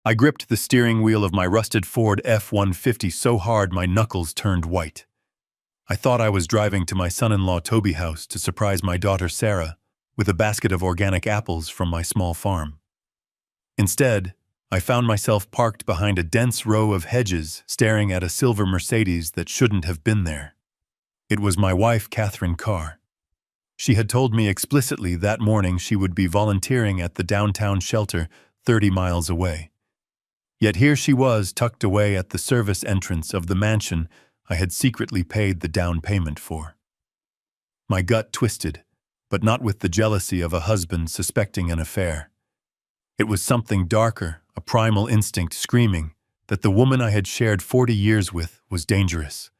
I gripped the steering wheel of my rusted Ford F-150 so hard my knuckles turned white. I thought I was driving to my son-in-law Toby house to surprise my daughter Sarah with a basket of organic apples from my small farm. Instead, I found myself parked behind a dense row of hedges staring at a silver Mercedes that shouldn't have been there. It was my wife, Catherine Carr. She had told me explicitly that morning she would be volunteering at the downtown shelter 30 miles away. Yet here she was tucked away at the service entrance of the mansion I had secretly paid the down payment for. My gut twisted, but not with the jealousy of a husband suspecting an affair. It was something darker, a primal instinct screaming that the woman I had shared 40 years with was dangerous.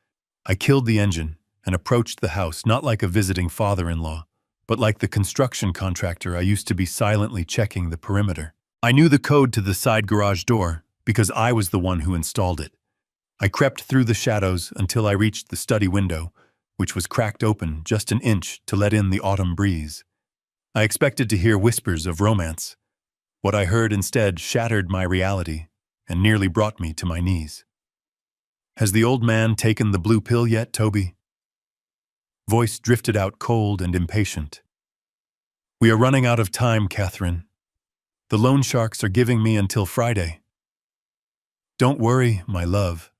I killed the engine and approached the house not like a visiting father-in-law, but like the construction contractor I used to be silently checking the perimeter. I knew the code to the side garage door because I was the one who installed it. I crept through the shadows until I reached the study window, which was cracked open just an inch to let in the autumn breeze. I expected to hear whispers of romance. What I heard instead shattered my reality and nearly brought me to my knees. "Has the old man taken the blue pill yet, Toby?" Voice drifted out cold and impatient. "We are running out of time, Catherine. The loan sharks are giving me until Friday." "Don't worry, my love,"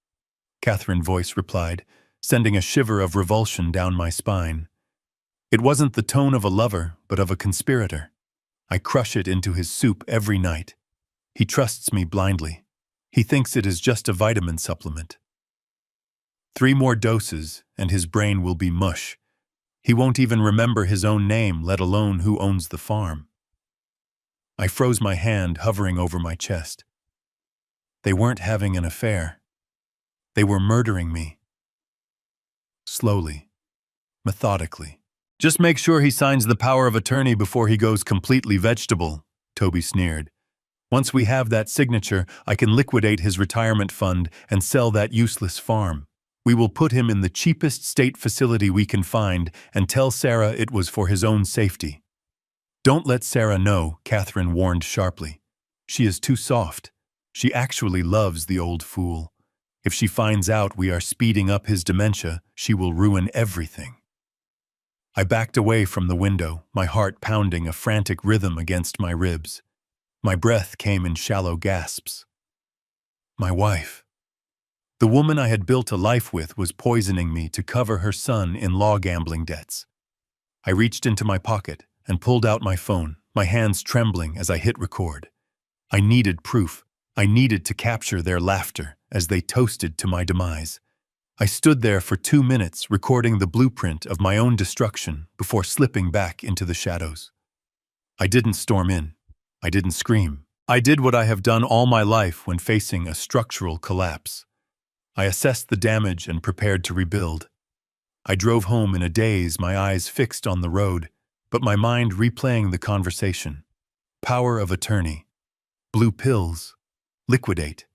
Catherine's voice replied, sending a shiver of revulsion down my spine. It wasn't the tone of a lover, but of a conspirator. I crush it into his soup every night. He trusts me blindly. He thinks it is just a vitamin supplement. 3 more doses, and his brain will be mush. He won't even remember his own name, let alone who owns the farm. I froze my hand hovering over my chest. They weren't having an affair. They were murdering me. Slowly, methodically. "Just make sure he signs the power of attorney before he goes completely vegetable," Toby sneered. "Once we have that signature, I can liquidate his retirement fund and sell that useless farm. We will put him in the cheapest state facility we can find and tell Sarah it was for his own safety." "Don't let Sarah know," Catherine warned sharply. "She is too soft. She actually loves the old fool. If she finds out we are speeding up his dementia, she will ruin everything." I backed away from the window, my heart pounding a frantic rhythm against my ribs. My breath came in shallow gasps. My wife. The woman I had built a life with was poisoning me to cover her son in law gambling debts. I reached into my pocket and pulled out my phone, my hands trembling as I hit record. I needed proof. I needed to capture their laughter as they toasted to my demise. I stood there for 2 minutes recording the blueprint of my own destruction before slipping back into the shadows. I didn't storm in. I didn't scream. I did what I have done all my life when facing a structural collapse. I assessed the damage and prepared to rebuild. I drove home in a daze, my eyes fixed on the road, but my mind replaying the conversation. Power of attorney. Blue pills. Liquidate.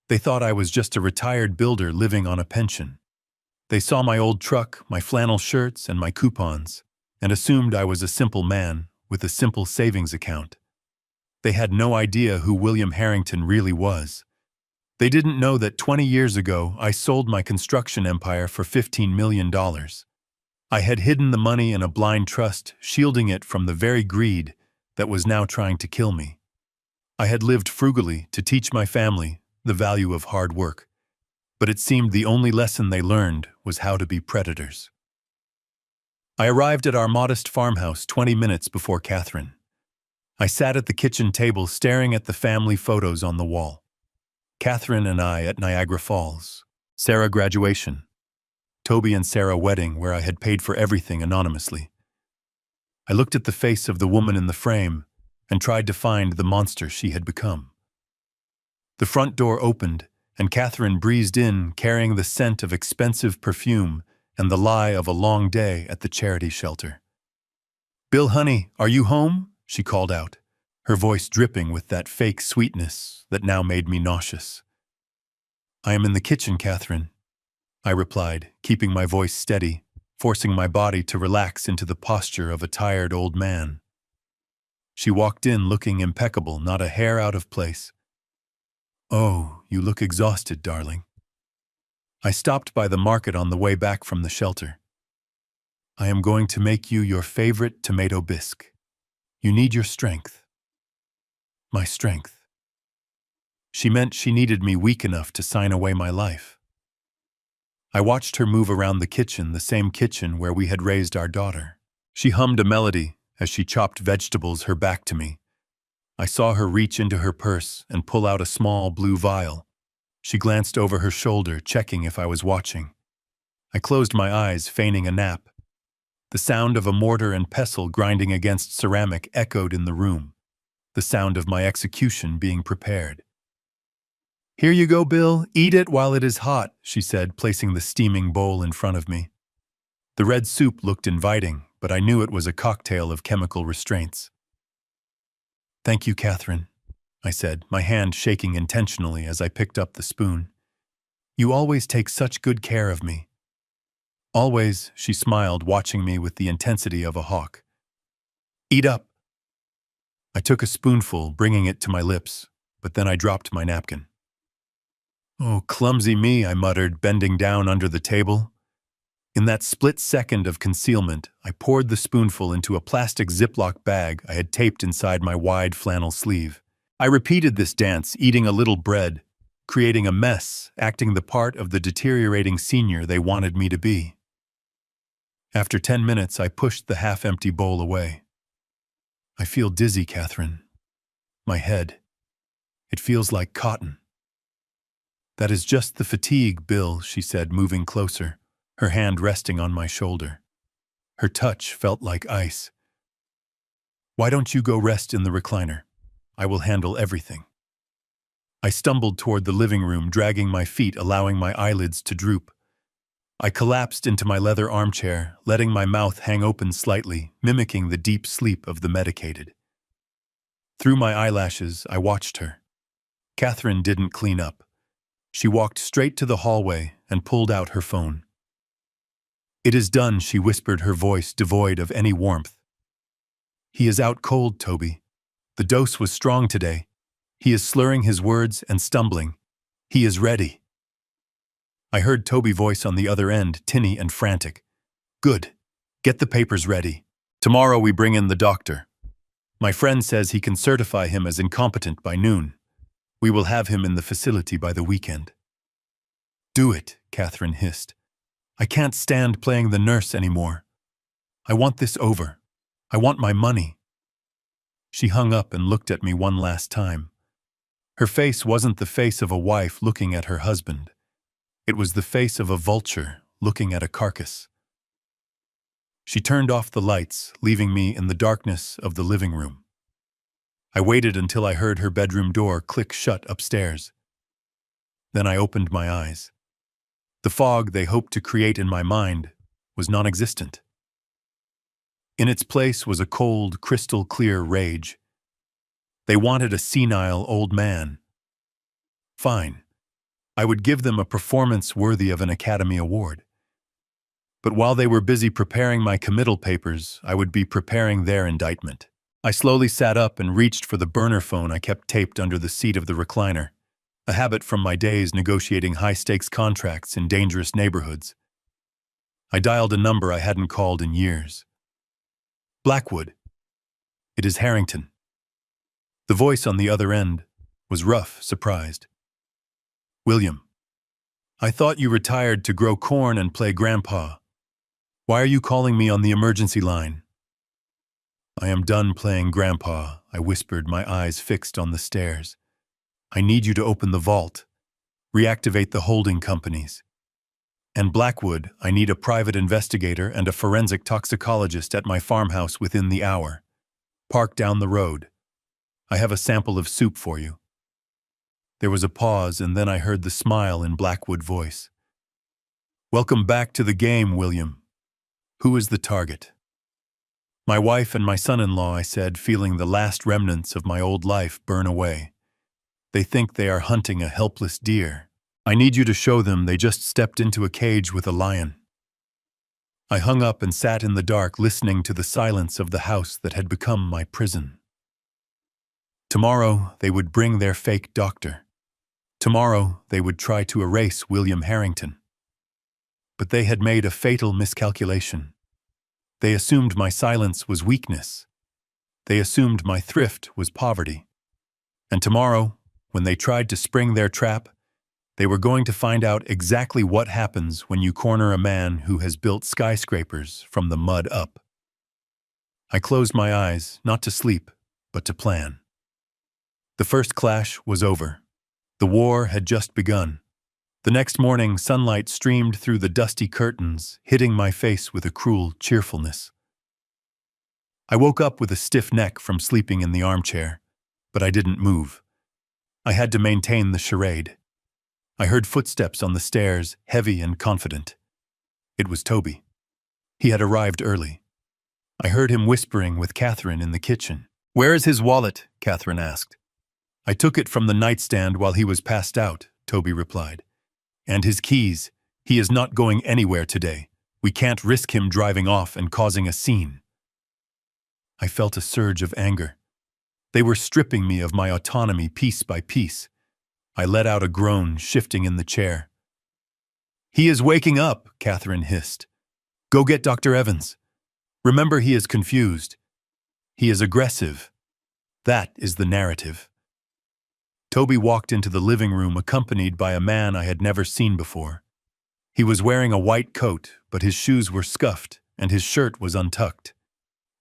They thought I was just a retired builder living on a pension. They saw my old truck, my flannel shirts, and my coupons, and assumed I was a simple man with a simple savings account. They had no idea who William Harrington really was. They didn't know that 20 years ago I sold my construction empire for $15 million. I had hidden the money in a blind trust, shielding it from the very greed that was now trying to kill me. I had lived frugally to teach my family the value of hard work, but it seemed the only lesson they learned was how to be predators. I arrived at our modest farmhouse 20 minutes before Catherine. I sat at the kitchen table staring at the family photos on the wall. Catherine and I at Niagara Falls. Sarah graduation. Toby and Sarah wedding where I had paid for everything anonymously. I looked at the face of the woman in the frame and tried to find the monster she had become. The front door opened, and Catherine breezed in carrying the scent of expensive perfume and the lie of a long day at the charity shelter. "Bill, honey, are you home?" she called out, her voice dripping with that fake sweetness that now made me nauseous. "I am in the kitchen, Catherine," I replied, keeping my voice steady, forcing my body to relax into the posture of a tired old man. She walked in looking impeccable, not a hair out of place. Oh, you look exhausted, darling. I stopped by the market on the way back from the shelter. I am going to make you your favorite tomato bisque. You need your strength. My strength. She meant she needed me weak enough to sign away my life. I watched her move around the kitchen, the same kitchen where we had raised our daughter. She hummed a melody as she chopped vegetables, her back to me. I saw her reach into her purse and pull out a small blue vial. She glanced over her shoulder, checking if I was watching. I closed my eyes, feigning a nap. The sound of a mortar and pestle grinding against ceramic echoed in the room, the sound of my execution being prepared. "Here you go, Bill. Eat it while it is hot," she said, placing the steaming bowl in front of me. The red soup looked inviting, but I knew it was a cocktail of chemical restraints. "Thank you, Catherine," I said, my hand shaking intentionally as I picked up the spoon. "You always take such good care of me." "Always," she smiled, watching me with the intensity of a hawk. "Eat up." I took a spoonful, bringing it to my lips, but then I dropped my napkin. "Oh, clumsy me," I muttered, bending down under the table. In that split second of concealment, I poured the spoonful into a plastic Ziploc bag I had taped inside my wide flannel sleeve. I repeated this dance, eating a little bread, creating a mess, acting the part of the deteriorating senior they wanted me to be. After 10 minutes, I pushed the half-empty bowl away. "I feel dizzy, Catherine. My head. It feels like cotton." "That is just the fatigue, Bill," she said, moving closer, her hand resting on my shoulder. Her touch felt like ice. "Why don't you go rest in the recliner? I will handle everything." I stumbled toward the living room, dragging my feet, allowing my eyelids to droop. I collapsed into my leather armchair, letting my mouth hang open slightly, mimicking the deep sleep of the medicated. Through my eyelashes, I watched her. Catherine didn't clean up. She walked straight to the hallway and pulled out her phone. "It is done," she whispered, her voice devoid of any warmth. "He is out cold, Toby. The dose was strong today. He is slurring his words and stumbling. He is ready." I heard Toby's voice on the other end, tinny and frantic. "Good. Get the papers ready. Tomorrow we bring in the doctor. My friend says he can certify him as incompetent by noon. We will have him in the facility by the weekend." "Do it," Catherine hissed. "I can't stand playing the nurse anymore. I want this over. I want my money." She hung up and looked at me one last time. Her face wasn't the face of a wife looking at her husband. It was the face of a vulture looking at a carcass. She turned off the lights, leaving me in the darkness of the living room. I waited until I heard her bedroom door click shut upstairs. Then I opened my eyes. The fog they hoped to create in my mind was non-existent. In its place was a cold, crystal-clear rage. They wanted a senile old man. Fine. I would give them a performance worthy of an Academy Award. But while they were busy preparing my committal papers, I would be preparing their indictment. I slowly sat up and reached for the burner phone I kept taped under the seat of the recliner, a habit from my days negotiating high-stakes contracts in dangerous neighborhoods. I dialed a number I hadn't called in years. "Blackwood. It is Harrington." The voice on the other end was rough, surprised. "William. I thought you retired to grow corn and play grandpa. Why are you calling me on the emergency line?" "I am done playing grandpa," I whispered, my eyes fixed on the stairs. "I need you to open the vault, reactivate the holding companies. And Blackwood, I need a private investigator and a forensic toxicologist at my farmhouse within the hour. Park down the road. I have a sample of soup for you." There was a pause, and then I heard the smile in Blackwood's voice. "Welcome back to the game, William. Who is the target?" "My wife and my son-in-law," I said, feeling the last remnants of my old life burn away. "They think they are hunting a helpless deer. I need you to show them they just stepped into a cage with a lion." I hung up and sat in the dark, listening to the silence of the house that had become my prison. Tomorrow, they would bring their fake doctor. Tomorrow, they would try to erase William Harrington. But they had made a fatal miscalculation. They assumed my silence was weakness. They assumed my thrift was poverty. And tomorrow, when they tried to spring their trap, they were going to find out exactly what happens when you corner a man who has built skyscrapers from the mud up. I closed my eyes, not to sleep, but to plan. The first clash was over. The war had just begun. The next morning, sunlight streamed through the dusty curtains, hitting my face with a cruel cheerfulness. I woke up with a stiff neck from sleeping in the armchair, but I didn't move. I had to maintain the charade. I heard footsteps on the stairs, heavy and confident. It was Toby. He had arrived early. I heard him whispering with Catherine in the kitchen. "Where is his wallet?" Catherine asked. "I took it from the nightstand while he was passed out," Toby replied. "And his keys. He is not going anywhere today. We can't risk him driving off and causing a scene." I felt a surge of anger. They were stripping me of my autonomy piece by piece. I let out a groan, shifting in the chair. "He is waking up," Catherine hissed. "Go get Dr. Evans. Remember, he is confused. He is aggressive. That is the narrative." Toby walked into the living room accompanied by a man I had never seen before. He was wearing a white coat, but his shoes were scuffed and his shirt was untucked.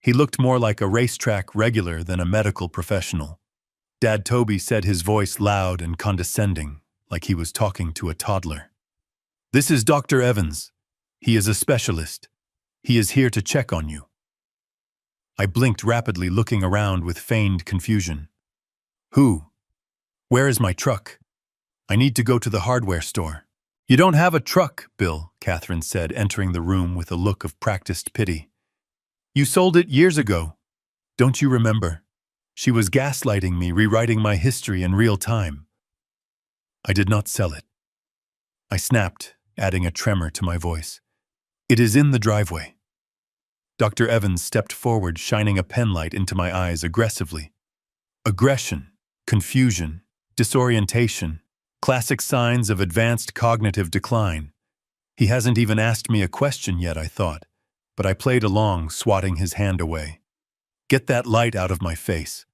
He looked more like a racetrack regular than a medical professional. Dad Toby said, his voice loud and condescending, like he was talking to a toddler. "This is Dr. Evans. He is a specialist. He is here to check on you." I blinked rapidly, looking around with feigned confusion. "Who? Where is my truck? I need to go to the hardware store." "You don't have a truck, Bill," Catherine said, entering the room with a look of practiced pity. "You sold it years ago. Don't you remember?" She was gaslighting me, rewriting my history in real time. "I did not sell it." I snapped, adding a tremor to my voice. "It is in the driveway." Dr. Evans stepped forward, shining a penlight into my eyes aggressively. Aggression, confusion, disorientation, classic signs of advanced cognitive decline. He hasn't even asked me a question yet, I thought, but I played along, swatting his hand away. "Get that light out of my face."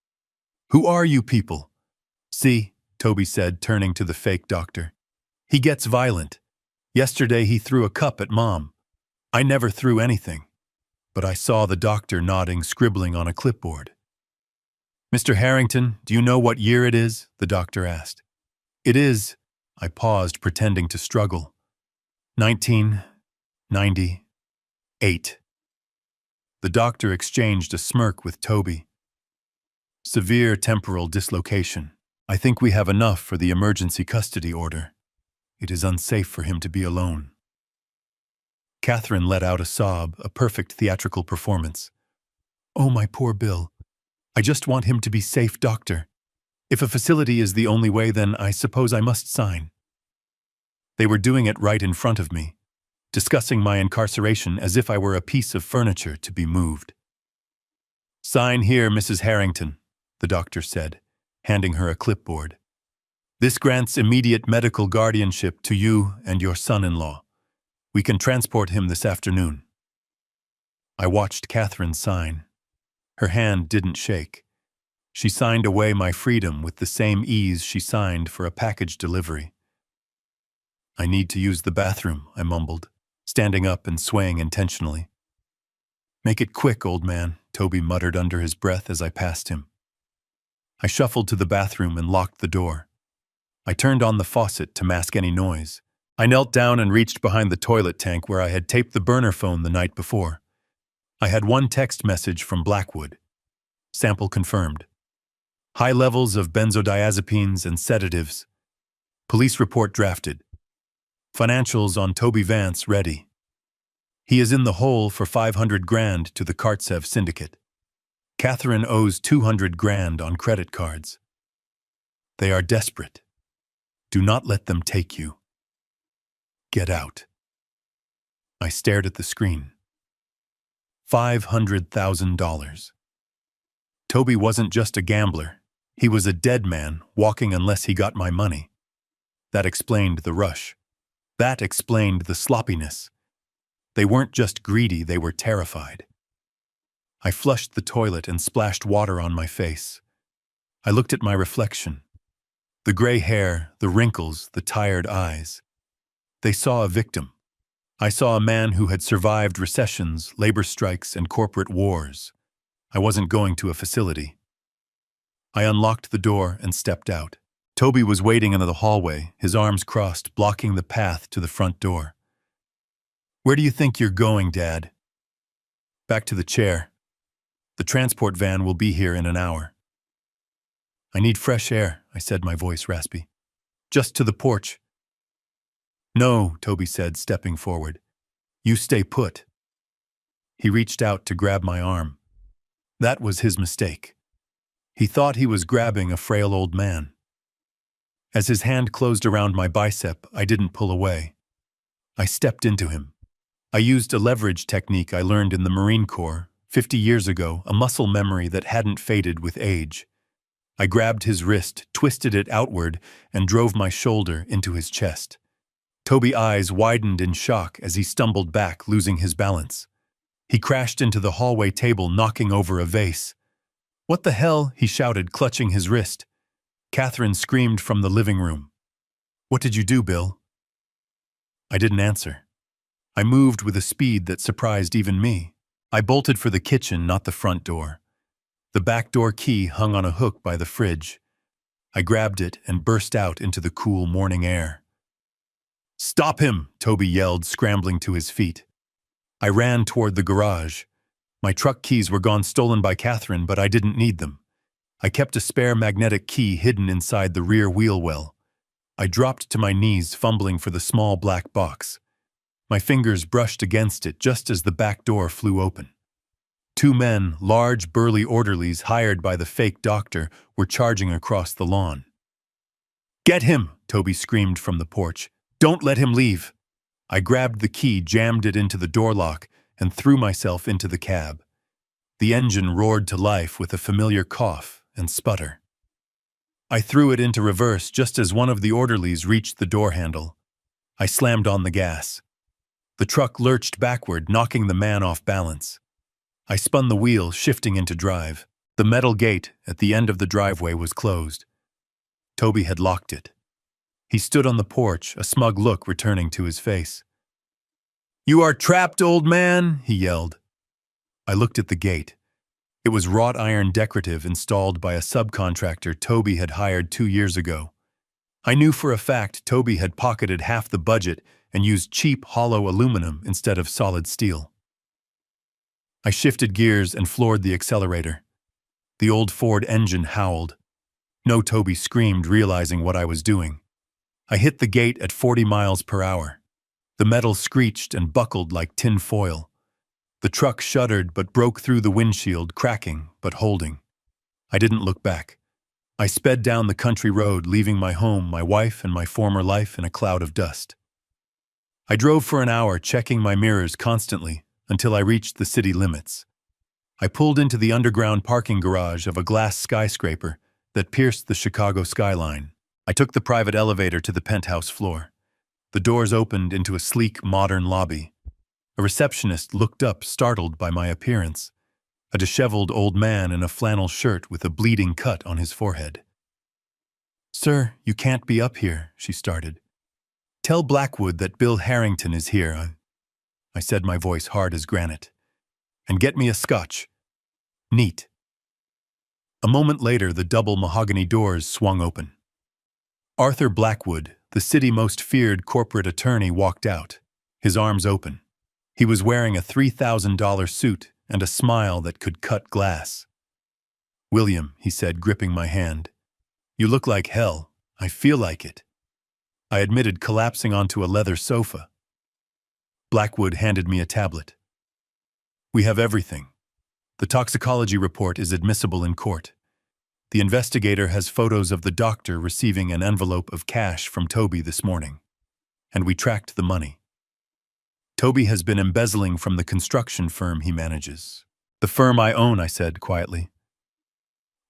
"Who are you people?" "See," Toby said, turning to the fake doctor. "He gets violent. Yesterday he threw a cup at Mom. I never threw anything." But I saw the doctor nodding, scribbling on a clipboard. "Mr. Harrington, do you know what year it is?" the doctor asked. "It is," I paused, pretending to struggle. 1998. The doctor exchanged a smirk with Toby. "Severe temporal dislocation. I think we have enough for the emergency custody order. It is unsafe for him to be alone." Catherine let out a sob, a perfect theatrical performance. "Oh, my poor Bill. I just want him to be safe, doctor. If a facility is the only way, then I suppose I must sign." They were doing it right in front of me, discussing my incarceration as if I were a piece of furniture to be moved. "Sign here, Mrs. Harrington," the doctor said, handing her a clipboard. "This grants immediate medical guardianship to you and your son-in-law. We can transport him this afternoon." I watched Catherine sign. Her hand didn't shake. She signed away my freedom with the same ease she signed for a package delivery. "I need to use the bathroom," I mumbled, standing up and swaying intentionally. "Make it quick, old man," Toby muttered under his breath as I passed him. I shuffled to the bathroom and locked the door. I turned on the faucet to mask any noise. I knelt down and reached behind the toilet tank where I had taped the burner phone the night before. I had one text message from Blackwood. Sample confirmed. High levels of benzodiazepines and sedatives. Police report drafted. Financials on Toby Vance ready. He is in the hole for 500 grand to the Kartsev syndicate. Catherine owes 200 grand on credit cards. They are desperate. Do not let them take you. Get out. I stared at the screen. $500,000. Toby wasn't just a gambler. He was a dead man, walking unless he got my money. That explained the rush. That explained the sloppiness. They weren't just greedy, they were terrified. I flushed the toilet and splashed water on my face. I looked at my reflection. The gray hair, the wrinkles, the tired eyes. They saw a victim. I saw a man who had survived recessions, labor strikes, and corporate wars. I wasn't going to a facility. I unlocked the door and stepped out. Toby was waiting in the hallway, his arms crossed, blocking the path to the front door. "Where do you think you're going, Dad?" "Back to the chair. The transport van will be here in an hour." "I need fresh air," I said, my voice raspy. "Just to the porch." "No," Toby said, stepping forward. "You stay put." He reached out to grab my arm. That was his mistake. He thought he was grabbing a frail old man. As his hand closed around my bicep, I didn't pull away. I stepped into him. I used a leverage technique I learned in the Marine Corps 50 years ago, a muscle memory that hadn't faded with age. I grabbed his wrist, twisted it outward, and drove my shoulder into his chest. Toby's eyes widened in shock as he stumbled back, losing his balance. He crashed into the hallway table, knocking over a vase. "What the hell?" he shouted, clutching his wrist. Catherine screamed from the living room. "What did you do, Bill?" I didn't answer. I moved with a speed that surprised even me. I bolted for the kitchen, not the front door. The back door key hung on a hook by the fridge. I grabbed it and burst out into the cool morning air. "Stop him!" Toby yelled, scrambling to his feet. I ran toward the garage. My truck keys were gone, stolen by Catherine, but I didn't need them. I kept a spare magnetic key hidden inside the rear wheel well. I dropped to my knees, fumbling for the small black box. My fingers brushed against it just as the back door flew open. Two men, large, burly orderlies hired by the fake doctor, were charging across the lawn. "Get him!" Toby screamed from the porch. "Don't let him leave!" I grabbed the key, jammed it into the door lock, and threw myself into the cab. The engine roared to life with a familiar cough and sputter. I threw it into reverse just as one of the orderlies reached the door handle. I slammed on the gas. The truck lurched backward, knocking the man off balance. I spun the wheel, shifting into drive. The metal gate at the end of the driveway was closed. Toby had locked it. He stood on the porch, a smug look returning to his face. "You are trapped, old man," he yelled. I looked at the gate. It was wrought iron decorative installed by a subcontractor Toby had hired 2 years ago. I knew for a fact Toby had pocketed half the budget and used cheap hollow aluminum instead of solid steel. I shifted gears and floored the accelerator. The old Ford engine howled. No, Toby screamed, realizing what I was doing. I hit the gate at 40 miles per hour. The metal screeched and buckled like tin foil. The truck shuddered but broke through the windshield, cracking but holding. I didn't look back. I sped down the country road, leaving my home, my wife, and my former life in a cloud of dust. I drove for an hour, checking my mirrors constantly, until I reached the city limits. I pulled into the underground parking garage of a glass skyscraper that pierced the Chicago skyline. I took the private elevator to the penthouse floor. The doors opened into a sleek, modern lobby. A receptionist looked up, startled by my appearance. A disheveled old man in a flannel shirt with a bleeding cut on his forehead. "Sir, you can't be up here," she started. "Tell Blackwood that Bill Harrington is here," I said, my voice hard as granite. "And get me a scotch." "Neat." A moment later, the double mahogany doors swung open. Arthur Blackwood, the city's most feared corporate attorney, walked out, his arms open. He was wearing a $3,000 suit and a smile that could cut glass. "William," he said, gripping my hand, "you look like hell. I feel like it." I admitted, collapsing onto a leather sofa. Blackwood handed me a tablet. "We have everything. The toxicology report is admissible in court. The investigator has photos of the doctor receiving an envelope of cash from Toby this morning. And we tracked the money. Toby has been embezzling from the construction firm he manages." "The firm I own," I said quietly.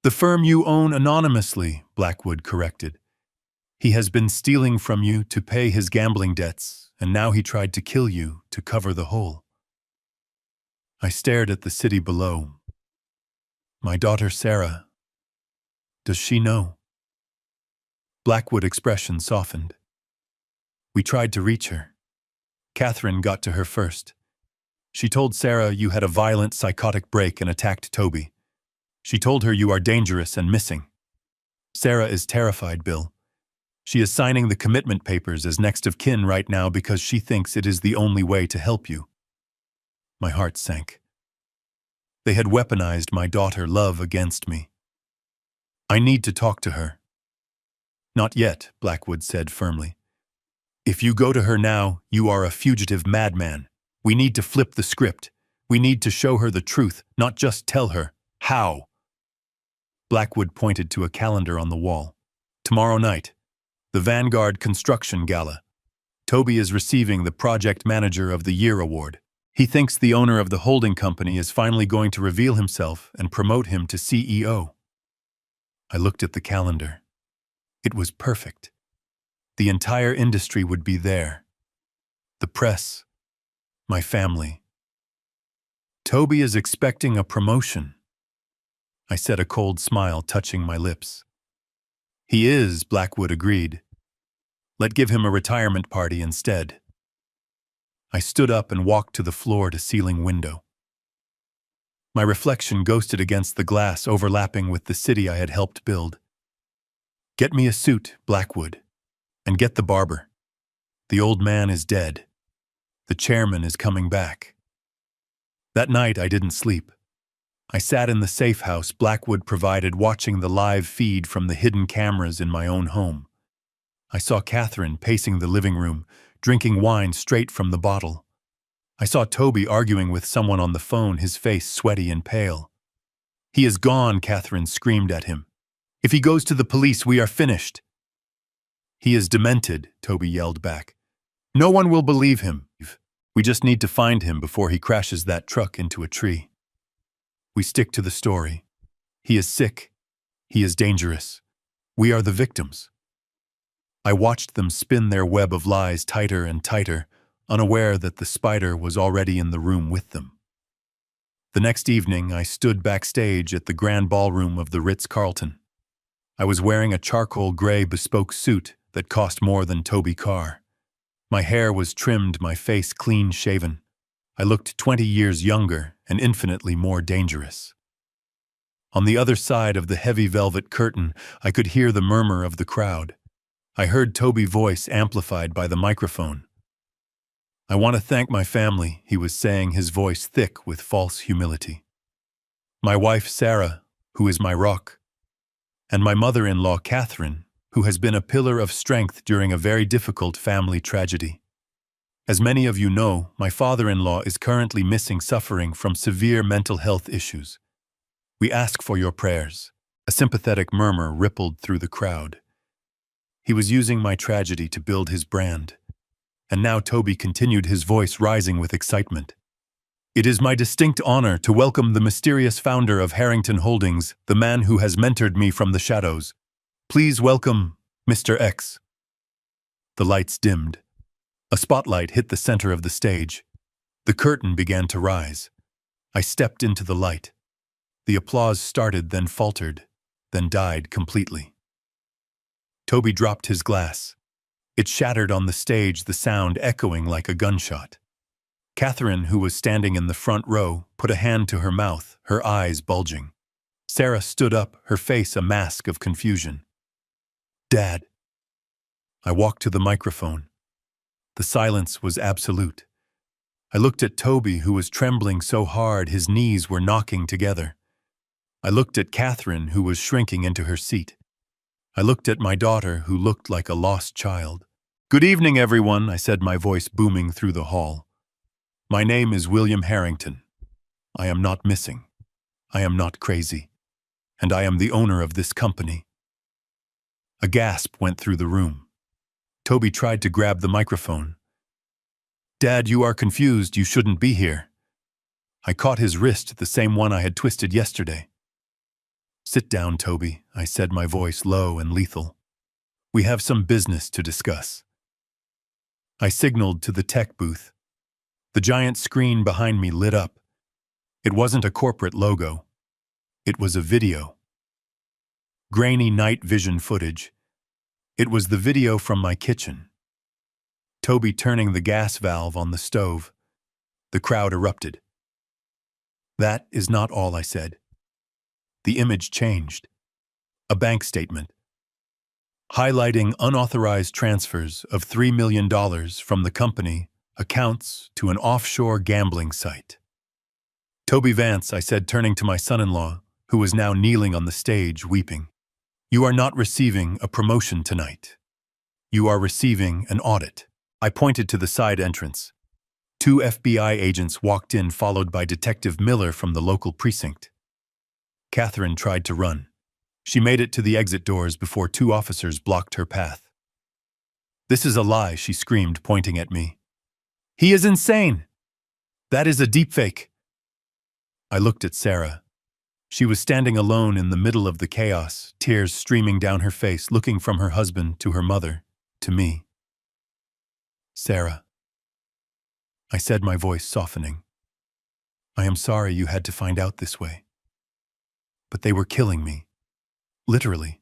"The firm you own anonymously," Blackwood corrected. He has been stealing from you to pay his gambling debts, and now he tried to kill you to cover the hole. I stared at the city below. My daughter Sarah. Does she know? Blackwood's expression softened. We tried to reach her. Catherine got to her first. She told Sarah you had a violent psychotic break and attacked Toby. She told her you are dangerous and missing. Sarah is terrified, Bill. She is signing the commitment papers as next of kin right now because she thinks it is the only way to help you. My heart sank. They had weaponized my daughter Love against me. I need to talk to her. Not yet, Blackwood said firmly. If you go to her now, you are a fugitive madman. We need to flip the script. We need to show her the truth, not just tell her. How? Blackwood pointed to a calendar on the wall. Tomorrow night, the Vanguard Construction Gala. Toby is receiving the Project Manager of the Year award. He thinks the owner of the holding company is finally going to reveal himself and promote him to CEO. I looked at the calendar. It was perfect. The entire industry would be there. The press. My family. Toby is expecting a promotion. I said, a cold smile touching my lips. He is, Blackwood agreed. Let's give him a retirement party instead. I stood up and walked to the floor-to-ceiling window. My reflection ghosted against the glass overlapping with the city I had helped build. Get me a suit, Blackwood, and get the barber. The old man is dead. The chairman is coming back. That night I didn't sleep. I sat in the safe house Blackwood provided, watching the live feed from the hidden cameras in my own home. I saw Catherine pacing the living room, drinking wine straight from the bottle. I saw Toby arguing with someone on the phone, his face sweaty and pale. He is gone, Catherine screamed at him. If he goes to the police, we are finished. He is demented, Toby yelled back. No one will believe him. We just need to find him before he crashes that truck into a tree. We stick to the story. He is sick. He is dangerous. We are the victims. I watched them spin their web of lies tighter and tighter, unaware that the spider was already in the room with them. The next evening, I stood backstage at the grand ballroom of the Ritz-Carlton. I was wearing a charcoal gray bespoke suit that cost more than Toby Carr. My hair was trimmed, my face clean-shaven. I looked 20 years younger and infinitely more dangerous. On the other side of the heavy velvet curtain, I could hear the murmur of the crowd. I heard Toby's voice amplified by the microphone. I want to thank my family, he was saying, his voice thick with false humility. My wife, Sarah, who is my rock, and my mother-in-law, Catherine, who has been a pillar of strength during a very difficult family tragedy. As many of you know, my father-in-law is currently missing, suffering from severe mental health issues. We ask for your prayers. A sympathetic murmur rippled through the crowd. He was using my tragedy to build his brand. And now Toby continued, his voice rising with excitement. It is my distinct honor to welcome the mysterious founder of Harrington Holdings, the man who has mentored me from the shadows. Please welcome Mr. X. The lights dimmed. A spotlight hit the center of the stage. The curtain began to rise. I stepped into the light. The applause started, then faltered, then died completely. Toby dropped his glass. It shattered on the stage, the sound echoing like a gunshot. Catherine, who was standing in the front row, put a hand to her mouth, her eyes bulging. Sarah stood up, her face a mask of confusion. Dad. I walked to the microphone. The silence was absolute. I looked at Toby, who was trembling so hard his knees were knocking together. I looked at Catherine, who was shrinking into her seat. I looked at my daughter, who looked like a lost child. Good evening, everyone, I said, my voice booming through the hall. My name is William Harrington. I am not missing. I am not crazy. And I am the owner of this company. A gasp went through the room. Toby tried to grab the microphone. Dad, you are confused. You shouldn't be here. I caught his wrist, the same one I had twisted yesterday. Sit down, Toby, I said, my voice low and lethal. We have some business to discuss. I signaled to the tech booth. The giant screen behind me lit up. It wasn't a corporate logo. It was a video. Grainy night vision footage. It was the video from my kitchen. Toby turning the gas valve on the stove. The crowd erupted. That is not all, I said. The image changed. A bank statement. Highlighting unauthorized transfers of $3 million from the company accounts to an offshore gambling site. Toby Vance, I said, turning to my son-in-law, who was now kneeling on the stage weeping. You are not receiving a promotion tonight. You are receiving an audit. I pointed to the side entrance. 2 FBI agents walked in, followed by Detective Miller from the local precinct. Catherine tried to run. She made it to the exit doors before 2 officers blocked her path. This is a lie, she screamed, pointing at me. He is insane! That is a deepfake. I looked at Sarah. She was standing alone in the middle of the chaos, tears streaming down her face, looking from her husband to her mother, to me. Sarah, I said, my voice softening. I am sorry you had to find out this way. But they were killing me. Literally.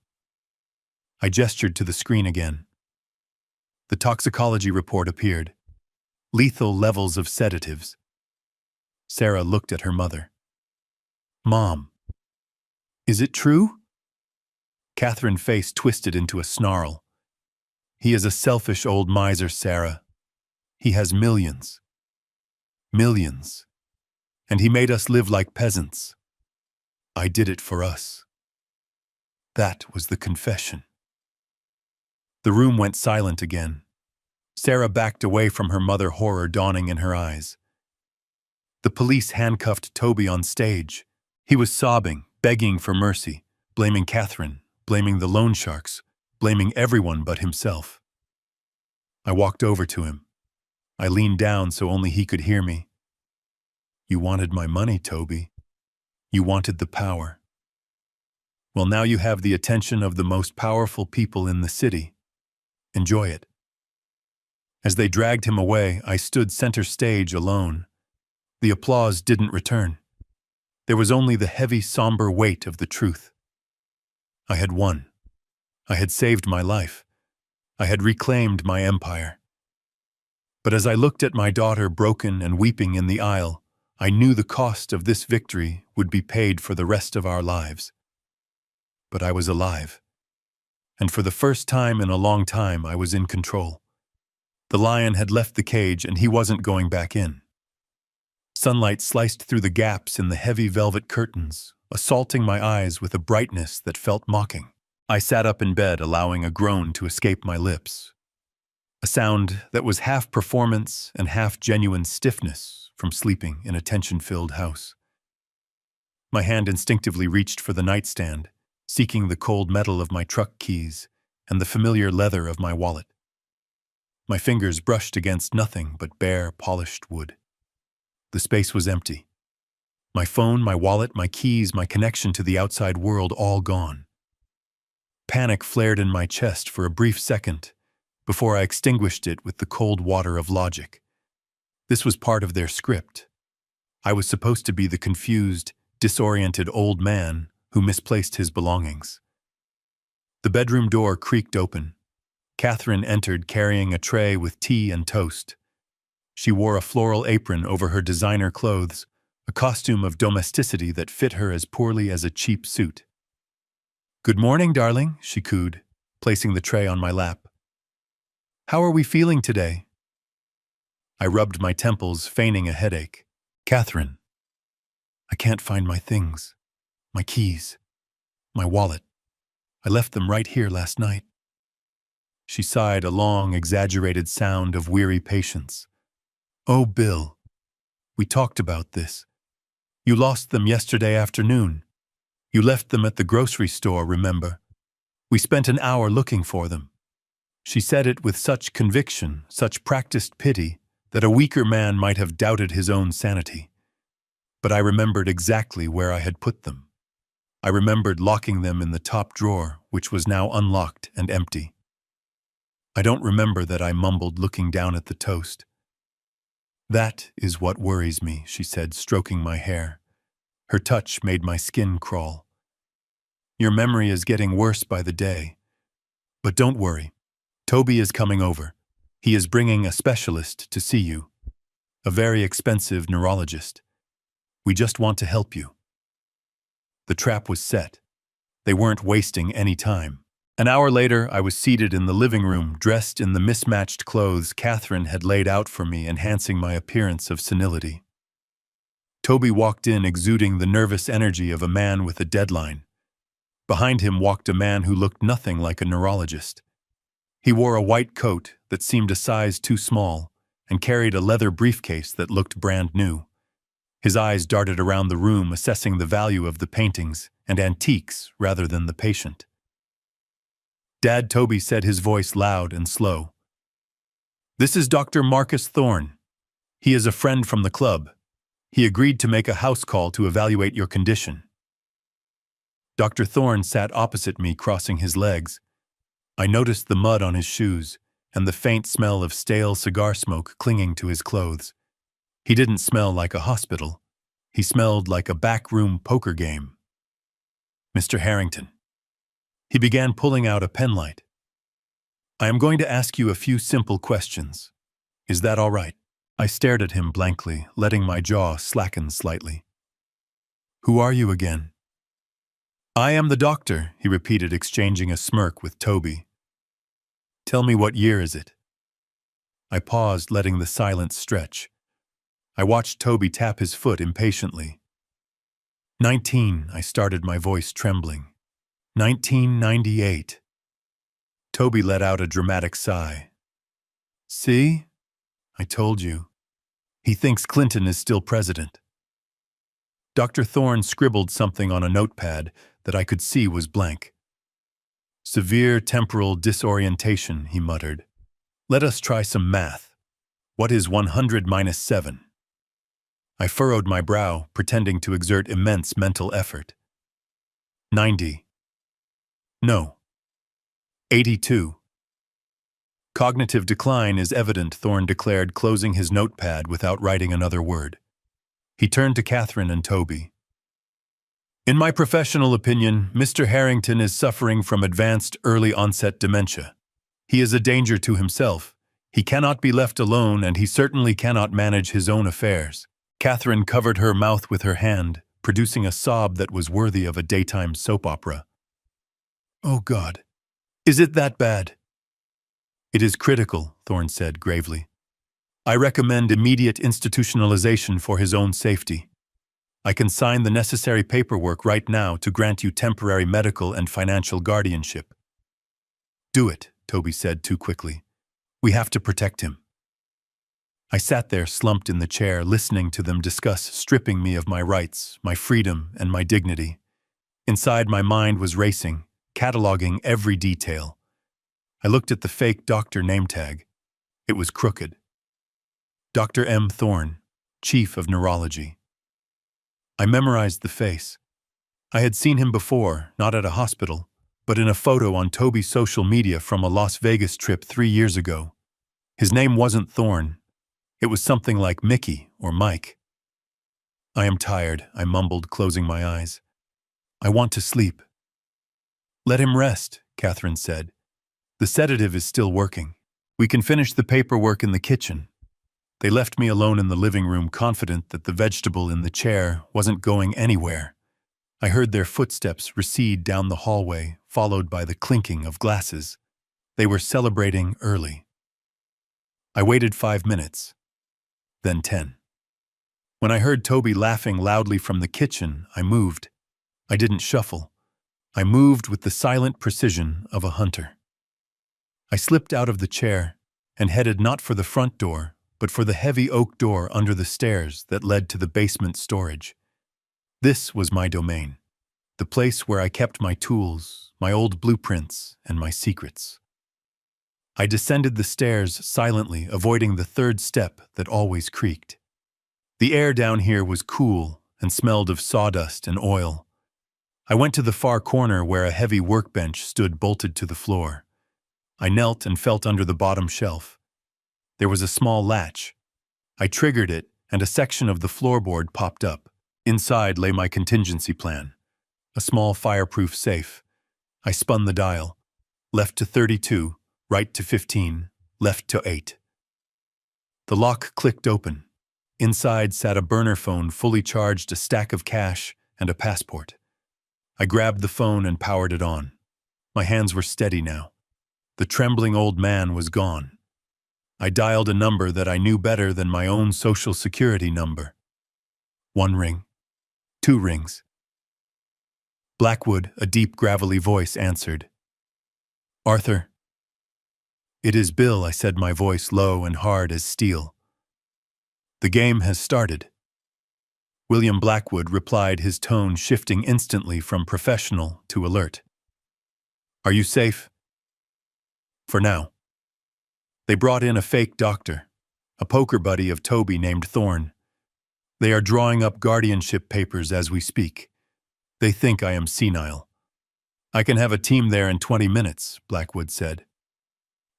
I gestured to the screen again. The toxicology report appeared. Lethal levels of sedatives. Sarah looked at her mother. Mom, is it true? Catherine's face twisted into a snarl. He is a selfish old miser, Sarah. He has millions. Millions. And he made us live like peasants. I did it for us. That was the confession. The room went silent again. Sarah backed away from her mother, horror dawning in her eyes. The police handcuffed Toby on stage. He was sobbing, begging for mercy, blaming Catherine, blaming the loan sharks, blaming everyone but himself. I walked over to him. I leaned down so only he could hear me. You wanted my money, Toby. You wanted the power. Well, now you have the attention of the most powerful people in the city. Enjoy it. As they dragged him away, I stood center stage alone. The applause didn't return. There was only the heavy, somber weight of the truth. I had won. I had saved my life. I had reclaimed my empire. But as I looked at my daughter broken and weeping in the aisle, I knew the cost of this victory would be paid for the rest of our lives. But I was alive. And for the first time in a long time, I was in control. The lion had left the cage and he wasn't going back in. Sunlight sliced through the gaps in the heavy velvet curtains, assaulting my eyes with a brightness that felt mocking. I sat up in bed, allowing a groan to escape my lips. A sound that was half performance and half genuine stiffness from sleeping in a tension-filled house. My hand instinctively reached for the nightstand, seeking the cold metal of my truck keys and the familiar leather of my wallet. My fingers brushed against nothing but bare, polished wood. The space was empty. My phone, my wallet, my keys, my connection to the outside world, all gone. Panic flared in my chest for a brief second before I extinguished it with the cold water of logic. This was part of their script. I was supposed to be the confused, disoriented old man who misplaced his belongings. The bedroom door creaked open. Catherine entered carrying a tray with tea and toast. She wore a floral apron over her designer clothes, a costume of domesticity that fit her as poorly as a cheap suit. "Good morning, darling," she cooed, placing the tray on my lap. "How are we feeling today?" I rubbed my temples, feigning a headache. "Catherine, I can't find my things, my keys, my wallet. I left them right here last night." She sighed, a long, exaggerated sound of weary patience. "Oh, Bill, we talked about this. You lost them yesterday afternoon. You left them at the grocery store, remember? We spent an hour looking for them." She said it with such conviction, such practiced pity, that a weaker man might have doubted his own sanity. But I remembered exactly where I had put them. I remembered locking them in the top drawer, which was now unlocked and empty. I don't remember that, I mumbled, looking down at the toast. That is what worries me, she said, stroking my hair. Her touch made my skin crawl. Your memory is getting worse by the day. But don't worry. Toby is coming over. He is bringing a specialist to see you. A very expensive neurologist. We just want to help you. The trap was set. They weren't wasting any time. An hour later, I was seated in the living room, dressed in the mismatched clothes Catherine had laid out for me, enhancing my appearance of senility. Toby walked in, exuding the nervous energy of a man with a deadline. Behind him walked a man who looked nothing like a neurologist. He wore a white coat that seemed a size too small and carried a leather briefcase that looked brand new. His eyes darted around the room, assessing the value of the paintings and antiques rather than the patient. Dad, Toby said, his voice loud and slow. This is Dr. Marcus Thorne. He is a friend from the club. He agreed to make a house call to evaluate your condition. Dr. Thorne sat opposite me, crossing his legs. I noticed the mud on his shoes and the faint smell of stale cigar smoke clinging to his clothes. He didn't smell like a hospital. He smelled like a backroom poker game. Mr. Harrington. He began pulling out a penlight. I am going to ask you a few simple questions. Is that all right? I stared at him blankly, letting my jaw slacken slightly. Who are you again? I am the doctor, he repeated, exchanging a smirk with Toby. Tell me, what year is it? I paused, letting the silence stretch. I watched Toby tap his foot impatiently. 19, I started, my voice trembling. 1998. Toby let out a dramatic sigh. See? I told you. He thinks Clinton is still president. Dr. Thorne scribbled something on a notepad that I could see was blank. Severe temporal disorientation, he muttered. Let us try some math. What is 100 minus 7? I furrowed my brow, pretending to exert immense mental effort. 90. No. 82. Cognitive decline is evident, Thorne declared, closing his notepad without writing another word. He turned to Catherine and Toby. In my professional opinion, Mr. Harrington is suffering from advanced early-onset dementia. He is a danger to himself. He cannot be left alone, and he certainly cannot manage his own affairs. Catherine covered her mouth with her hand, producing a sob that was worthy of a daytime soap opera. Oh God, is it that bad? It is critical, Thorne said gravely. I recommend immediate institutionalization for his own safety. I can sign the necessary paperwork right now to grant you temporary medical and financial guardianship. Do it, Toby said too quickly. We have to protect him. I sat there slumped in the chair, listening to them discuss stripping me of my rights, my freedom, and my dignity. Inside, my mind was racing, cataloging every detail. I looked at the fake doctor name tag. It was crooked. Dr. M. Thorne, Chief of Neurology. I memorized the face. I had seen him before, not at a hospital, but in a photo on Toby's social media from a Las Vegas trip 3 years ago. His name wasn't Thorne. It was something like Mickey or Mike. I am tired, I mumbled, closing my eyes. I want to sleep. Let him rest, Catherine said. The sedative is still working. We can finish the paperwork in the kitchen. They left me alone in the living room, confident that the vegetable in the chair wasn't going anywhere. I heard their footsteps recede down the hallway, followed by the clinking of glasses. They were celebrating early. I waited 5 minutes, then 10. When I heard Toby laughing loudly from the kitchen, I moved. I didn't shuffle. I moved with the silent precision of a hunter. I slipped out of the chair and headed not for the front door, but for the heavy oak door under the stairs that led to the basement storage. This was my domain, the place where I kept my tools, my old blueprints, and my secrets. I descended the stairs silently, avoiding the third step that always creaked. The air down here was cool and smelled of sawdust and oil. I went to the far corner where a heavy workbench stood bolted to the floor. I knelt and felt under the bottom shelf. There was a small latch. I triggered it, and a section of the floorboard popped up. Inside lay my contingency plan. A small fireproof safe. I spun the dial. Left to 32, right to 15, left to 8. The lock clicked open. Inside sat a burner phone fully charged, a stack of cash, and a passport. I grabbed the phone and powered it on. My hands were steady now. The trembling old man was gone. I dialed a number that I knew better than my own social security number. 1 ring. 2 rings. Blackwood, a deep, gravelly voice answered. Arthur. It is Bill, I said, my voice low and hard as steel. The game has started. William Blackwood replied, his tone shifting instantly from professional to alert. Are you safe? For now. They brought in a fake doctor, a poker buddy of Toby named Thorne. They are drawing up guardianship papers as we speak. They think I am senile. I can have a team there in 20 minutes, Blackwood said.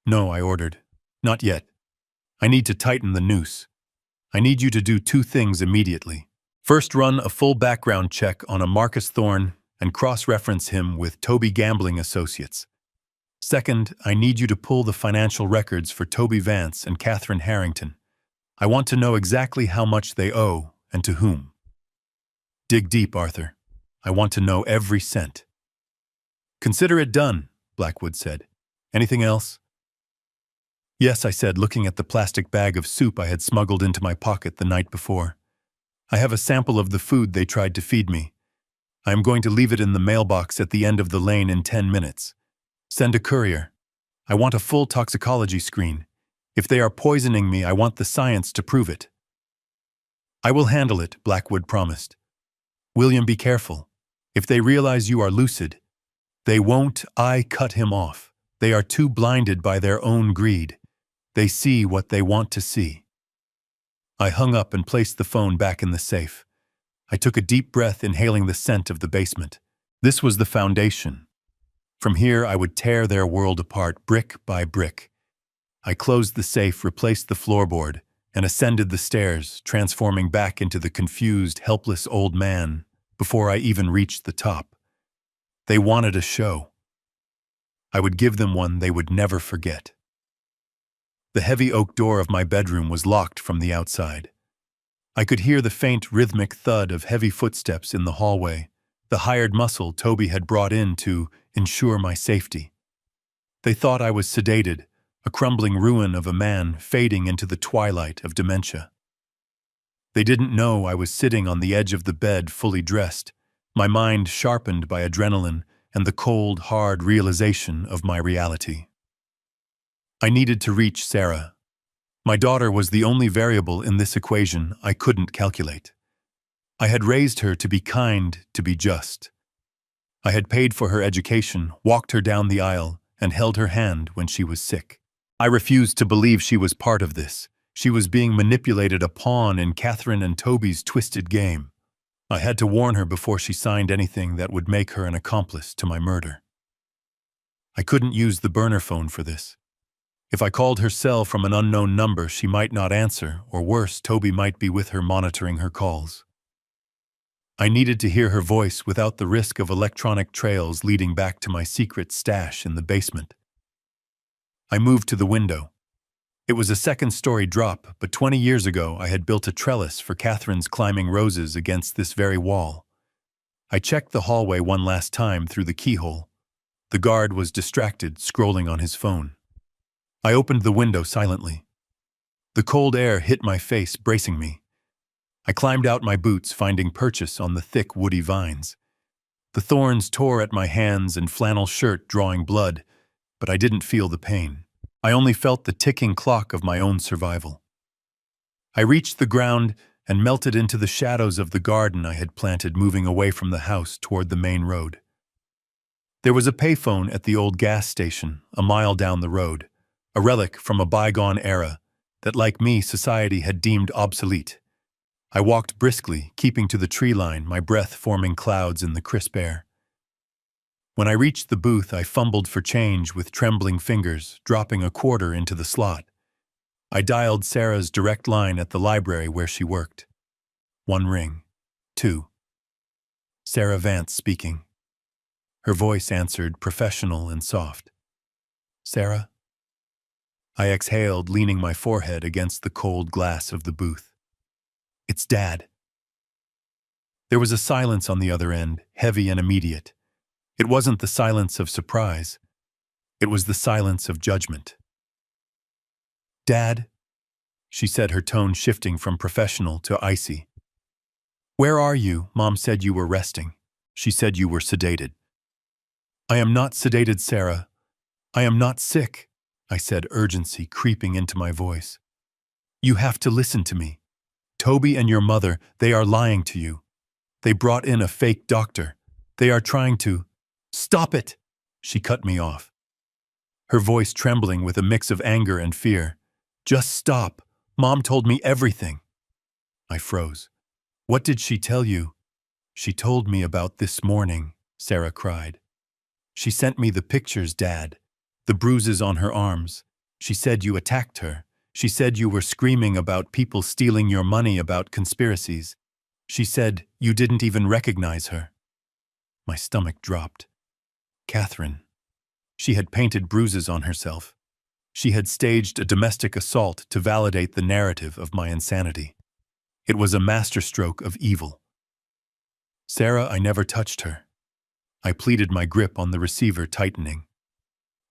No, I ordered. Not yet. I need to tighten the noose. I need you to do 2 things immediately. First, run a full background check on a Marcus Thorne and cross-reference him with Toby Gambling Associates. Second, I need you to pull the financial records for Toby Vance and Catherine Harrington. I want to know exactly how much they owe and to whom. Dig deep, Arthur. I want to know every cent. Consider it done, Blackwood said. Anything else? Yes, I said, looking at the plastic bag of soup I had smuggled into my pocket the night before. I have a sample of the food they tried to feed me. I am going to leave it in the mailbox at the end of the lane in 10 minutes. Send a courier. I want a full toxicology screen. If they are poisoning me, I want the science to prove it. I will handle it, Blackwood promised. William, be careful. If they realize you are lucid, they won't. I cut him off. They are too blinded by their own greed. They see what they want to see. I hung up and placed the phone back in the safe. I took a deep breath, inhaling the scent of the basement. This was the foundation. From here, I would tear their world apart, brick by brick. I closed the safe, replaced the floorboard, and ascended the stairs, transforming back into the confused, helpless old man before I even reached the top. They wanted a show. I would give them one they would never forget. The heavy oak door of my bedroom was locked from the outside. I could hear the faint, rhythmic thud of heavy footsteps in the hallway, the hired muscle Toby had brought in to ensure my safety. They thought I was sedated, a crumbling ruin of a man fading into the twilight of dementia. They didn't know I was sitting on the edge of the bed, fully dressed, my mind sharpened by adrenaline and the cold, hard realization of my reality. I needed to reach Sarah. My daughter was the only variable in this equation I couldn't calculate. I had raised her to be kind, to be just. I had paid for her education, walked her down the aisle, and held her hand when she was sick. I refused to believe she was part of this. She was being manipulated, a pawn in Catherine and Toby's twisted game. I had to warn her before she signed anything that would make her an accomplice to my murder. I couldn't use the burner phone for this. If I called her cell from an unknown number, she might not answer, or worse, Toby might be with her monitoring her calls. I needed to hear her voice without the risk of electronic trails leading back to my secret stash in the basement. I moved to the window. It was a second-story drop, but 20 years ago I had built a trellis for Catherine's climbing roses against this very wall. I checked the hallway one last time through the keyhole. The guard was distracted, scrolling on his phone. I opened the window silently. The cold air hit my face, bracing me. I climbed out my boots, finding purchase on the thick, woody vines. The thorns tore at my hands and flannel shirt, drawing blood, but I didn't feel the pain. I only felt the ticking clock of my own survival. I reached the ground and melted into the shadows of the garden I had planted, moving away from the house toward the main road. There was a payphone at the old gas station, a mile down the road, a relic from a bygone era that, like me, society had deemed obsolete. I walked briskly, keeping to the tree line, my breath forming clouds in the crisp air. When I reached the booth, I fumbled for change with trembling fingers, dropping a quarter into the slot. I dialed Sarah's direct line at the library where she worked. 1 ring. 2. Sarah Vance speaking. Her voice answered, professional and soft. Sarah? I exhaled, leaning my forehead against the cold glass of the booth. It's Dad. There was a silence on the other end, heavy and immediate. It wasn't the silence of surprise. It was the silence of judgment. Dad, she said, her tone shifting from professional to icy. Where are you? Mom said you were resting. She said you were sedated. I am not sedated, Sarah. I am not sick, I said, urgency creeping into my voice. You have to listen to me. Toby and your mother, they are lying to you. They brought in a fake doctor. They are trying to... Stop it! She cut me off. Her voice trembling with a mix of anger and fear. Just stop. Mom told me everything. I froze. What did she tell you? She told me about this morning, Sarah cried. She sent me the pictures, Dad. The bruises on her arms. She said you attacked her. She said you were screaming about people stealing your money, about conspiracies. She said you didn't even recognize her. My stomach dropped. Catherine. She had painted bruises on herself. She had staged a domestic assault to validate the narrative of my insanity. It was a masterstroke of evil. Sarah, I never touched her. I pleaded, my grip on the receiver tightening.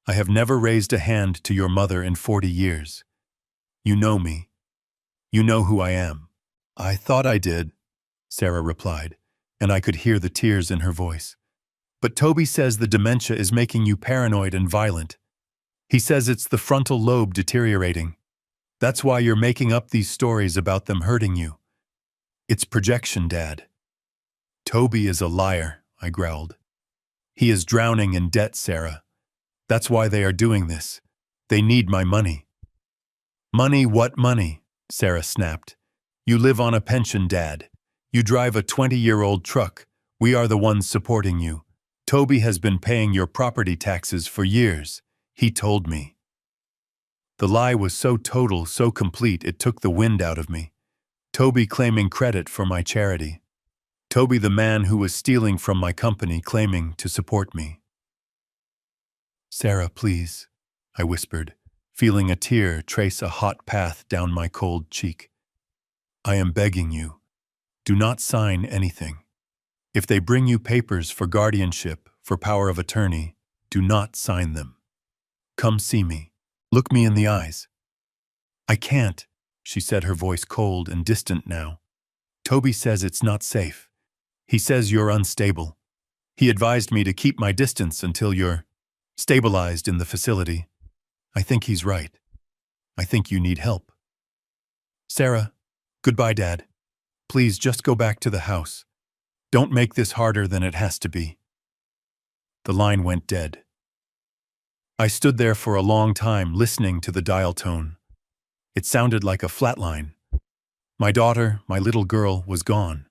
I have never raised a hand to your mother in 40 years. You know me. You know who I am. I thought I did, Sarah replied, and I could hear the tears in her voice. But Toby says the dementia is making you paranoid and violent. He says it's the frontal lobe deteriorating. That's why you're making up these stories about them hurting you. It's projection, Dad. Toby is a liar, I growled. He is drowning in debt, Sarah. That's why they are doing this. They need my money. Money, what money? Sarah snapped. You live on a pension, Dad. You drive a 20-year-old truck. We are the ones supporting you. Toby has been paying your property taxes for years. He told me. The lie was so total, so complete, it took the wind out of me. Toby claiming credit for my charity. Toby, the man who was stealing from my company, claiming to support me. Sarah, please, I whispered, feeling a tear trace a hot path down my cold cheek. I am begging you. Do not sign anything. If they bring you papers for guardianship, for power of attorney, do not sign them. Come see me. Look me in the eyes. I can't, she said, her voice cold and distant now. Toby says it's not safe. He says you're unstable. He advised me to keep my distance until you're stabilized in the facility. I think he's right. I think you need help. Sarah, goodbye, Dad. Please just go back to the house. Don't make this harder than it has to be. The line went dead. I stood there for a long time listening to the dial tone. It sounded like a flatline. My daughter, my little girl, was gone.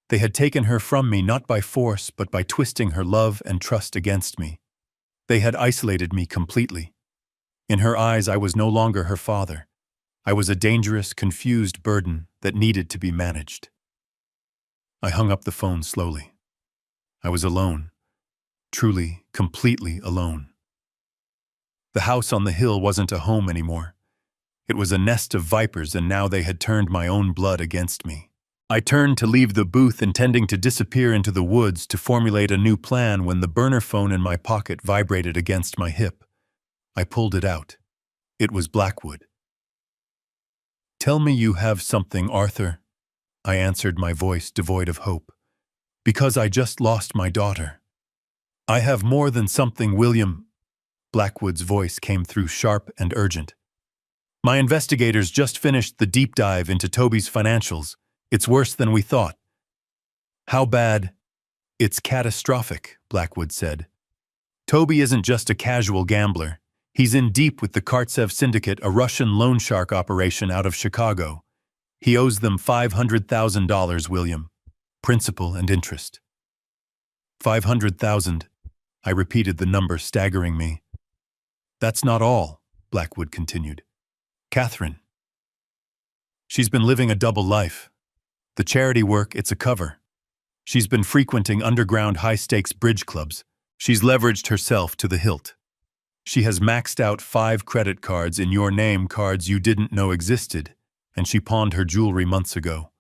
They had taken her from me not by force but by twisting her love and trust against me. They had isolated me completely. In her eyes, I was no longer her father. I was a dangerous, confused burden that needed to be managed. I hung up the phone slowly. I was alone. Truly, completely alone. The house on the hill wasn't a home anymore. It was a nest of vipers, and now they had turned my own blood against me. I turned to leave the booth, intending to disappear into the woods to formulate a new plan, when the burner phone in my pocket vibrated against my hip. I pulled it out. It was Blackwood. Tell me you have something, Arthur, I answered, my voice devoid of hope. Because I just lost my daughter. I have more than something, William. Blackwood's voice came through sharp and urgent. My investigators just finished the deep dive into Toby's financials. It's worse than we thought. How bad? It's catastrophic, Blackwood said. Toby isn't just a casual gambler. He's in deep with the Kartsev Syndicate, a Russian loan shark operation out of Chicago. He owes them $500,000, William. Principal and interest. $500,000. I repeated the number, staggering me. That's not all, Blackwood continued. Catherine. She's been living a double life. The charity work, it's a cover. She's been frequenting underground high-stakes bridge clubs. She's leveraged herself to the hilt. She has maxed out 5 credit cards in your name, cards you didn't know existed, and she pawned her jewelry months ago.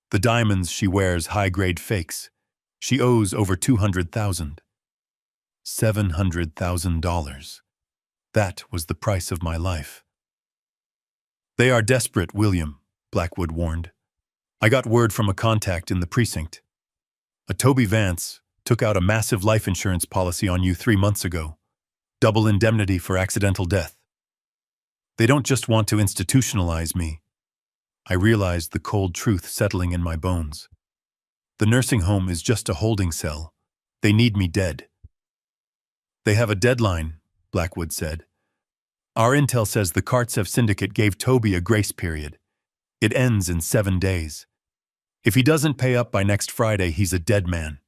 The diamonds she wears, high-grade fakes. She owes over $200,000. $700,000. That was the price of my life. They are desperate, William, Blackwood warned. I got word from a contact in the precinct. A Toby Vance took out a massive life insurance policy on you 3 months ago. Double indemnity for accidental death. They don't just want to institutionalize me. I realized the cold truth settling in my bones. The nursing home is just a holding cell. They need me dead. They have a deadline, Blackwood said. Our intel says the Kartsev syndicate gave Toby a grace period. It ends in 7 days. If he doesn't pay up by next Friday, he's a dead man.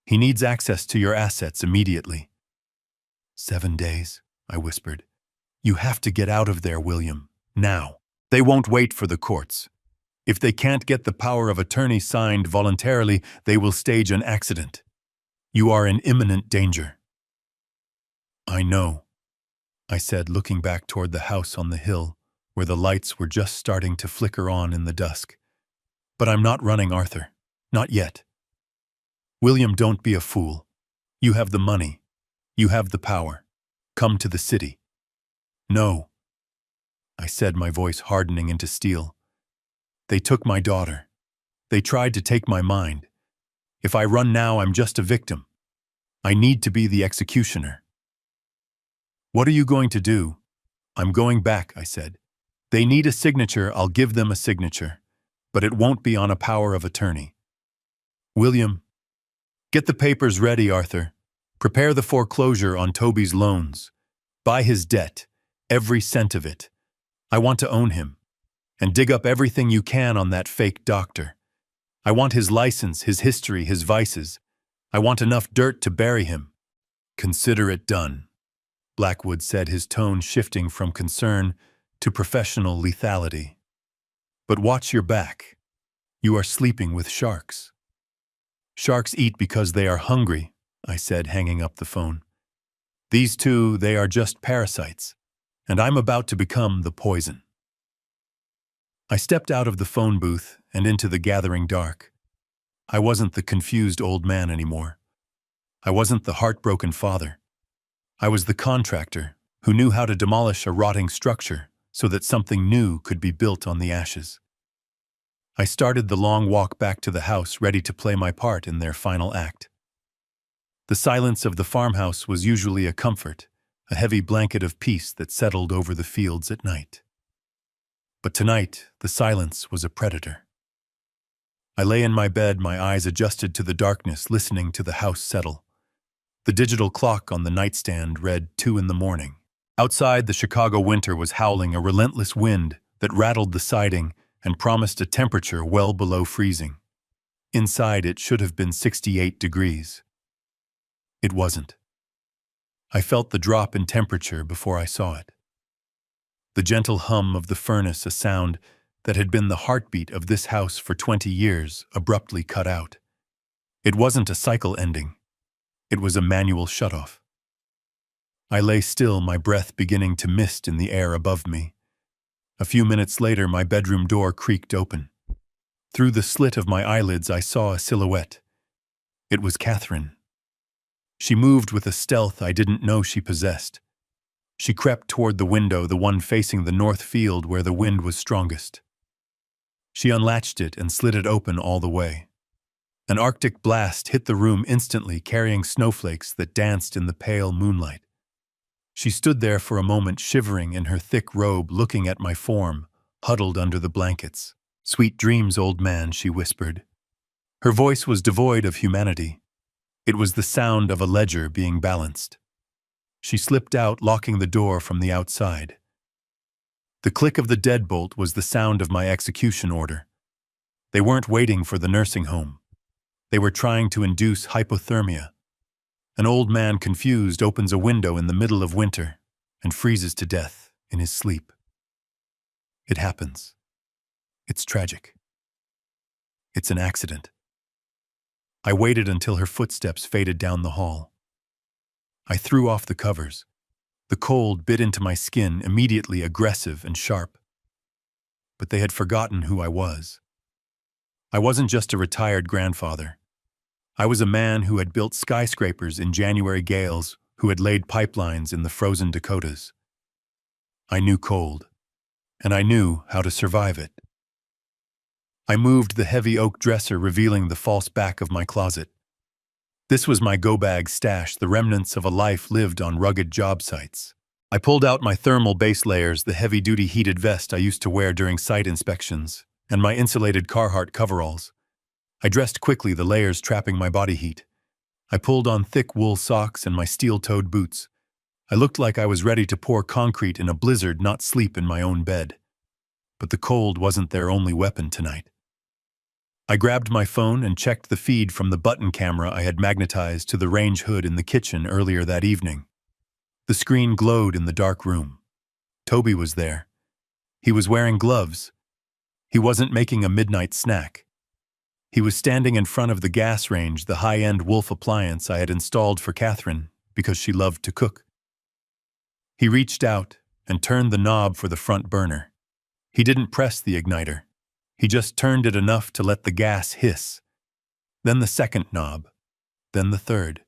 He needs access to your assets immediately. 7 days, I whispered. You have to get out of there, William. Now. They won't wait for the courts. If they can't get the power of attorney signed voluntarily, they will stage an accident. You are in imminent danger. I know, I said, looking back toward the house on the hill, where the lights were just starting to flicker on in the dusk. But I'm not running, Arthur. Not yet. William, don't be a fool. You have the money. You have the power. Come to the city. No, I said, my voice hardening into steel. They took my daughter. They tried to take my mind. If I run now, I'm just a victim. I need to be the executioner. What are you going to do? I'm going back, I said. They need a signature, I'll give them a signature. But it won't be on a power of attorney. William, get the papers ready, Arthur. Prepare the foreclosure on Toby's loans. Buy his debt, every cent of it. I want to own him. And dig up everything you can on that fake doctor. I want his license, his history, his vices. I want enough dirt to bury him. Consider it done, Blackwood said, his tone shifting from concern to professional lethality. But watch your back. You are sleeping with sharks. Sharks eat because they are hungry, I said, hanging up the phone. These two, they are just parasites, and I'm about to become the poison. I stepped out of the phone booth and into the gathering dark. I wasn't the confused old man anymore. I wasn't the heartbroken father. I was the contractor who knew how to demolish a rotting structure so that something new could be built on the ashes. I started the long walk back to the house, ready to play my part in their final act. The silence of the farmhouse was usually a comfort, a heavy blanket of peace that settled over the fields at night. But tonight, the silence was a predator. I lay in my bed, my eyes adjusted to the darkness, listening to the house settle. The digital clock on the nightstand read 2 a.m. Outside, the Chicago winter was howling, a relentless wind that rattled the siding and promised a temperature well below freezing. Inside, it should have been 68 degrees. It wasn't. I felt the drop in temperature before I saw it. The gentle hum of the furnace, a sound that had been the heartbeat of this house for 20 years, abruptly cut out. It wasn't a cycle ending. It was a manual shutoff. I lay still, my breath beginning to mist in the air above me. A few minutes later, my bedroom door creaked open. Through the slit of my eyelids, I saw a silhouette. It was Catherine. She moved with a stealth I didn't know she possessed. She crept toward the window, the one facing the north field where the wind was strongest. She unlatched it and slid it open all the way. An Arctic blast hit the room instantly, carrying snowflakes that danced in the pale moonlight. She stood there for a moment, shivering in her thick robe, looking at my form, huddled under the blankets. "Sweet dreams, old man," she whispered. Her voice was devoid of humanity. It was the sound of a ledger being balanced. She slipped out, locking the door from the outside. The click of the deadbolt was the sound of my execution order. They weren't waiting for the nursing home. They were trying to induce hypothermia. An old man, confused, opens a window in the middle of winter and freezes to death in his sleep. It happens. It's tragic. It's an accident. I waited until her footsteps faded down the hall. I threw off the covers. The cold bit into my skin, immediately aggressive and sharp. But they had forgotten who I was. I wasn't just a retired grandfather. I was a man who had built skyscrapers in January gales, who had laid pipelines in the frozen Dakotas. I knew cold, and I knew how to survive it. I moved the heavy oak dresser, revealing the false back of my closet. This was my go-bag stash, the remnants of a life lived on rugged job sites. I pulled out my thermal base layers, the heavy-duty heated vest I used to wear during site inspections, and my insulated Carhartt coveralls. I dressed quickly, the layers trapping my body heat. I pulled on thick wool socks and my steel-toed boots. I looked like I was ready to pour concrete in a blizzard, not sleep in my own bed. But the cold wasn't their only weapon tonight. I grabbed my phone and checked the feed from the button camera I had magnetized to the range hood in the kitchen earlier that evening. The screen glowed in the dark room. Toby was there. He was wearing gloves. He wasn't making a midnight snack. He was standing in front of the gas range, the high-end Wolf appliance I had installed for Catherine because she loved to cook. He reached out and turned the knob for the front burner. He didn't press the igniter. He just turned it enough to let the gas hiss. Then the second knob. Then the third.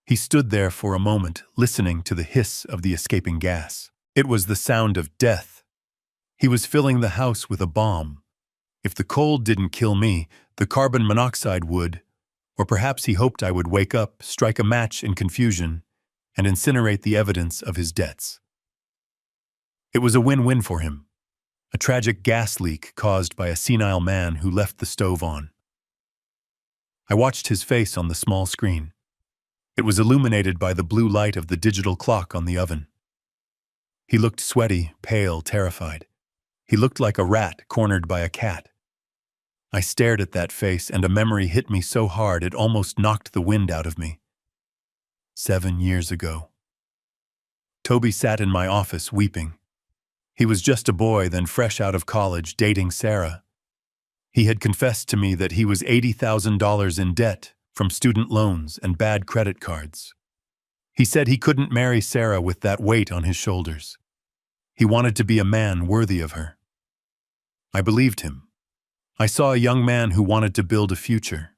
He stood there for a moment, listening to the hiss of the escaping gas. It was the sound of death. He was filling the house with a bomb. If the cold didn't kill me, the carbon monoxide would, or perhaps he hoped I would wake up, strike a match in confusion, and incinerate the evidence of his debts. It was a win-win for him. A tragic gas leak caused by a senile man who left the stove on. I watched his face on the small screen. It was illuminated by the blue light of the digital clock on the oven. He looked sweaty, pale, terrified. He looked like a rat cornered by a cat. I stared at that face, and a memory hit me so hard it almost knocked the wind out of me. 7 years ago. Toby sat in my office weeping. He was just a boy, then fresh out of college, dating Sarah. He had confessed to me that he was $80,000 in debt from student loans and bad credit cards. He said he couldn't marry Sarah with that weight on his shoulders. He wanted to be a man worthy of her. I believed him. I saw a young man who wanted to build a future.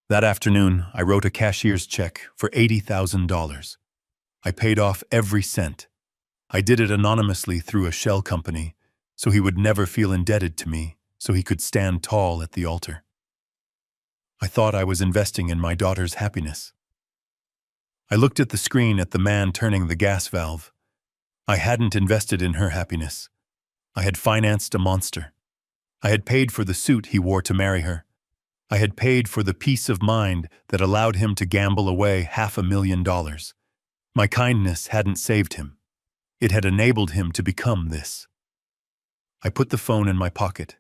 That afternoon, I wrote a cashier's check for $80,000. I paid off every cent. I did it anonymously through a shell company, so he would never feel indebted to me, so he could stand tall at the altar. I thought I was investing in my daughter's happiness. I looked at the screen at the man turning the gas valve. I hadn't invested in her happiness. I had financed a monster. I had paid for the suit he wore to marry her. I had paid for the peace of mind that allowed him to gamble away $500,000. My kindness hadn't saved him. It had enabled him to become this. I put the phone in my pocket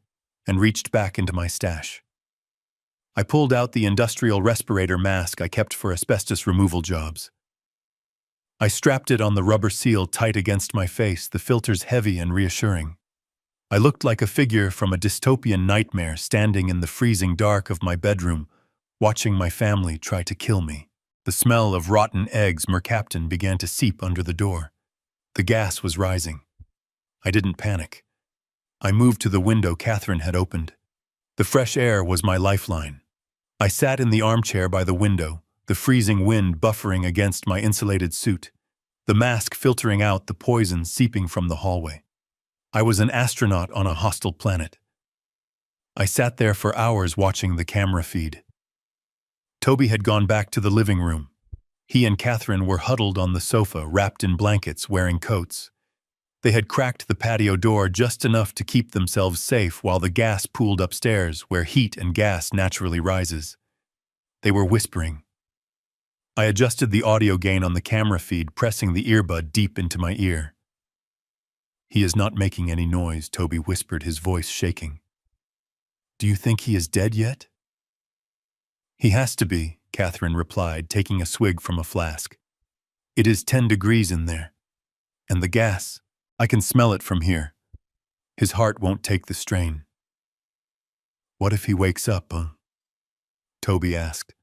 and reached back into my stash. I pulled out the industrial respirator mask I kept for asbestos removal jobs. I strapped it on the rubber seal tight against my face, the filters heavy and reassuring. I looked like a figure from a dystopian nightmare standing in the freezing dark of my bedroom, watching my family try to kill me. The smell of rotten eggs mercaptan began to seep under the door. The gas was rising. I didn't panic. I moved to the window Catherine had opened. The fresh air was my lifeline. I sat in the armchair by the window, the freezing wind buffering against my insulated suit, the mask filtering out the poison seeping from the hallway. I was an astronaut on a hostile planet. I sat there for hours watching the camera feed. Toby had gone back to the living room. He and Catherine were huddled on the sofa, wrapped in blankets, wearing coats. They had cracked the patio door just enough to keep themselves safe while the gas pooled upstairs, where heat and gas naturally rises. They were whispering. I adjusted the audio gain on the camera feed, pressing the earbud deep into my ear. "He is not making any noise," Toby whispered, his voice shaking. "Do you think he is dead yet?" "He has to be. Catherine replied, taking a swig from a flask. It is 10 degrees in there. And the gas, I can smell it from here. His heart won't take the strain. What if he wakes up, Toby asked.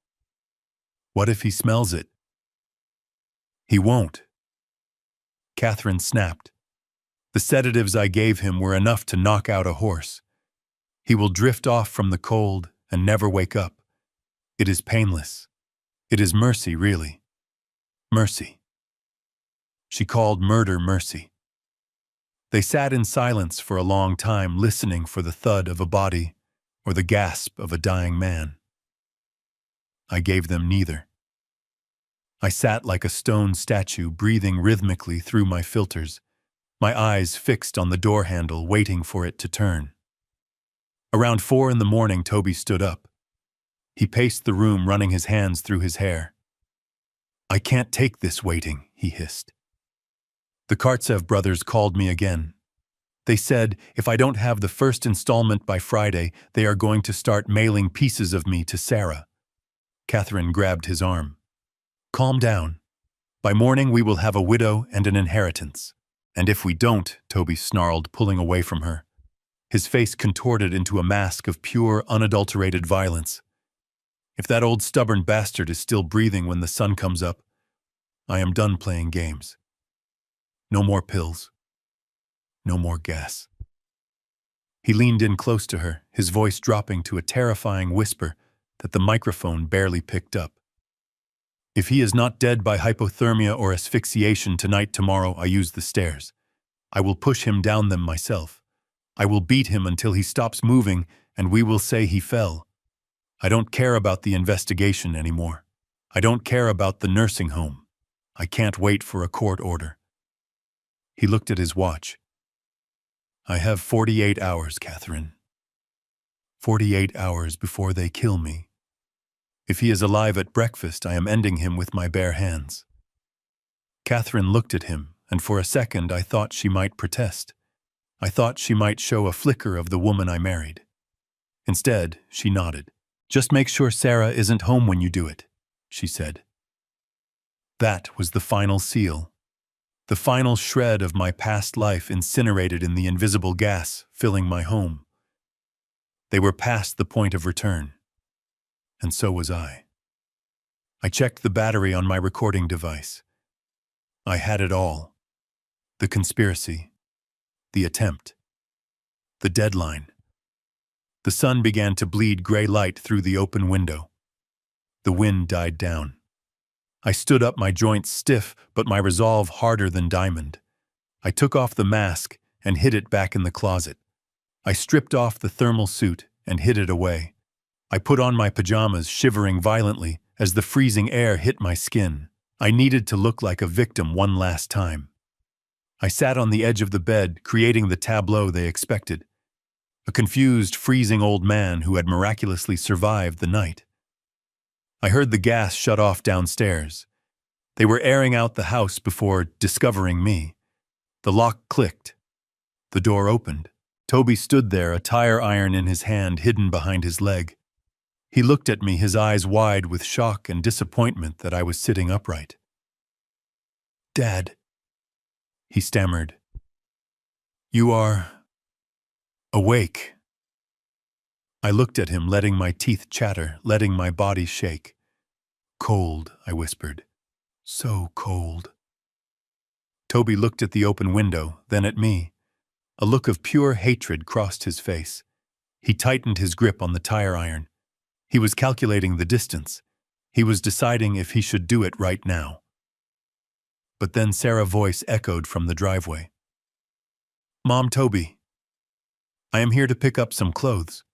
What if he smells it? He won't. Catherine snapped. The sedatives I gave him were enough to knock out a horse. He will drift off from the cold and never wake up. It is painless. It is mercy, really. Mercy. She called murder mercy. They sat in silence for a long time, listening for the thud of a body or the gasp of a dying man. I gave them neither. I sat like a stone statue, breathing rhythmically through my filters, my eyes fixed on the door handle, waiting for it to turn. Around 4 in the morning, Toby stood up. He paced the room, running his hands through his hair. I can't take this waiting, he hissed. The Kartsev brothers called me again. They said if I don't have the first installment by Friday, they are going to start mailing pieces of me to Sarah. Catherine grabbed his arm. Calm down. By morning we will have a widow and an inheritance. And if we don't, Toby snarled, pulling away from her. His face contorted into a mask of pure, unadulterated violence. If that old stubborn bastard is still breathing when the sun comes up, I am done playing games. No more pills. No more gas. He leaned in close to her, his voice dropping to a terrifying whisper that the microphone barely picked up. If he is not dead by hypothermia or asphyxiation tonight, tomorrow I use the stairs. I will push him down them myself. I will beat him until he stops moving, and we will say he fell. I don't care about the investigation anymore. I don't care about the nursing home. I can't wait for a court order. He looked at his watch. I have 48 hours, Catherine. 48 hours before they kill me. If he is alive at breakfast, I am ending him with my bare hands. Catherine looked at him, and for a second I thought she might protest. I thought she might show a flicker of the woman I married. Instead, she nodded. Just make sure Sarah isn't home when you do it, she said. That was the final seal. The final shred of my past life incinerated in the invisible gas filling my home. They were past the point of return. And so was I. I checked the battery on my recording device. I had it all. The conspiracy. The attempt. The deadline. The sun began to bleed gray light through the open window. The wind died down. I stood up, my joints stiff, but my resolve harder than diamond. I took off the mask and hid it back in the closet. I stripped off the thermal suit and hid it away. I put on my pajamas, shivering violently as the freezing air hit my skin. I needed to look like a victim one last time. I sat on the edge of the bed, creating the tableau they expected. A confused, freezing old man who had miraculously survived the night. I heard the gas shut off downstairs. They were airing out the house before discovering me. The lock clicked. The door opened. Toby stood there, a tire iron in his hand, hidden behind his leg. He looked at me, his eyes wide with shock and disappointment that I was sitting upright. Dad, he stammered. You are awake. I looked at him, letting my teeth chatter, letting my body shake. Cold, I whispered. So cold. Toby looked at the open window, then at me. A look of pure hatred crossed his face. He tightened his grip on the tire iron. He was calculating the distance. He was deciding if he should do it right now. But then Sarah's voice echoed from the driveway. Mom, Toby. I am here to pick up some clothes.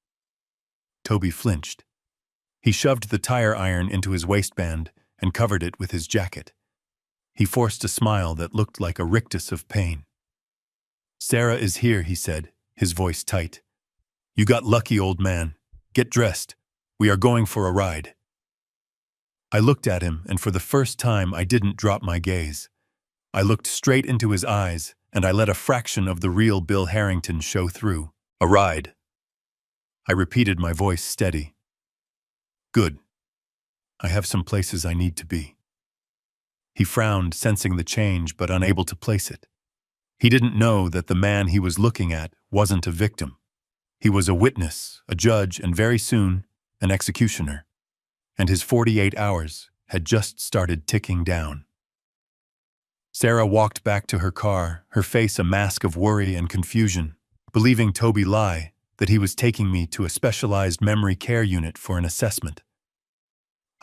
Toby flinched. He shoved the tire iron into his waistband and covered it with his jacket. He forced a smile that looked like a rictus of pain. Sarah is here, he said, his voice tight. You got lucky, old man. Get dressed. We are going for a ride. I looked at him, and for the first time I didn't drop my gaze. I looked straight into his eyes, and I let a fraction of the real Bill Harrington show through. A ride. I repeated, my voice steady. Good. I have some places I need to be." He frowned, sensing the change but unable to place it. He didn't know that the man he was looking at wasn't a victim. He was a witness, a judge, and very soon, an executioner. And his 48 hours had just started ticking down. Sarah walked back to her car, her face a mask of worry and confusion, believing Toby lie that he was taking me to a specialized memory care unit for an assessment.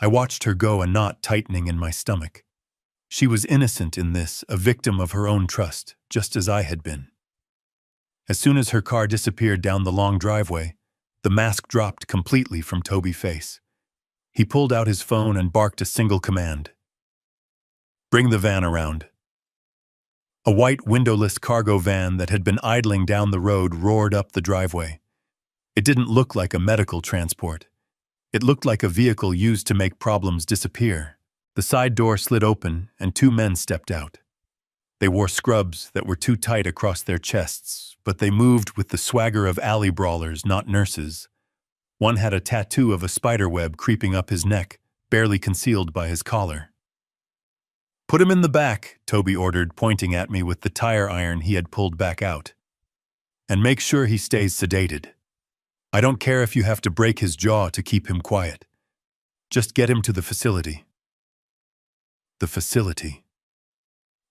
I watched her go, a knot tightening in my stomach. She was innocent in this, a victim of her own trust, just as I had been. As soon as her car disappeared down the long driveway, the mask dropped completely from Toby's face. He pulled out his phone and barked a single command. "Bring the van around." A white windowless cargo van that had been idling down the road roared up the driveway. It didn't look like a medical transport. It looked like a vehicle used to make problems disappear. The side door slid open and 2 men stepped out. They wore scrubs that were too tight across their chests, but they moved with the swagger of alley brawlers, not nurses. One had a tattoo of a spider web creeping up his neck, barely concealed by his collar. "Put him in the back," Toby ordered, pointing at me with the tire iron he had pulled back out. "And make sure he stays sedated. I don't care if you have to break his jaw to keep him quiet. Just get him to the facility." The facility.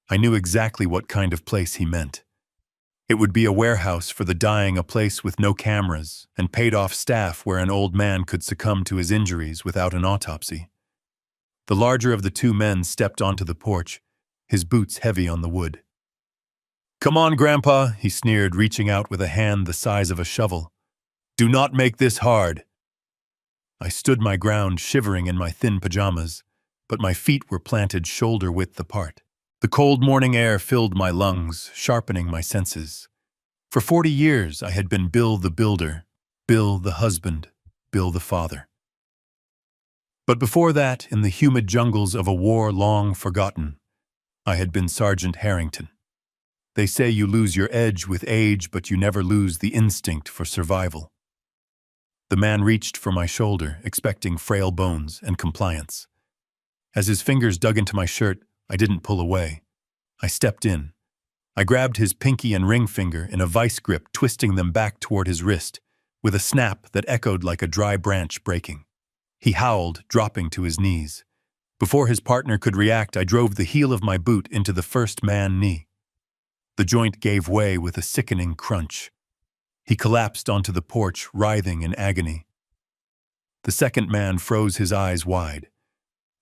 I knew exactly what kind of place he meant. It would be a warehouse for the dying, a place with no cameras and paid-off staff where an old man could succumb to his injuries without an autopsy. The larger of the 2 men stepped onto the porch, his boots heavy on the wood. "Come on, Grandpa," he sneered, reaching out with a hand the size of a shovel. "Do not make this hard." I stood my ground, shivering in my thin pajamas, but my feet were planted shoulder-width apart. The cold morning air filled my lungs, sharpening my senses. For 40 years I had been Bill the builder, Bill the husband, Bill the father. But before that, in the humid jungles of a war long forgotten, I had been Sergeant Harrington. They say you lose your edge with age, but you never lose the instinct for survival. The man reached for my shoulder, expecting frail bones and compliance. As his fingers dug into my shirt, I didn't pull away. I stepped in. I grabbed his pinky and ring finger in a vice grip, twisting them back toward his wrist, with a snap that echoed like a dry branch breaking. He howled, dropping to his knees. Before his partner could react, I drove the heel of my boot into the first man's knee. The joint gave way with a sickening crunch. He collapsed onto the porch, writhing in agony. The second man froze his eyes wide.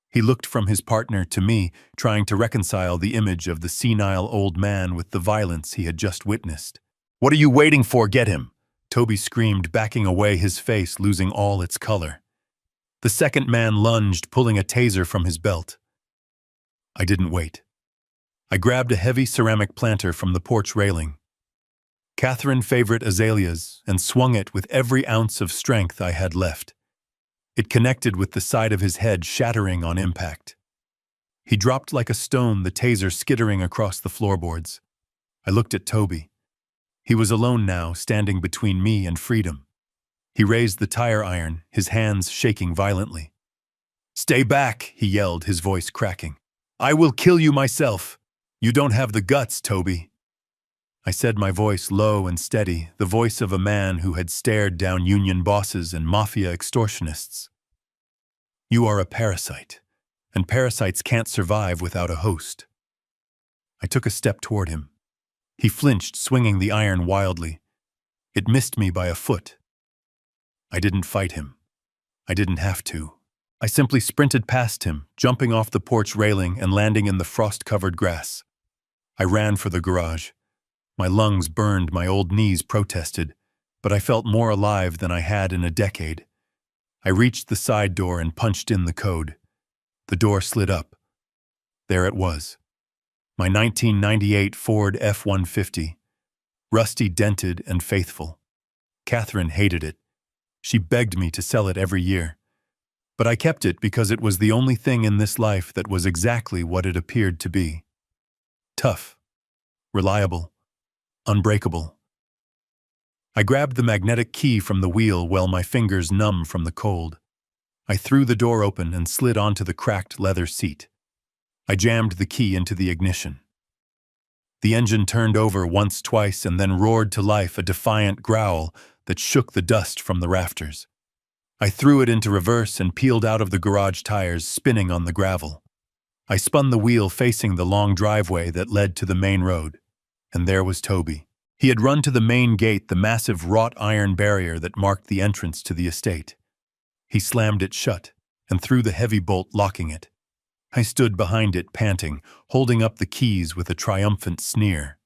He looked from his partner to me, trying to reconcile the image of the senile old man with the violence he had just witnessed. "What are you waiting for? Get him!" Toby screamed, backing away, his face losing all its color. The second man lunged, pulling a taser from his belt. I didn't wait. I grabbed a heavy ceramic planter from the porch railing. Catherine favorite azaleas, and swung it with every ounce of strength I had left. It connected with the side of his head, shattering on impact. He dropped like a stone, the taser skittering across the floorboards. I looked at Toby. He was alone now, standing between me and freedom. He raised the tire iron, his hands shaking violently. "Stay back," he yelled, his voice cracking. "I will kill you myself. You don't have the guts, Toby." I said, my voice low and steady, the voice of a man who had stared down union bosses and mafia extortionists. "You are a parasite, and parasites can't survive without a host." I took a step toward him. He flinched, swinging the iron wildly. It missed me by a foot. I didn't fight him. I didn't have to. I simply sprinted past him, jumping off the porch railing and landing in the frost-covered grass. I ran for the garage. My lungs burned, my old knees protested, but I felt more alive than I had in a decade. I reached the side door and punched in the code. The door slid up. There it was. My 1998 Ford F-150. Rusty, dented, and faithful. Catherine hated it. She begged me to sell it every year. But I kept it because it was the only thing in this life that was exactly what it appeared to be. Tough. Reliable. Unbreakable. I grabbed the magnetic key from the wheel while my fingers numb from the cold. I threw the door open and slid onto the cracked leather seat. I jammed the key into the ignition. The engine turned over once, twice, and then roared to life, a defiant growl that shook the dust from the rafters. I threw it into reverse and peeled out of the garage tires, spinning on the gravel. I spun the wheel facing the long driveway that led to the main road. And there was Toby. He had run to the main gate, the massive wrought iron barrier that marked the entrance to the estate. He slammed it shut and threw the heavy bolt, locking it. I stood behind it, panting, holding up the keys with a triumphant sneer.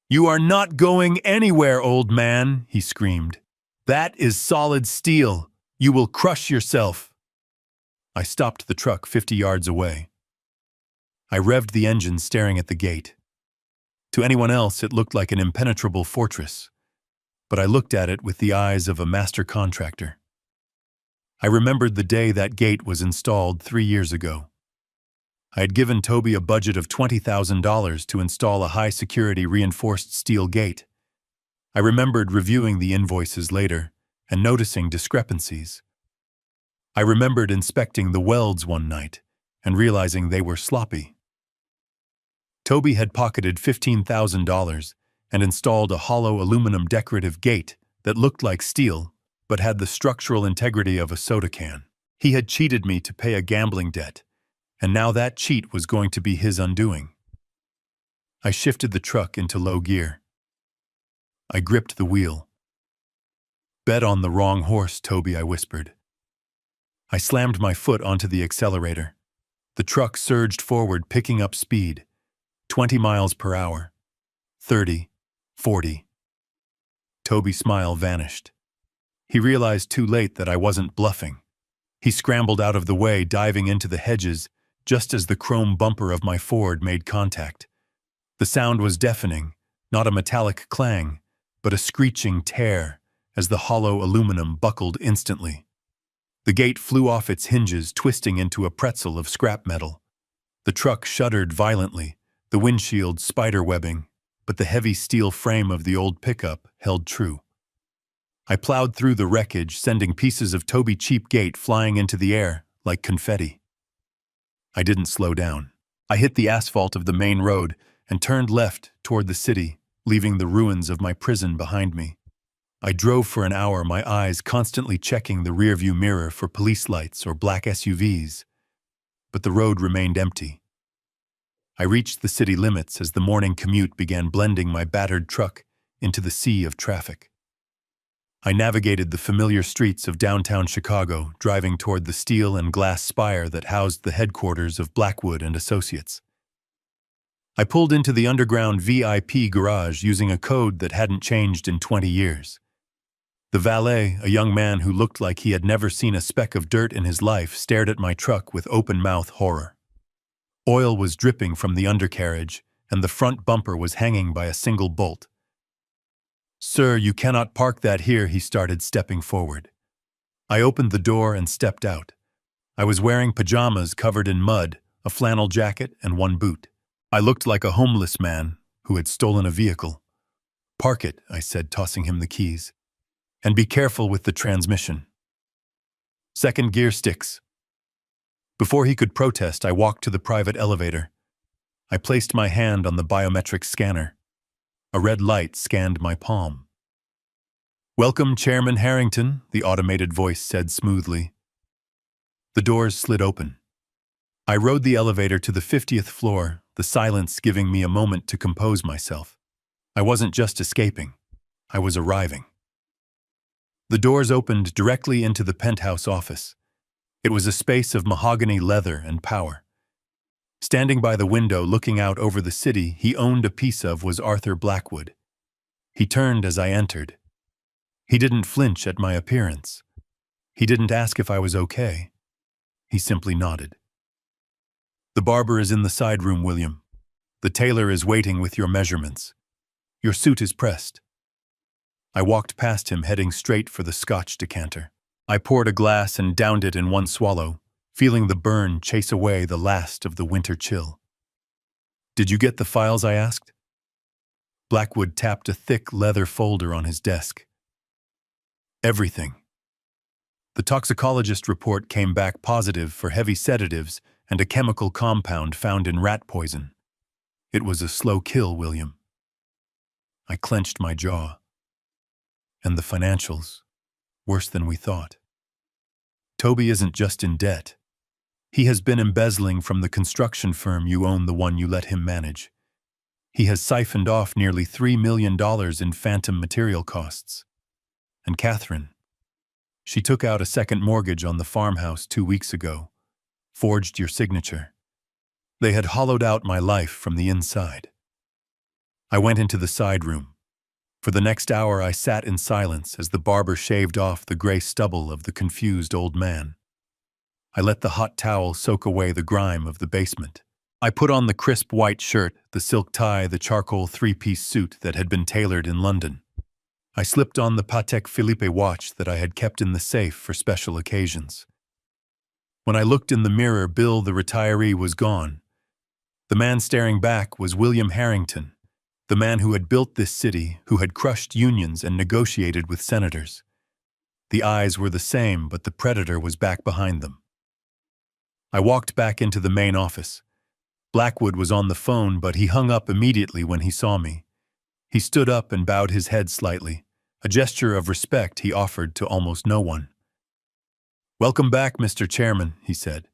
"You are not going anywhere, old man," he screamed. "That is solid steel. You will crush yourself." I stopped the truck 50 yards away. I revved the engine, staring at the gate. To anyone else, it looked like an impenetrable fortress, but I looked at it with the eyes of a master contractor. I remembered the day that gate was installed 3 years ago. I had given Toby a budget of $20,000 to install a high-security reinforced steel gate. I remembered reviewing the invoices later and noticing discrepancies. I remembered inspecting the welds one night and realizing they were sloppy. Toby had pocketed $15,000 and installed a hollow aluminum decorative gate that looked like steel but had the structural integrity of a soda can. He had cheated me to pay a gambling debt, and now that cheat was going to be his undoing. I shifted the truck into low gear. I gripped the wheel. "Bet on the wrong horse, Toby," I whispered. I slammed my foot onto the accelerator. The truck surged forward, picking up speed. 20 miles per hour. 30, 40. Toby's smile vanished. He realized too late that I wasn't bluffing. He scrambled out of the way, diving into the hedges, just as the chrome bumper of my Ford made contact. The sound was deafening, not a metallic clang, but a screeching tear as the hollow aluminum buckled instantly. The gate flew off its hinges, twisting into a pretzel of scrap metal. The truck shuddered violently, the windshield spider-webbing, but the heavy steel frame of the old pickup held true. I plowed through the wreckage, sending pieces of Toby cheap gate flying into the air like confetti. I didn't slow down. I hit the asphalt of the main road and turned left toward the city, leaving the ruins of my prison behind me. I drove for an hour, my eyes constantly checking the rearview mirror for police lights or black SUVs, but the road remained empty. I reached the city limits as the morning commute began blending my battered truck into the sea of traffic. I navigated the familiar streets of downtown Chicago, driving toward the steel and glass spire that housed the headquarters of Blackwood and Associates. I pulled into the underground VIP garage using a code that hadn't changed in 20 years. The valet, a young man who looked like he had never seen a speck of dirt in his life, stared at my truck with open-mouth horror. Oil was dripping from the undercarriage, and the front bumper was hanging by a single bolt. "Sir, you cannot park that here," he started, stepping forward. I opened the door and stepped out. I was wearing pajamas covered in mud, a flannel jacket, and one boot. I looked like a homeless man who had stolen a vehicle. "Park it," I said, tossing him the keys. "And be careful with the transmission. Second gear sticks." Before he could protest, I walked to the private elevator. I placed my hand on the biometric scanner. A red light scanned my palm. "Welcome, Chairman Harrington," the automated voice said smoothly. The doors slid open. I rode the elevator to the 50th floor, the silence giving me a moment to compose myself. I wasn't just escaping. I was arriving. The doors opened directly into the penthouse office. It was a space of mahogany leather and power. Standing by the window looking out over the city he owned a piece of was Arthur Blackwood. He turned as I entered. He didn't flinch at my appearance. He didn't ask if I was okay. He simply nodded. "The barber is in the side room, William. The tailor is waiting with your measurements. Your suit is pressed." I walked past him, heading straight for the Scotch decanter. I poured a glass and downed it in one swallow, feeling the burn chase away the last of the winter chill. "Did you get the files?" I asked. Blackwood tapped a thick leather folder on his desk. "Everything. The toxicologist report came back positive for heavy sedatives and a chemical compound found in rat poison. It was a slow kill, William. I clenched my jaw. And the financials, worse than we thought. Toby isn't just in debt. He has been embezzling from the construction firm you own, the one you let him manage. He has siphoned off nearly $3 million in phantom material costs. And Catherine, she took out a second mortgage on the farmhouse 2 weeks ago, forged your signature. They had hollowed out my life from the inside. I went into the side room. For the next hour I sat in silence as the barber shaved off the gray stubble of the confused old man. I let the hot towel soak away the grime of the basement. I put on the crisp white shirt, the silk tie, the charcoal 3-piece suit that had been tailored in London. I slipped on the Patek Philippe watch that I had kept in the safe for special occasions. When I looked in the mirror, Bill, the retiree, was gone. The man staring back was William Harrington, the man who had built this city, who had crushed unions and negotiated with senators. The eyes were the same, but the predator was back behind them. I walked back into the main office. Blackwood was on the phone, but he hung up immediately when he saw me. He stood up and bowed his head slightly, a gesture of respect he offered to almost no one. "Welcome back, Mr. Chairman," he said.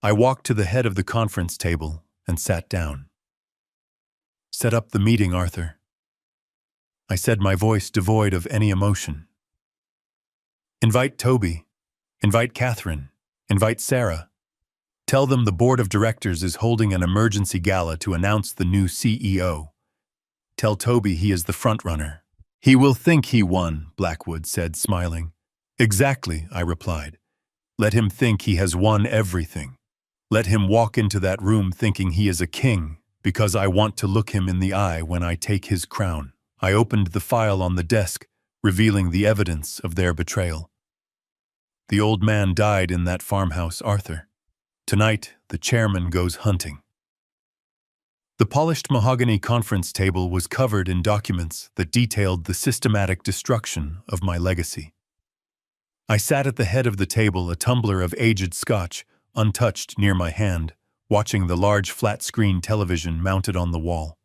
I walked to the head of the conference table and sat down. "Set up the meeting, Arthur," I said, my voice devoid of any emotion. "Invite Toby. Invite Catherine. Invite Sarah. Tell them the board of directors is holding an emergency gala to announce the new CEO. Tell Toby he is the front-runner." "He will think he won," Blackwood said, smiling. "Exactly," I replied. "Let him think he has won everything. Let him walk into that room thinking he is a king, because I want to look him in the eye when I take his crown." I opened the file on the desk, revealing the evidence of their betrayal. "The old man died in that farmhouse, Arthur. Tonight, the chairman goes hunting." The polished mahogany conference table was covered in documents that detailed the systematic destruction of my legacy. I sat at the head of the table, a tumbler of aged scotch, untouched, near my hand, watching the large flat-screen television mounted on the wall.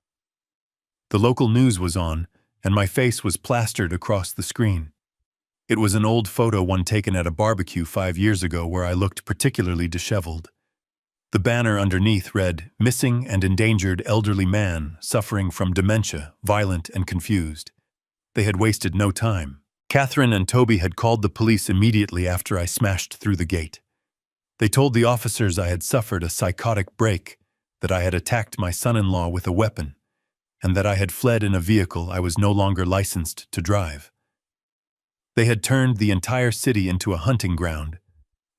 The local news was on, and my face was plastered across the screen. It was an old photo, one taken at a barbecue 5 years ago, where I looked particularly disheveled. The banner underneath read, "Missing and endangered elderly man suffering from dementia, violent and confused." They had wasted no time. Catherine and Toby had called the police immediately after I smashed through the gate. They told the officers I had suffered a psychotic break, that I had attacked my son-in-law with a weapon, and that I had fled in a vehicle I was no longer licensed to drive. They had turned the entire city into a hunting ground,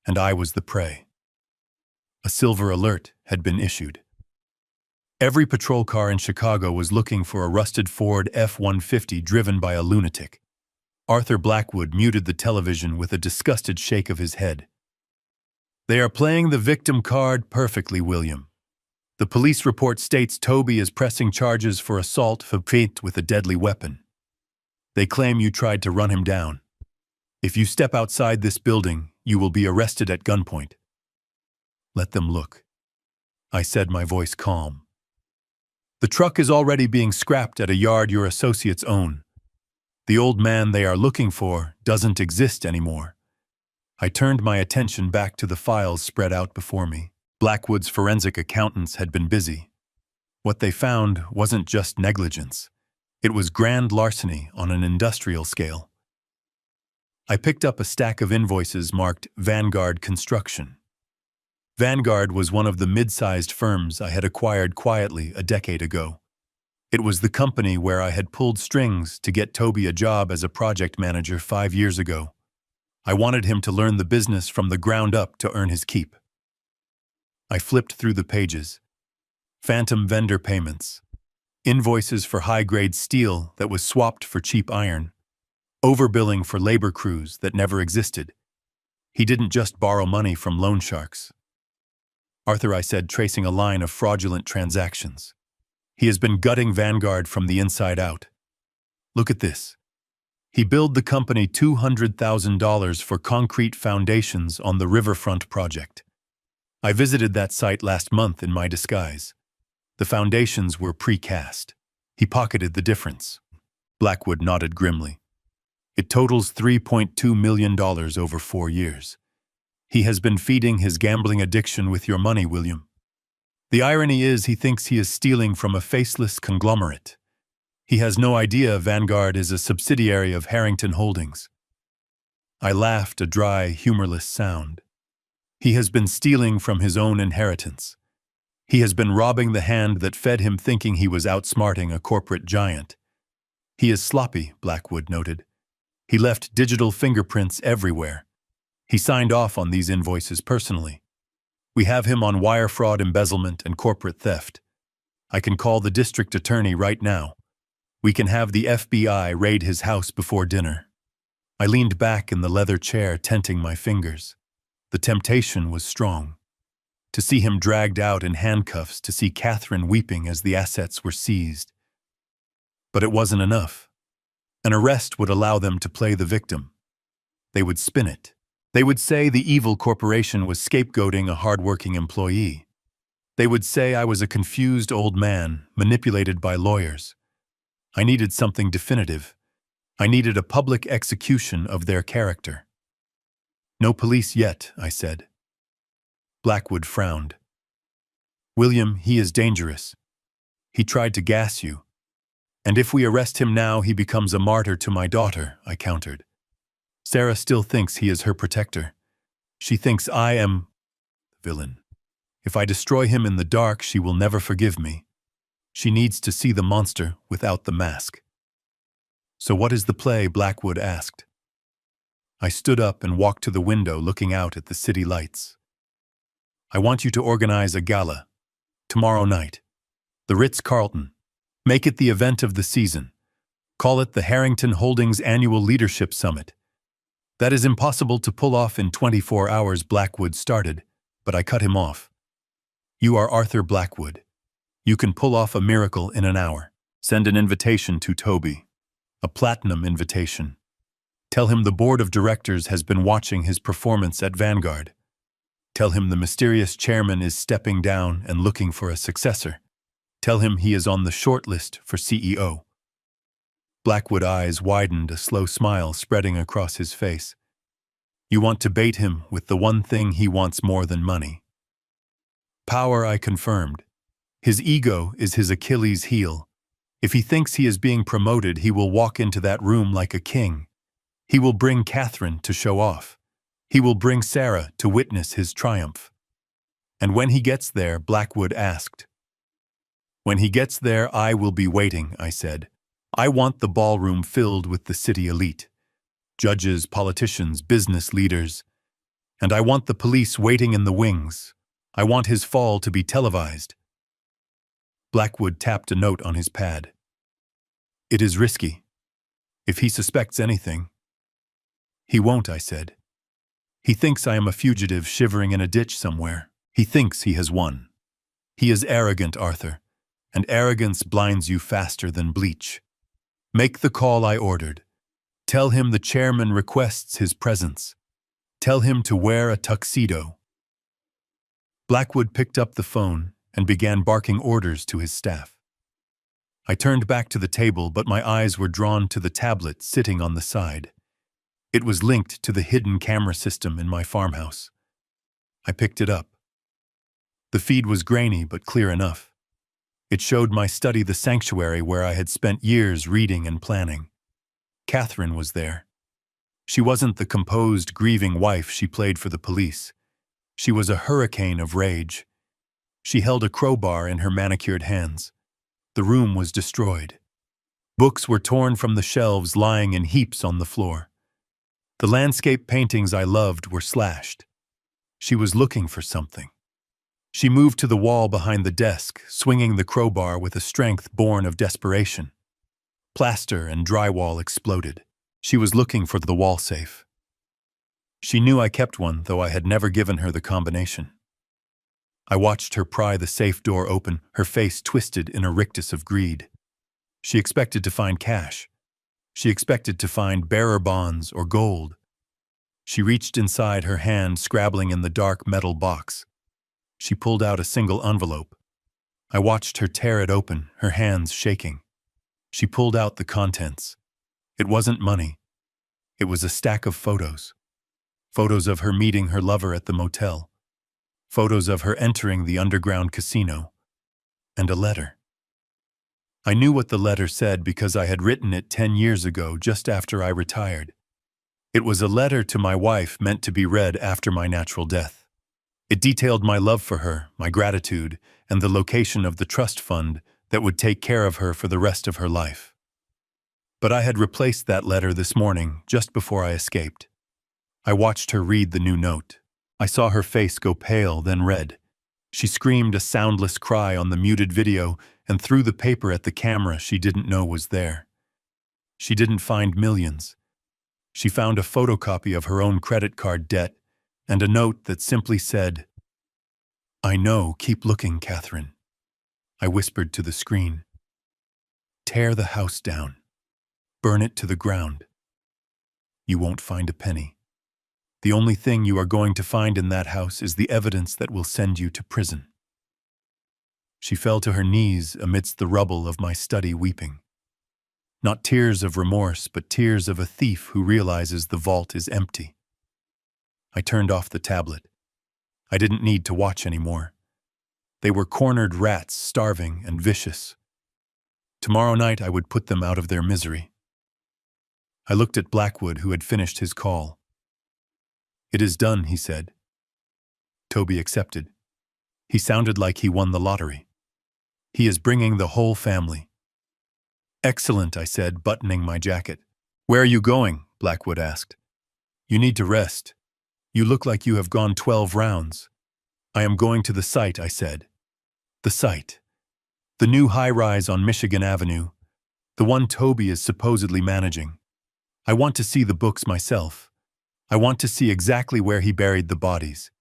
and I was the prey. A silver alert had been issued. Every patrol car in Chicago was looking for a rusted Ford F-150 driven by a lunatic. Arthur Blackwood muted the television with a disgusted shake of his head. "They are playing the victim card perfectly, William. The police report states Toby is pressing charges for assault with a deadly weapon. They claim you tried to run him down. If you step outside this building, you will be arrested at gunpoint." "Let them look," I said, my voice calm. "The truck is already being scrapped at a yard your associates own. The old man they are looking for doesn't exist anymore." I turned my attention back to the files spread out before me. Blackwood's forensic accountants had been busy. What they found wasn't just negligence. It was grand larceny on an industrial scale. I picked up a stack of invoices marked Vanguard Construction. Vanguard was one of the mid-sized firms I had acquired quietly a decade ago. It was the company where I had pulled strings to get Toby a job as a project manager 5 years ago. I wanted him to learn the business from the ground up to earn his keep. I flipped through the pages. Phantom vendor payments. Invoices for high-grade steel that was swapped for cheap iron. Overbilling for labor crews that never existed. He didn't just borrow money from loan sharks. "Arthur," I said, tracing a line of fraudulent transactions. "He has been gutting Vanguard from the inside out. Look at this." He billed the company $200,000 for concrete foundations on the riverfront project. I visited that site last month in my disguise. The foundations were precast. He pocketed the difference. Blackwood nodded grimly. It totals $3.2 million over 4 years. He has been feeding his gambling addiction with your money, William. The irony is he thinks he is stealing from a faceless conglomerate. He has no idea Vanguard is a subsidiary of Harrington Holdings. I laughed, a dry, humorless sound. He has been stealing from his own inheritance. He has been robbing the hand that fed him, thinking he was outsmarting a corporate giant. He is sloppy, Blackwood noted. He left digital fingerprints everywhere. He signed off on these invoices personally. We have him on wire fraud, embezzlement, and corporate theft. I can call the district attorney right now. We can have the FBI raid his house before dinner. I leaned back in the leather chair, tenting my fingers. The temptation was strong. To see him dragged out in handcuffs, to see Catherine weeping as the assets were seized. But it wasn't enough. An arrest would allow them to play the victim. They would spin it. They would say the evil corporation was scapegoating a hard-working employee. They would say I was a confused old man, manipulated by lawyers. I needed something definitive. I needed a public execution of their character. No police yet, I said. Blackwood frowned. William, he is dangerous. He tried to gas you. And if we arrest him now, he becomes a martyr to my daughter, I countered. Sarah still thinks he is her protector. She thinks I am the villain. If I destroy him in the dark, she will never forgive me. She needs to see the monster without the mask. So what is the play? Blackwood asked. I stood up and walked to the window, looking out at the city lights. I want you to organize a gala. Tomorrow night. The Ritz-Carlton. Make it the event of the season. Call it the Harrington Holdings Annual Leadership Summit. That is impossible to pull off in 24 hours, Blackwood started, but I cut him off. You are Arthur Blackwood. You can pull off a miracle in an hour. Send an invitation to Toby. A platinum invitation. Tell him the board of directors has been watching his performance at Vanguard. Tell him the mysterious chairman is stepping down and looking for a successor. Tell him he is on the short list for CEO. Blackwood's eyes widened, a slow smile spreading across his face. You want to bait him with the one thing he wants more than money. Power, I confirmed. His ego is his Achilles heel. If he thinks he is being promoted, he will walk into that room like a king. He will bring Catherine to show off. He will bring Sarah to witness his triumph. And when he gets there, Blackwood asked. When he gets there, I will be waiting, I said. I want the ballroom filled with the city elite. Judges, politicians, business leaders. And I want the police waiting in the wings. I want his fall to be televised. Blackwood tapped a note on his pad. It is risky. If he suspects anything. He won't, I said. He thinks I am a fugitive shivering in a ditch somewhere. He thinks he has won. He is arrogant, Arthur, and arrogance blinds you faster than bleach. Make the call I ordered. Tell him the chairman requests his presence. Tell him to wear a tuxedo. Blackwood picked up the phone and began barking orders to his staff. I turned back to the table, but my eyes were drawn to the tablet sitting on the side. It was linked to the hidden camera system in my farmhouse. I picked it up. The feed was grainy but clear enough. It showed my study, the sanctuary where I had spent years reading and planning. Catherine was there. She wasn't the composed, grieving wife she played for the police. She was a hurricane of rage. She held a crowbar in her manicured hands. The room was destroyed. Books were torn from the shelves, lying in heaps on the floor. The landscape paintings I loved were slashed. She was looking for something. She moved to the wall behind the desk, swinging the crowbar with a strength born of desperation. Plaster and drywall exploded. She was looking for the wall safe. She knew I kept one, though I had never given her the combination. I watched her pry the safe door open, her face twisted in a rictus of greed. She expected to find cash. She expected to find bearer bonds or gold. She reached inside, her hand scrabbling in the dark metal box. She pulled out a single envelope. I watched her tear it open, her hands shaking. She pulled out the contents. It wasn't money. It was a stack of photos. Photos of her meeting her lover at the motel. Photos of her entering the underground casino. And a letter. I knew what the letter said because I had written it 10 years ago, just after I retired. It was a letter to my wife meant to be read after my natural death. It detailed my love for her, my gratitude, and the location of the trust fund that would take care of her for the rest of her life. But I had replaced that letter this morning, just before I escaped. I watched her read the new note. I saw her face go pale, then red. She screamed a soundless cry on the muted video and threw the paper at the camera she didn't know was there. She didn't find millions. She found a photocopy of her own credit card debt and a note that simply said, "I know, keep looking, Catherine." I whispered to the screen. "Tear the house down. Burn it to the ground. You won't find a penny. The only thing you are going to find in that house is the evidence that will send you to prison." She fell to her knees amidst the rubble of my study, weeping. Not tears of remorse, but tears of a thief who realizes the vault is empty. I turned off the tablet. I didn't need to watch anymore. They were cornered rats, starving and vicious. Tomorrow night I would put them out of their misery. I looked at Blackwood, who had finished his call. "It is done," he said. Toby accepted. He sounded like he won the lottery. "He is bringing the whole family." "Excellent," I said, buttoning my jacket. "Where are you going?" Blackwood asked. "You need to rest. You look like you have gone 12 rounds. "I am going to the site," I said. "The site. The new high-rise on Michigan Avenue. The one Toby is supposedly managing. I want to see the books myself. I want to see exactly where he buried the bodies.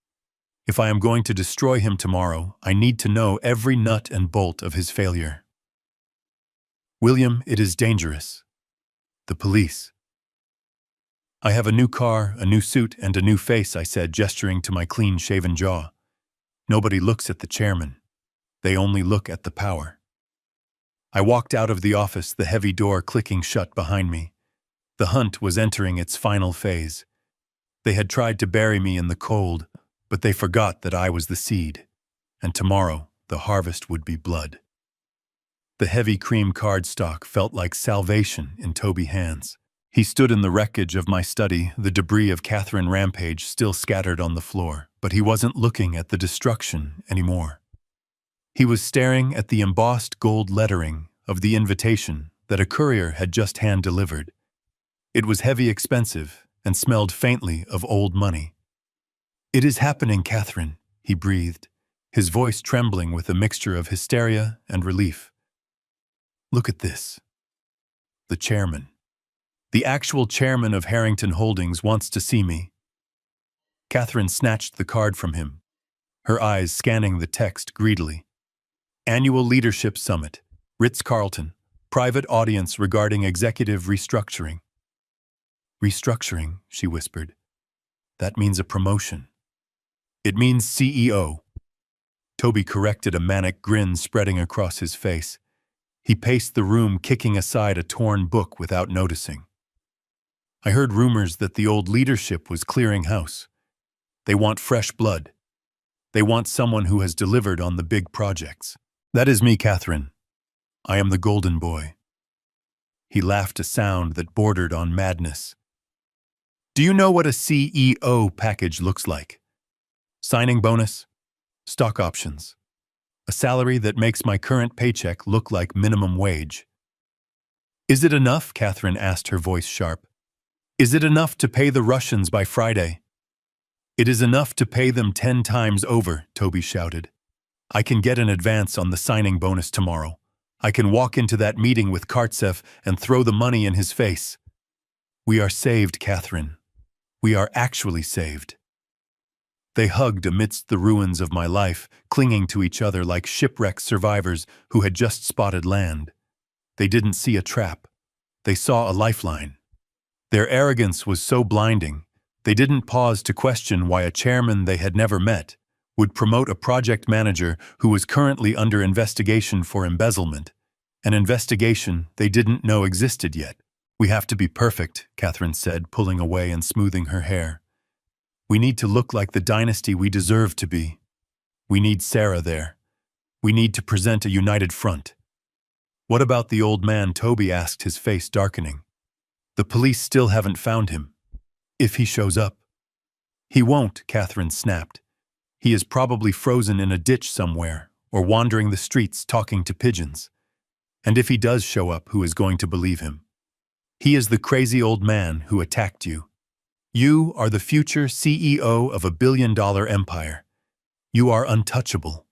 If I am going to destroy him tomorrow, I need to know every nut and bolt of his failure." "William, it is dangerous. The police." "I have a new car, a new suit, and a new face," I said, gesturing to my clean-shaven jaw. "Nobody looks at the chairman. They only look at the power." I walked out of the office, the heavy door clicking shut behind me. The hunt was entering its final phase. They had tried to bury me in the cold, but they forgot that I was the seed, and tomorrow the harvest would be blood. The heavy cream cardstock felt like salvation in Toby's hands. He stood in the wreckage of my study, the debris of Catherine Rampage still scattered on the floor, but he wasn't looking at the destruction anymore. He was staring at the embossed gold lettering of the invitation that a courier had just hand-delivered. It was heavy, expensive, and smelled faintly of old money. "It is happening, Catherine," he breathed, his voice trembling with a mixture of hysteria and relief. "Look at this. The chairman. The actual chairman of Harrington Holdings wants to see me." Catherine snatched the card from him, her eyes scanning the text greedily. "Annual Leadership Summit, Ritz-Carlton, private audience regarding executive restructuring." "Restructuring," she whispered. "That means a promotion." "It means CEO." Toby corrected, a manic grin spreading across his face. He paced the room, kicking aside a torn book without noticing. "I heard rumors that the old leadership was clearing house. They want fresh blood. They want someone who has delivered on the big projects. That is me, Catherine. I am the golden boy." He laughed, a sound that bordered on madness. "Do you know what a CEO package looks like? Signing bonus, stock options, a salary that makes my current paycheck look like minimum wage." "Is it enough?" Catherine asked, her voice sharp. "Is it enough to pay the Russians by Friday?" "It is enough to pay them 10 times over," Toby shouted. "I can get an advance on the signing bonus tomorrow. I can walk into that meeting with Kartsev and throw the money in his face. We are saved, Catherine. We are actually saved." They hugged amidst the ruins of my life, clinging to each other like shipwrecked survivors who had just spotted land. They didn't see a trap. They saw a lifeline. Their arrogance was so blinding, they didn't pause to question why a chairman they had never met would promote a project manager who was currently under investigation for embezzlement, an investigation they didn't know existed yet. "We have to be perfect," Catherine said, pulling away and smoothing her hair. "We need to look like the dynasty we deserve to be. We need Sarah there. We need to present a united front." "What about the old man?" Toby asked, his face darkening. "The police still haven't found him. If he shows up." "He won't," Catherine snapped. "He is probably frozen in a ditch somewhere, or wandering the streets talking to pigeons. And if he does show up, who is going to believe him? He is the crazy old man who attacked you. You are the future CEO of a billion-dollar empire. You are untouchable."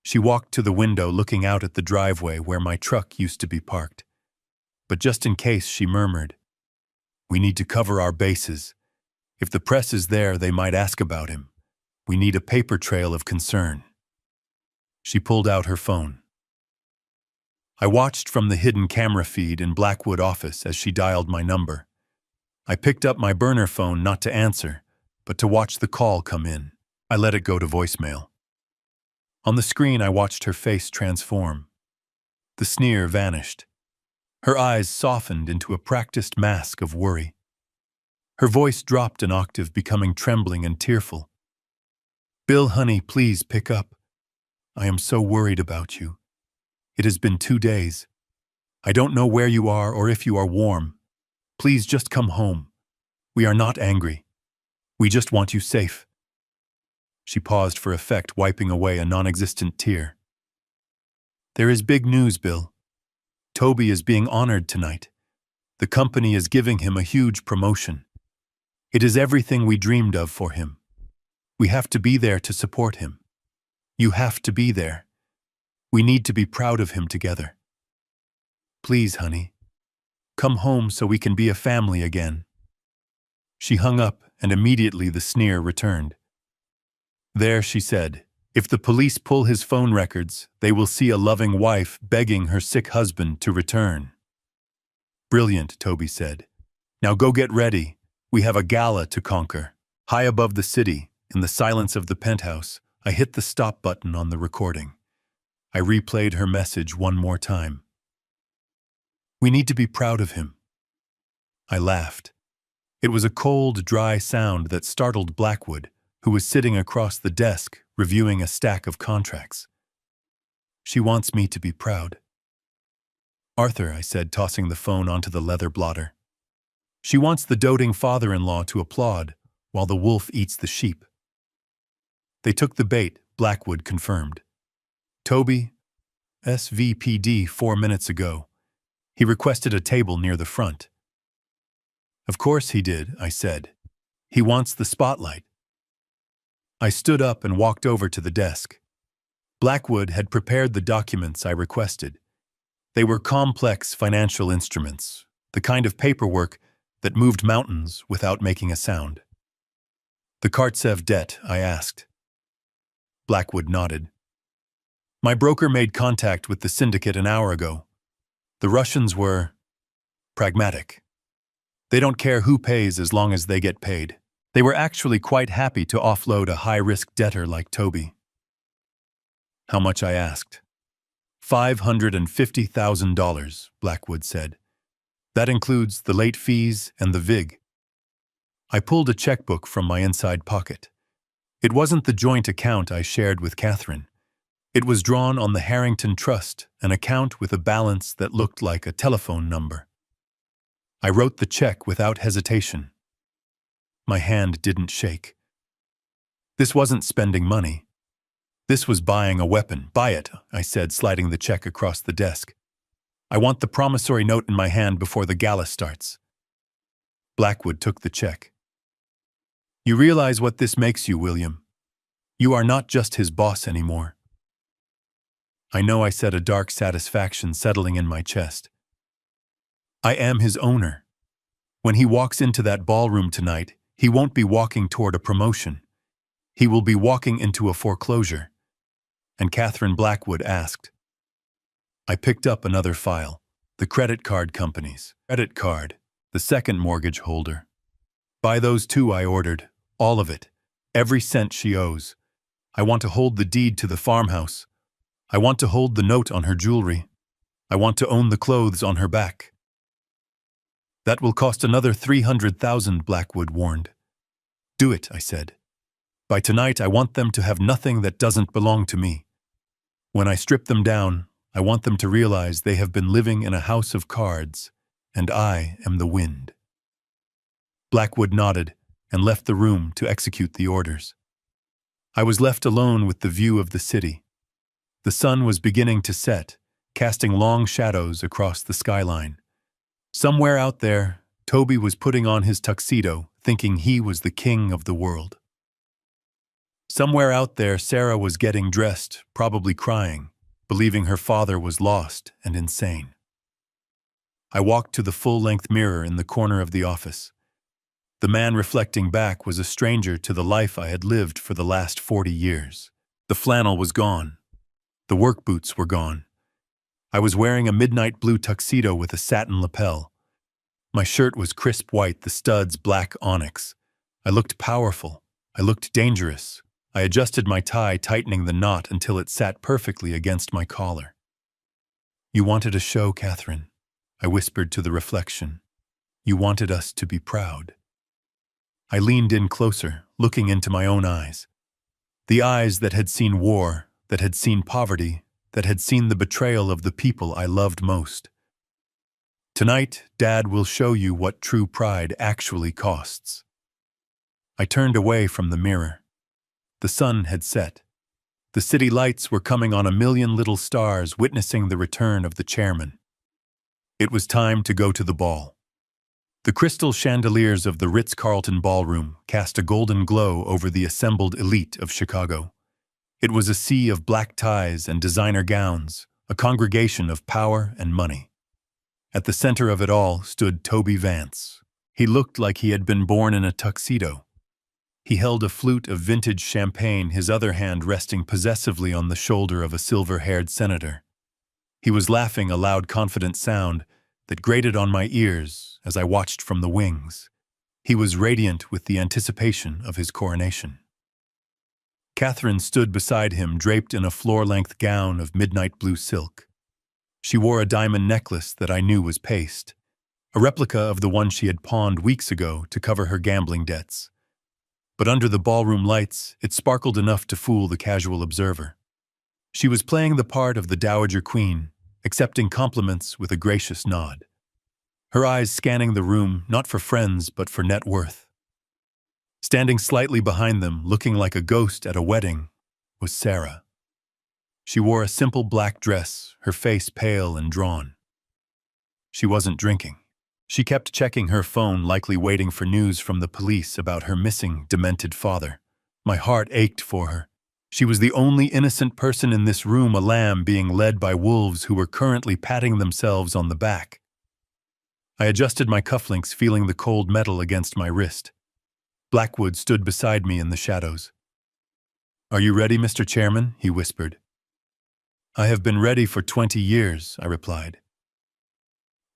She walked to the window, looking out at the driveway where my truck used to be parked. But just in case, she murmured, "We need to cover our bases. If the press is there, they might ask about him. We need a paper trail of concern." She pulled out her phone. I watched from the hidden camera feed in Blackwood office as she dialed my number. I picked up my burner phone not to answer, but to watch the call come in. I let it go to voicemail. On the screen, I watched her face transform. The sneer vanished. Her eyes softened into a practiced mask of worry. Her voice dropped an octave, becoming trembling and tearful. "Bill, honey, please pick up. I am so worried about you. It has been 2 days. I don't know where you are or if you are warm. Please just come home. We are not angry. We just want you safe." She paused for effect, wiping away a non-existent tear. "There is big news, Bill. Toby is being honored tonight. The company is giving him a huge promotion. It is everything we dreamed of for him. We have to be there to support him. You have to be there. We need to be proud of him together. Please, honey, come home so we can be a family again." She hung up, and immediately the sneer returned. "There," she said, "if the police pull his phone records, they will see a loving wife begging her sick husband to return." "Brilliant," Toby said. "Now go get ready. We have a gala to conquer." High above the city, in the silence of the penthouse, I hit the stop button on the recording. I replayed her message one more time. "We need to be proud of him." I laughed. It was a cold, dry sound that startled Blackwood, who was sitting across the desk reviewing a stack of contracts. "She wants me to be proud." "Arthur," I said, tossing the phone onto the leather blotter. "She wants the doting father-in-law to applaud while the wolf eats the sheep." "They took the bait," Blackwood confirmed. "Toby, SVPD 4 minutes ago. He requested a table near the front." "Of course he did," I said. "He wants the spotlight." I stood up and walked over to the desk. Blackwood had prepared the documents I requested. They were complex financial instruments, the kind of paperwork that moved mountains without making a sound. "The Kartsev debt?" I asked. Blackwood nodded. "My broker made contact with the syndicate an hour ago. The Russians were pragmatic. They don't care who pays as long as they get paid. They were actually quite happy to offload a high-risk debtor like Toby." "How much?" I asked. $550,000, Blackwood said. "That includes the late fees and the VIG." I pulled a checkbook from my inside pocket. It wasn't the joint account I shared with Catherine. It was drawn on the Harrington Trust, an account with a balance that looked like a telephone number. I wrote the check without hesitation. My hand didn't shake. This wasn't spending money. This was buying a weapon. "Buy it," I said, sliding the check across the desk. "I want the promissory note in my hand before the gala starts." Blackwood took the check. "You realize what this makes you, William? You are not just his boss anymore." "I know," I said, a dark satisfaction settling in my chest. "I am his owner. When he walks into that ballroom tonight, he won't be walking toward a promotion. He will be walking into a foreclosure." And Catherine Blackwood asked. I picked up another file. The credit card companies. Credit card. The second mortgage holder. Buy those two, I ordered. All of it. Every cent she owes. I want to hold the deed to the farmhouse. I want to hold the note on her jewelry. I want to own the clothes on her back. That will cost another 300,000, Blackwood warned. Do it, I said. By tonight, I want them to have nothing that doesn't belong to me. When I strip them down, I want them to realize they have been living in a house of cards, and I am the wind. Blackwood nodded and left the room to execute the orders. I was left alone with the view of the city. The sun was beginning to set, casting long shadows across the skyline. Somewhere out there, Toby was putting on his tuxedo, thinking he was the king of the world. Somewhere out there, Sarah was getting dressed, probably crying, believing her father was lost and insane. I walked to the full-length mirror in the corner of the office. The man reflecting back was a stranger to the life I had lived for the last 40 years. The flannel was gone. The work boots were gone. I was wearing a midnight blue tuxedo with a satin lapel. My shirt was crisp white, the studs black onyx. I looked powerful. I looked dangerous. I adjusted my tie, tightening the knot until it sat perfectly against my collar. You wanted a show, Catherine, I whispered to the reflection. You wanted us to be proud. I leaned in closer, looking into my own eyes. The eyes that had seen war, that had seen poverty, that had seen the betrayal of the people I loved most. Tonight, Dad will show you what true pride actually costs. I turned away from the mirror. The sun had set. The city lights were coming on a million little stars, witnessing the return of the chairman. It was time to go to the ball. The crystal chandeliers of the Ritz-Carlton ballroom cast a golden glow over the assembled elite of Chicago. It was a sea of black ties and designer gowns, a congregation of power and money. At the center of it all stood Toby Vance. He looked like he had been born in a tuxedo. He held a flute of vintage champagne, his other hand resting possessively on the shoulder of a silver-haired senator. He was laughing, a loud, confident sound that grated on my ears as I watched from the wings. He was radiant with the anticipation of his coronation. Catherine stood beside him, draped in a floor-length gown of midnight blue silk. She wore a diamond necklace that I knew was paste, a replica of the one she had pawned weeks ago to cover her gambling debts. But under the ballroom lights, it sparkled enough to fool the casual observer. She was playing the part of the Dowager Queen, accepting compliments with a gracious nod. Her eyes scanning the room, not for friends, but for net worth. Standing slightly behind them, looking like a ghost at a wedding, was Sarah. She wore a simple black dress, her face pale and drawn. She wasn't drinking. She kept checking her phone, likely waiting for news from the police about her missing, demented father. My heart ached for her. She was the only innocent person in this room, a lamb being led by wolves who were currently patting themselves on the back. I adjusted my cufflinks, feeling the cold metal against my wrist. Blackwood stood beside me in the shadows. "Are you ready, Mr. Chairman?" he whispered. "I have been ready for 20 years, I replied.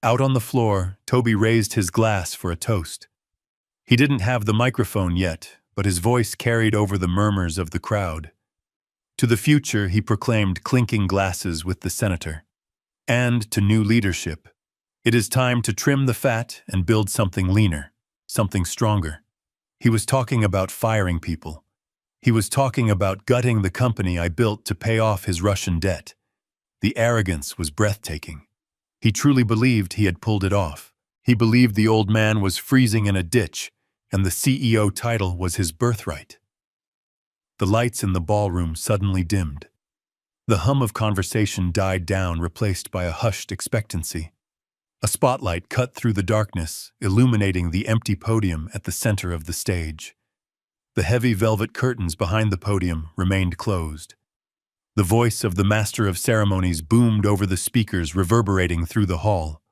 Out on the floor, Toby raised his glass for a toast. He didn't have the microphone yet, but his voice carried over the murmurs of the crowd. To the future, he proclaimed, clinking glasses with the senator. And to new leadership. It is time to trim the fat and build something leaner, something stronger. He was talking about firing people. He was talking about gutting the company I built to pay off his Russian debt. The arrogance was breathtaking. He truly believed he had pulled it off. He believed the old man was freezing in a ditch, and the CEO title was his birthright. The lights in the ballroom suddenly dimmed. The hum of conversation died down, replaced by a hushed expectancy. A spotlight cut through the darkness, illuminating the empty podium at the center of the stage. The heavy velvet curtains behind the podium remained closed. The voice of the master of ceremonies boomed over the speakers, reverberating through the hall.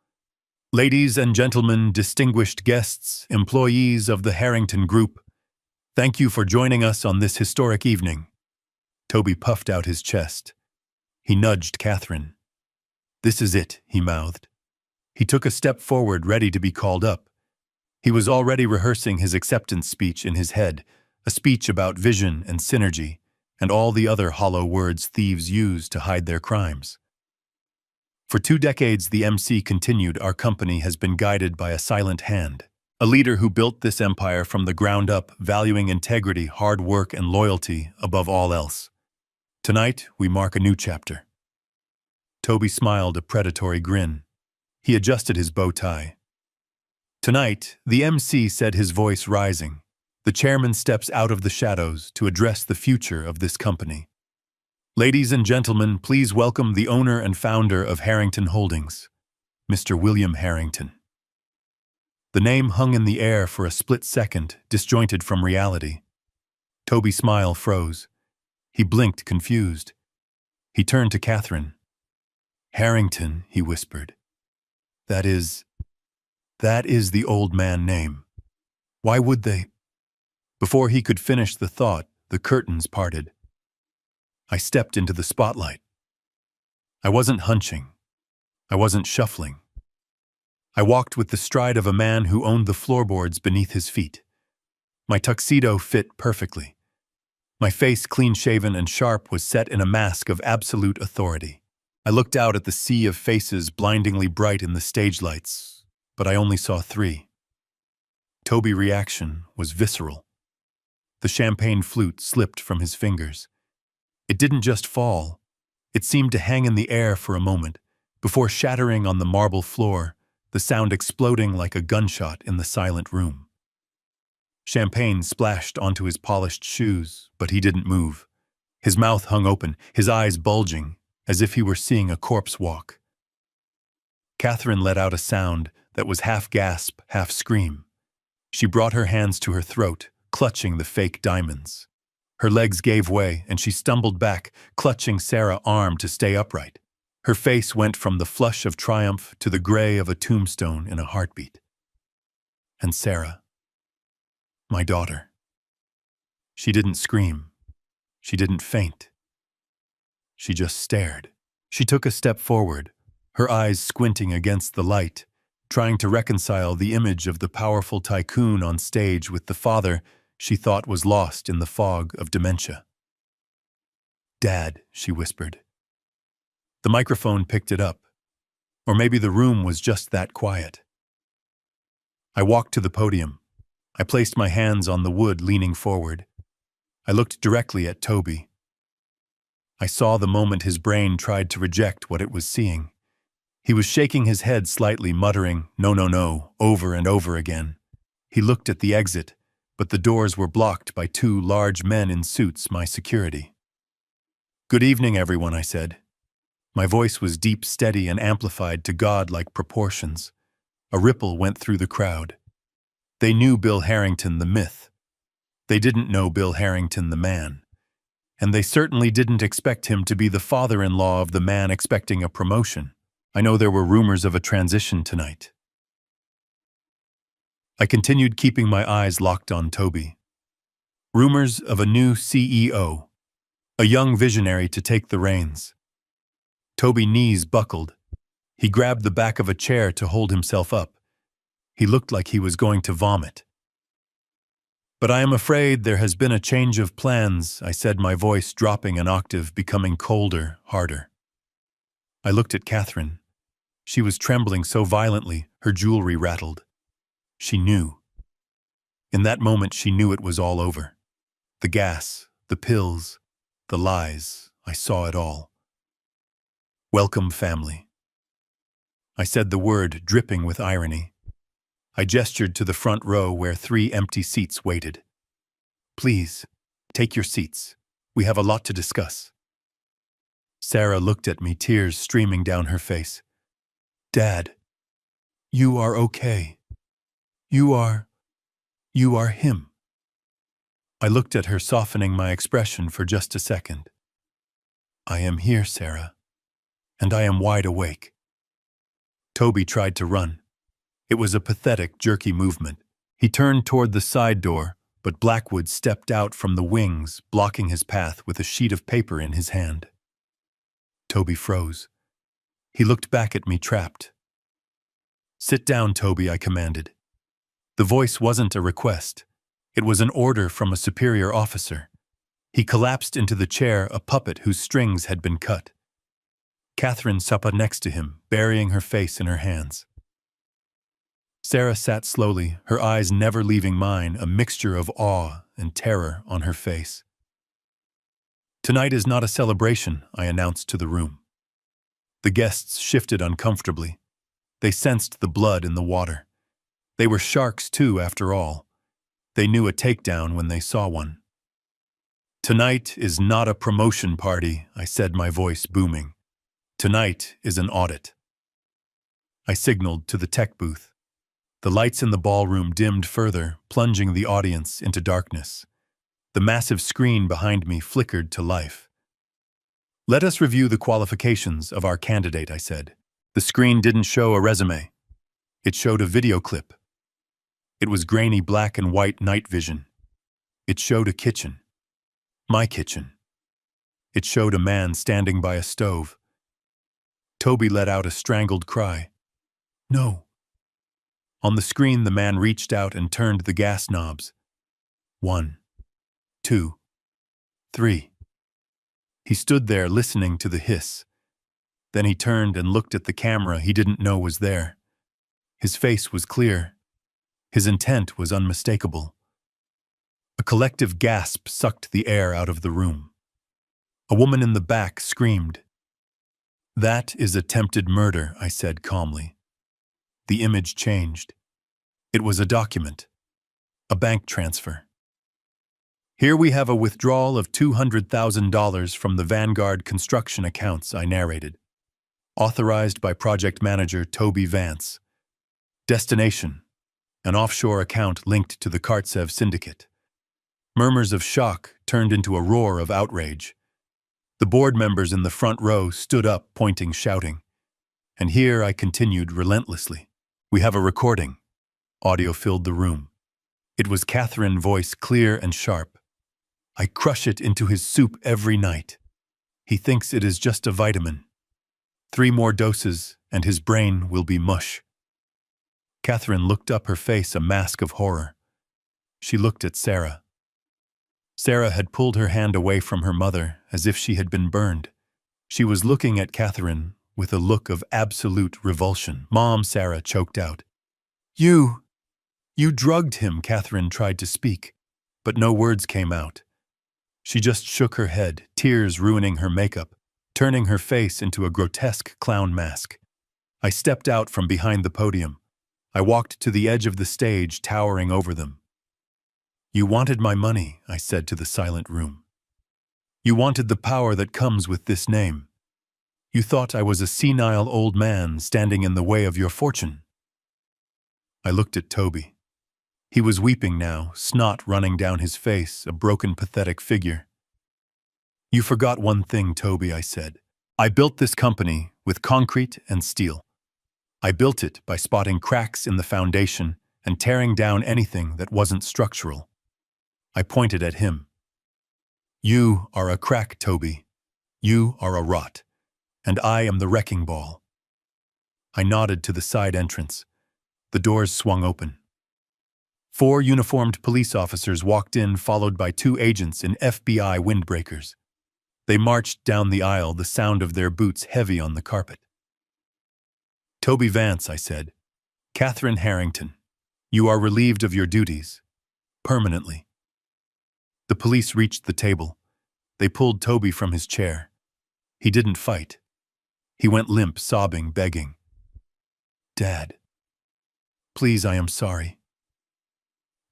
"Ladies and gentlemen, distinguished guests, employees of the Harrington Group, thank you for joining us on this historic evening." Toby puffed out his chest. He nudged Catherine. "This is it," he mouthed. He took a step forward, ready to be called up. He was already rehearsing his acceptance speech in his head, a speech about vision and synergy, and all the other hollow words thieves use to hide their crimes. For 2 decades, the MC continued, our company has been guided by a silent hand, a leader who built this empire from the ground up, valuing integrity, hard work, and loyalty above all else. Tonight, we mark a new chapter. Toby smiled a predatory grin. He adjusted his bow tie. Tonight, the MC said, his voice rising, the chairman steps out of the shadows to address the future of this company. Ladies and gentlemen, please welcome the owner and founder of Harrington Holdings, Mr. William Harrington. The name hung in the air for a split second, disjointed from reality. Toby's smile froze. He blinked, confused. He turned to Catherine. Harrington, he whispered. That is the old man name. Why would they? Before he could finish the thought, the curtains parted. I stepped into the spotlight. I wasn't hunching. I wasn't shuffling. I walked with the stride of a man who owned the floorboards beneath his feet. My tuxedo fit perfectly. My face, clean-shaven and sharp, was set in a mask of absolute authority. I looked out at the sea of faces blindingly bright in the stage lights, but I only saw 3. Toby's reaction was visceral. The champagne flute slipped from his fingers. It didn't just fall. It seemed to hang in the air for a moment, before shattering on the marble floor, the sound exploding like a gunshot in the silent room. Champagne splashed onto his polished shoes, but he didn't move. His mouth hung open, his eyes bulging, as if he were seeing a corpse walk. Catherine let out a sound that was half gasp, half scream. She brought her hands to her throat, clutching the fake diamonds. Her legs gave way, and she stumbled back, clutching Sarah's arm to stay upright. Her face went from the flush of triumph to the gray of a tombstone in a heartbeat. And Sarah, my daughter. She didn't scream. She didn't faint. She just stared. She took a step forward, her eyes squinting against the light, trying to reconcile the image of the powerful tycoon on stage with the father she thought was lost in the fog of dementia. Dad, she whispered. The microphone picked it up. Or maybe the room was just that quiet. I walked to the podium. I placed my hands on the wood, leaning forward. I looked directly at Toby. I saw the moment his brain tried to reject what it was seeing. He was shaking his head slightly, muttering, "No, no, no," over and over again. He looked at the exit, but the doors were blocked by 2 large men in suits, my security. "Good evening, everyone," I said. My voice was deep, steady, and amplified to god-like proportions. A ripple went through the crowd. They knew Bill Harrington, the myth. They didn't know Bill Harrington, the man. And they certainly didn't expect him to be the father-in-law of the man expecting a promotion. I know there were rumors of a transition tonight. I continued, keeping my eyes locked on Toby. Rumors of a new CEO, a young visionary to take the reins. Toby's knees buckled. He grabbed the back of a chair to hold himself up. He looked like he was going to vomit. "But I am afraid there has been a change of plans," I said, my voice dropping an octave, becoming colder, harder. I looked at Catherine. She was trembling so violently, her jewelry rattled. She knew. In that moment, she knew it was all over. The gas, the pills, the lies, I saw it all. "Welcome, family." I said the word, dripping with irony. I gestured to the front row where 3 empty seats waited. "Please, take your seats. We have a lot to discuss." Sarah looked at me, tears streaming down her face. "Dad, you are okay. You are him." I looked at her, softening my expression for just a second. "I am here, Sarah, and I am wide awake." Toby tried to run. It was a pathetic, jerky movement. He turned toward the side door, but Blackwood stepped out from the wings, blocking his path with a sheet of paper in his hand. Toby froze. He looked back at me, trapped. Sit down, Toby, I commanded. The voice wasn't a request. It was an order from a superior officer. He collapsed into the chair, a puppet whose strings had been cut. Catherine sat next to him, burying her face in her hands. Sarah sat slowly, her eyes never leaving mine, a mixture of awe and terror on her face. Tonight is not a celebration, I announced to the room. The guests shifted uncomfortably. They sensed the blood in the water. They were sharks too, after all. They knew a takedown when they saw one. Tonight is not a promotion party, I said, my voice booming. Tonight is an audit. I signaled to the tech booth. The lights in the ballroom dimmed further, plunging the audience into darkness. The massive screen behind me flickered to life. Let us review the qualifications of our candidate, I said. The screen didn't show a resume. It showed a video clip. It was grainy black and white night vision. It showed a kitchen. My kitchen. It showed a man standing by a stove. Toby let out a strangled cry. No. On the screen, the man reached out and turned the gas knobs. 1, 2, 3. He stood there listening to the hiss. Then he turned and looked at the camera he didn't know was there. His face was clear. His intent was unmistakable. A collective gasp sucked the air out of the room. A woman in the back screamed. That is attempted murder, I said calmly. The image changed. It was a document. A bank transfer. Here we have a withdrawal of $200,000 from the Vanguard construction accounts, I narrated. Authorized by project manager Toby Vance. Destination: an offshore account linked to the Kartsev syndicate. Murmurs of shock turned into a roar of outrage. The board members in the front row stood up, pointing, shouting. And here I continued relentlessly. We have a recording. Audio filled the room. It was Catherine's voice, clear and sharp. I crush it into his soup every night. He thinks it is just a vitamin. 3 more doses and his brain will be mush. Catherine looked up, her face a mask of horror. She looked at Sarah. Sarah had pulled her hand away from her mother as if she had been burned. She was looking at Catherine with a look of absolute revulsion. Mom, Sarah choked out. You drugged him, Catherine tried to speak, but no words came out. She just shook her head, tears ruining her makeup, turning her face into a grotesque clown mask. I stepped out from behind the podium. I walked to the edge of the stage, towering over them. You wanted my money, I said to the silent room. You wanted the power that comes with this name. You thought I was a senile old man standing in the way of your fortune. I looked at Toby. He was weeping now, snot running down his face, a broken, pathetic figure. You forgot one thing, Toby, I said. I built this company with concrete and steel. I built it by spotting cracks in the foundation and tearing down anything that wasn't structural. I pointed at him. You are a crack, Toby. You are a rot. And I am the wrecking ball. I nodded to the side entrance. The doors swung open. 4 uniformed police officers walked in, followed by 2 agents in FBI windbreakers. They marched down the aisle, the sound of their boots heavy on the carpet. Toby Vance, I said. Catherine Harrington, you are relieved of your duties. Permanently. The police reached the table. They pulled Toby from his chair. He didn't fight. He went limp, sobbing, begging. Dad. Please, I am sorry.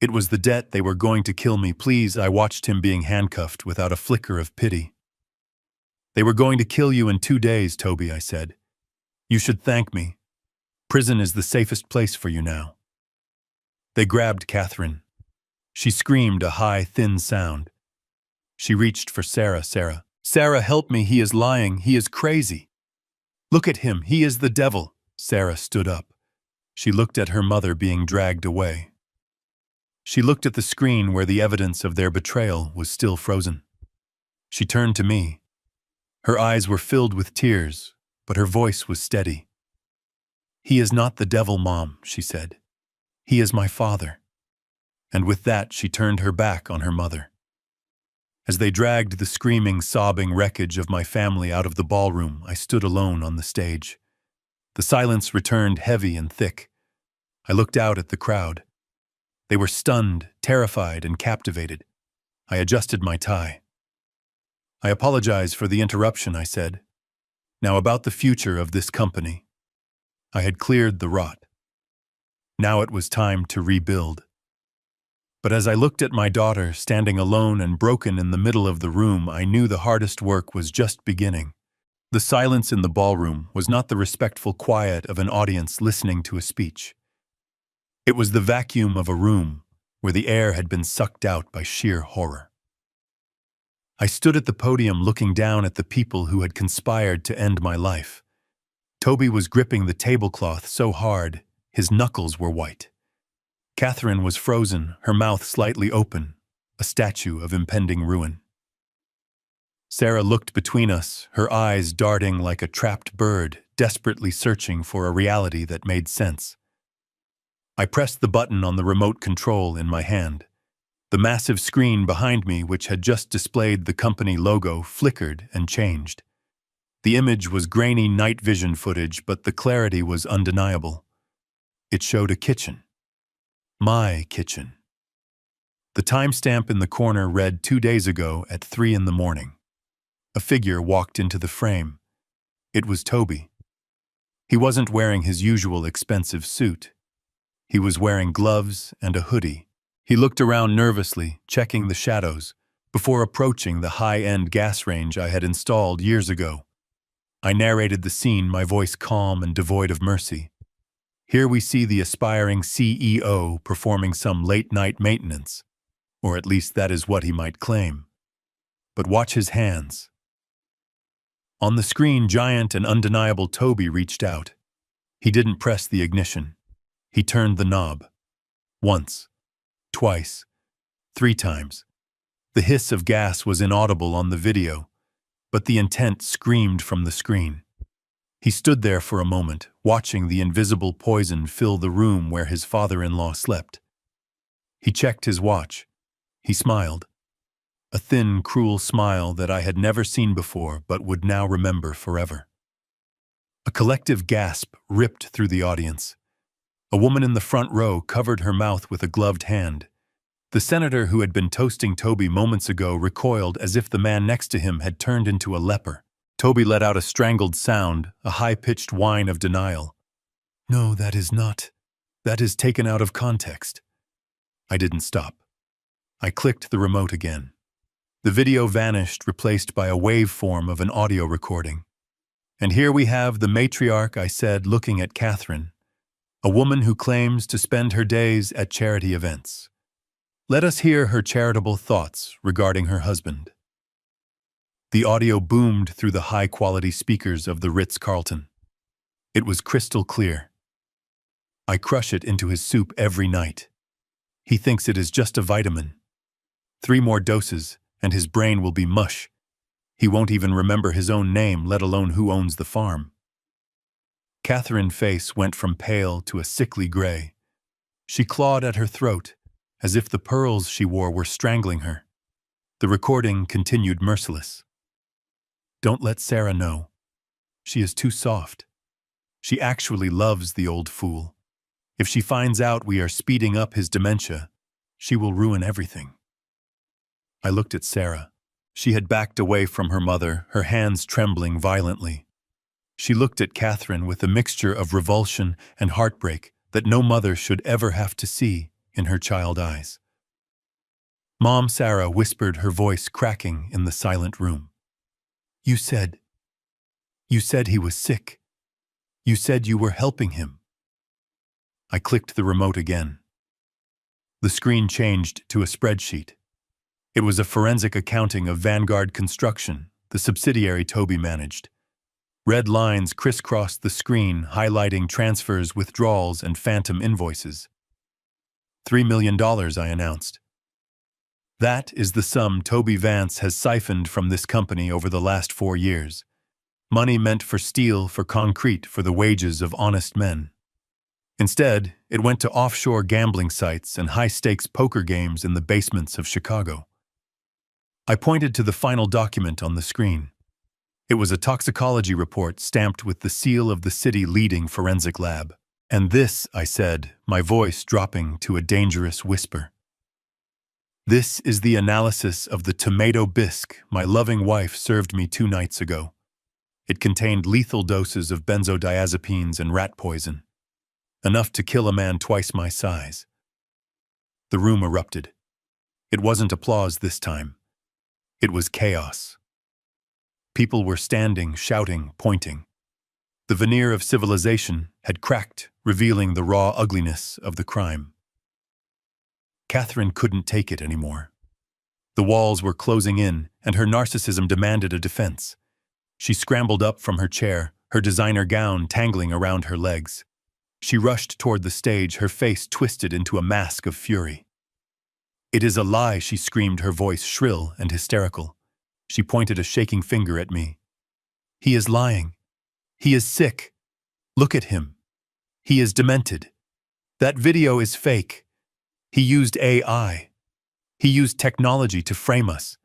It was the debt. They were going to kill me. Please, I watched him being handcuffed without a flicker of pity. They were going to kill you in 2 days, Toby, I said. You should thank me. Prison is the safest place for you now. They grabbed Catherine. She screamed a high, thin sound. She reached for Sarah. Sarah, help me. He is lying. He is crazy. Look at him. He is the devil. Sarah stood up. She looked at her mother being dragged away. She looked at the screen where the evidence of their betrayal was still frozen. She turned to me. Her eyes were filled with tears, but her voice was steady. "He is not the devil, Mom," she said. "He is my father." And with that, she turned her back on her mother. As they dragged the screaming, sobbing wreckage of my family out of the ballroom, I stood alone on the stage. The silence returned heavy and thick. I looked out at the crowd. They were stunned, terrified, and captivated. I adjusted my tie. "I apologize for the interruption," I said. "Now about the future of this company." I had cleared the rot. Now it was time to rebuild. But as I looked at my daughter standing alone and broken in the middle of the room, I knew the hardest work was just beginning. The silence in the ballroom was not the respectful quiet of an audience listening to a speech. It was the vacuum of a room where the air had been sucked out by sheer horror. I stood at the podium looking down at the people who had conspired to end my life. Toby was gripping the tablecloth so hard, his knuckles were white. Catherine was frozen, her mouth slightly open, a statue of impending ruin. Sarah looked between us, her eyes darting like a trapped bird, desperately searching for a reality that made sense. I pressed the button on the remote control in my hand. The massive screen behind me, which had just displayed the company logo, flickered and changed. The image was grainy night vision footage, but the clarity was undeniable. It showed a kitchen. My kitchen. The timestamp in the corner read 2 days ago at 3 in the morning. A figure walked into the frame. It was Toby. He wasn't wearing his usual expensive suit. He was wearing gloves and a hoodie. He looked around nervously, checking the shadows, before approaching the high-end gas range I had installed years ago. I narrated the scene, my voice calm and devoid of mercy. Here we see the aspiring CEO performing some late-night maintenance, or at least that is what he might claim. But watch his hands. On the screen, giant and undeniable Toby reached out. He didn't press the ignition. He turned the knob. Once, twice, 3 times. The hiss of gas was inaudible on the video, but the intent screamed from the screen. He stood there for a moment, watching the invisible poison fill the room where his father-in-law slept. He checked his watch. He smiled. A thin, cruel smile that I had never seen before but would now remember forever. A collective gasp ripped through the audience. A woman in the front row covered her mouth with a gloved hand. The senator who had been toasting Toby moments ago recoiled as if the man next to him had turned into a leper. Toby let out a strangled sound, a high-pitched whine of denial. "No, that is not. That is taken out of context." I didn't stop. I clicked the remote again. The video vanished, replaced by a waveform of an audio recording. "And here we have the matriarch," I said, looking at Catherine, "a woman who claims to spend her days at charity events. Let us hear her charitable thoughts regarding her husband." The audio boomed through the high-quality speakers of the Ritz-Carlton. It was crystal clear. "I crush it into his soup every night. He thinks it is just a vitamin. 3 more doses, and his brain will be mush. He won't even remember his own name, let alone who owns the farm." Catherine's face went from pale to a sickly gray. She clawed at her throat, as if the pearls she wore were strangling her. The recording continued merciless. "Don't let Sarah know. She is too soft. She actually loves the old fool. If she finds out we are speeding up his dementia, she will ruin everything." I looked at Sarah. She had backed away from her mother, her hands trembling violently. She looked at Catherine with a mixture of revulsion and heartbreak that no mother should ever have to see in her child eyes. "Mom," Sarah whispered, her voice cracking in the silent room. You said he was sick. You said you were helping him." I clicked the remote again. The screen changed to a spreadsheet. It was a forensic accounting of Vanguard Construction, the subsidiary Toby managed. Red lines crisscrossed the screen, highlighting transfers, withdrawals, and phantom invoices. $3 million, I announced. "That is the sum Toby Vance has siphoned from this company over the last 4 years. Money meant for steel, for concrete, for the wages of honest men. Instead, it went to offshore gambling sites and high-stakes poker games in the basements of Chicago. I pointed to the final document on the screen. It was a toxicology report stamped with the seal of the city leading forensic lab. And this, I said, my voice dropping to a dangerous whisper. This is the analysis of the tomato bisque my loving wife served me 2 nights ago. It contained lethal doses of benzodiazepines and rat poison, enough to kill a man twice my size. The room erupted. It wasn't applause this time. It was chaos. People were standing, shouting, pointing. The veneer of civilization had cracked, revealing the raw ugliness of the crime. Catherine couldn't take it anymore. The walls were closing in, and her narcissism demanded a defense. She scrambled up from her chair, her designer gown tangling around her legs. She rushed toward the stage, her face twisted into a mask of fury. "It is a lie," she screamed, her voice shrill and hysterical. She pointed a shaking finger at me. "He is lying. He is sick. Look at him. He is demented. That video is fake. He used AI. He used technology to frame us.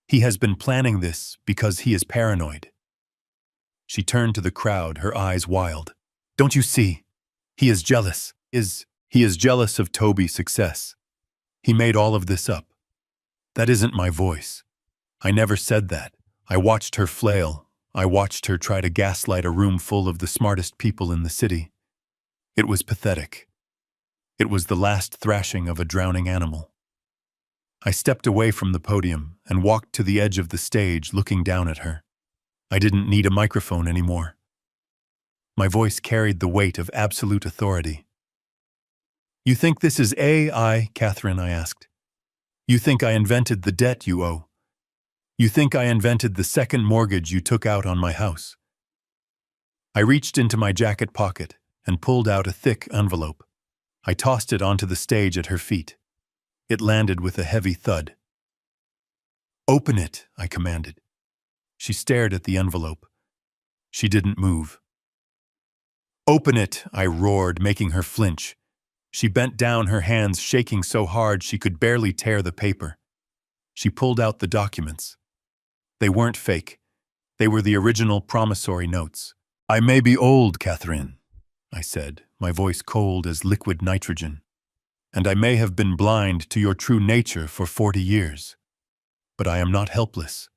He has been planning this because he is paranoid." She turned to the crowd, her eyes wild. "Don't you see? He is jealous. He is jealous of Toby's success. He made all of this up. That isn't my voice. I never said that. I watched her flail. I watched her try to gaslight a room full of the smartest people in the city. It was pathetic. It was the last thrashing of a drowning animal." I stepped away from the podium and walked to the edge of the stage, looking down at her. I didn't need a microphone anymore. My voice carried the weight of absolute authority. "You think this is AI, Catherine?" I asked. "You think I invented the debt you owe? You think I invented the second mortgage you took out on my house?" I reached into my jacket pocket and pulled out a thick envelope. I tossed it onto the stage at her feet. It landed with a heavy thud. "Open it," I commanded. She stared at the envelope. She didn't move. "Open it," I roared, making her flinch. She bent down, her hands shaking so hard she could barely tear the paper. She pulled out the documents. They weren't fake. They were the original promissory notes. "I may be old, Catherine," I said, my voice cold as liquid nitrogen, "and I may have been blind to your true nature for 40 years. But I am not helpless.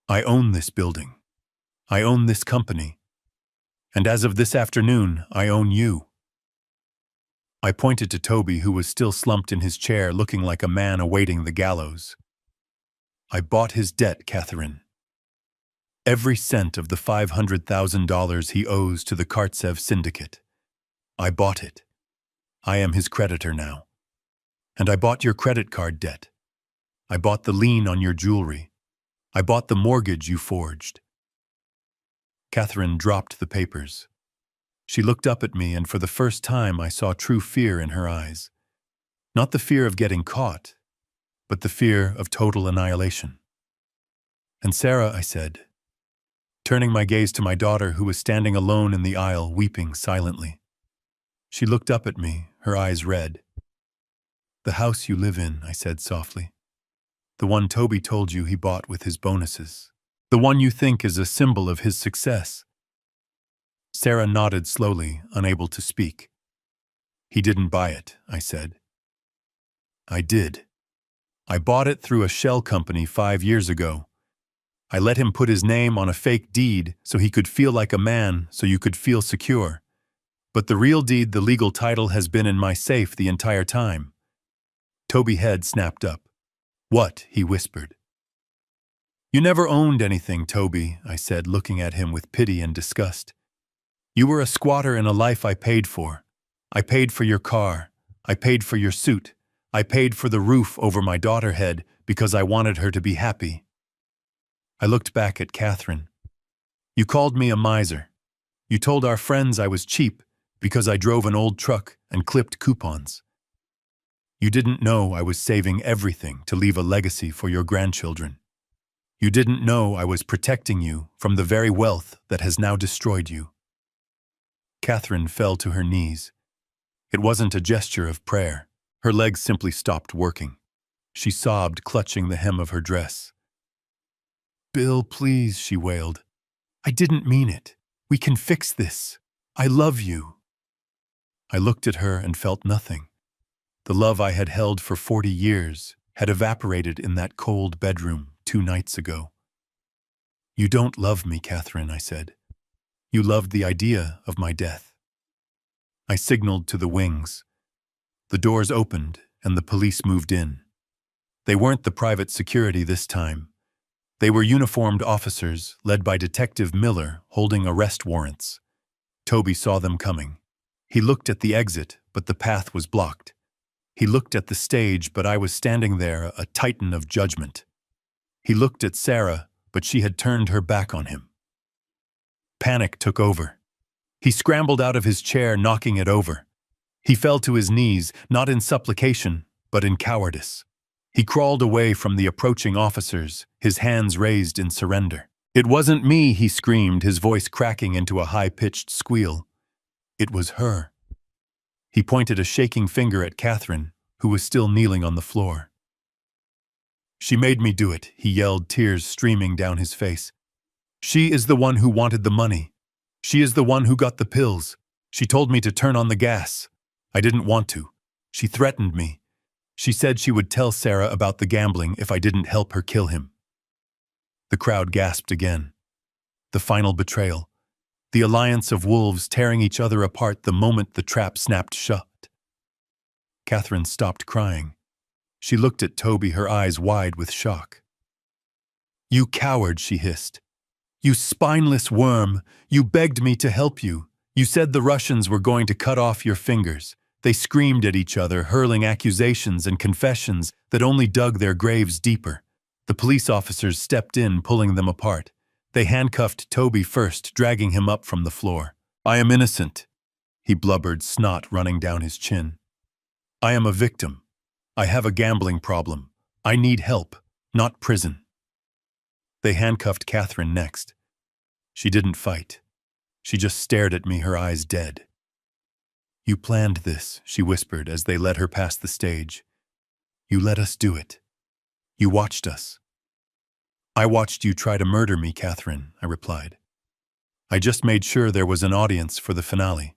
I own this building. I own this company. And as of this afternoon, I own you." I pointed to Toby, who was still slumped in his chair, looking like a man awaiting the gallows. "I bought his debt, Catherine. Every cent of the $500,000 he owes to the Kartsev syndicate. I bought it. I am his creditor now. And I bought your credit card debt. I bought the lien on your jewelry. I bought the mortgage you forged." Catherine dropped the papers. She looked up at me, and for the first time I saw true fear in her eyes. Not the fear of getting caught, but the fear of total annihilation. "And Sarah," I said, turning my gaze to my daughter, who was standing alone in the aisle, weeping silently. She looked up at me, her eyes red. "The house you live in," I said softly. "The one Toby told you he bought with his bonuses. The one you think is a symbol of his success." Sarah nodded slowly, unable to speak. "He didn't buy it," I said. "I did. I bought it through a shell company 5 years ago. I let him put his name on a fake deed so he could feel like a man, so you could feel secure. But the real deed, the legal title, has been in my safe the entire time." Toby's head snapped up. "What?" he whispered. "You never owned anything, Toby," I said, looking at him with pity and disgust. "You were a squatter in a life I paid for. I paid for your car. I paid for your suit. I paid for the roof over my daughter's head because I wanted her to be happy." I looked back at Catherine. "You called me a miser. You told our friends I was cheap because I drove an old truck and clipped coupons. You didn't know I was saving everything to leave a legacy for your grandchildren. You didn't know I was protecting you from the very wealth that has now destroyed you." Catherine fell to her knees. It wasn't a gesture of prayer. Her legs simply stopped working. She sobbed, clutching the hem of her dress. "Bill, please," she wailed. "I didn't mean it. We can fix this. I love you." I looked at her and felt nothing. The love I had held for 40 years had evaporated in that cold bedroom 2 nights ago. "You don't love me, Catherine," I said. "You loved the idea of my death." I signaled to the wings. The doors opened and the police moved in. They weren't the private security this time. They were uniformed officers led by Detective Miller holding arrest warrants. Toby saw them coming. He looked at the exit, but the path was blocked. He looked at the stage, but I was standing there, a titan of judgment. He looked at Sarah, but she had turned her back on him. Panic took over. He scrambled out of his chair, knocking it over. He fell to his knees, not in supplication, but in cowardice. He crawled away from the approaching officers, his hands raised in surrender. "It wasn't me," he screamed, his voice cracking into a high-pitched squeal. "It was her." He pointed a shaking finger at Catherine, who was still kneeling on the floor. "She made me do it," he yelled, tears streaming down his face. "She is the one who wanted the money. She is the one who got the pills. She told me to turn on the gas. I didn't want to. She threatened me. She said she would tell Sarah about the gambling if I didn't help her kill him." The crowd gasped again. The final betrayal. The alliance of wolves tearing each other apart the moment the trap snapped shut. Catherine stopped crying. She looked at Toby, her eyes wide with shock. "You coward," she hissed. "You spineless worm. You begged me to help you. You said the Russians were going to cut off your fingers." They screamed at each other, hurling accusations and confessions that only dug their graves deeper. The police officers stepped in, pulling them apart. They handcuffed Toby first, dragging him up from the floor. "I am innocent," he blubbered, snot running down his chin. "I am a victim. I have a gambling problem. I need help, not prison." They handcuffed Catherine next. She didn't fight. She just stared at me, her eyes dead. "You planned this," she whispered as they led her past the stage. "You let us do it. You watched us." "I watched you try to murder me, Catherine," I replied. "I just made sure there was an audience for the finale."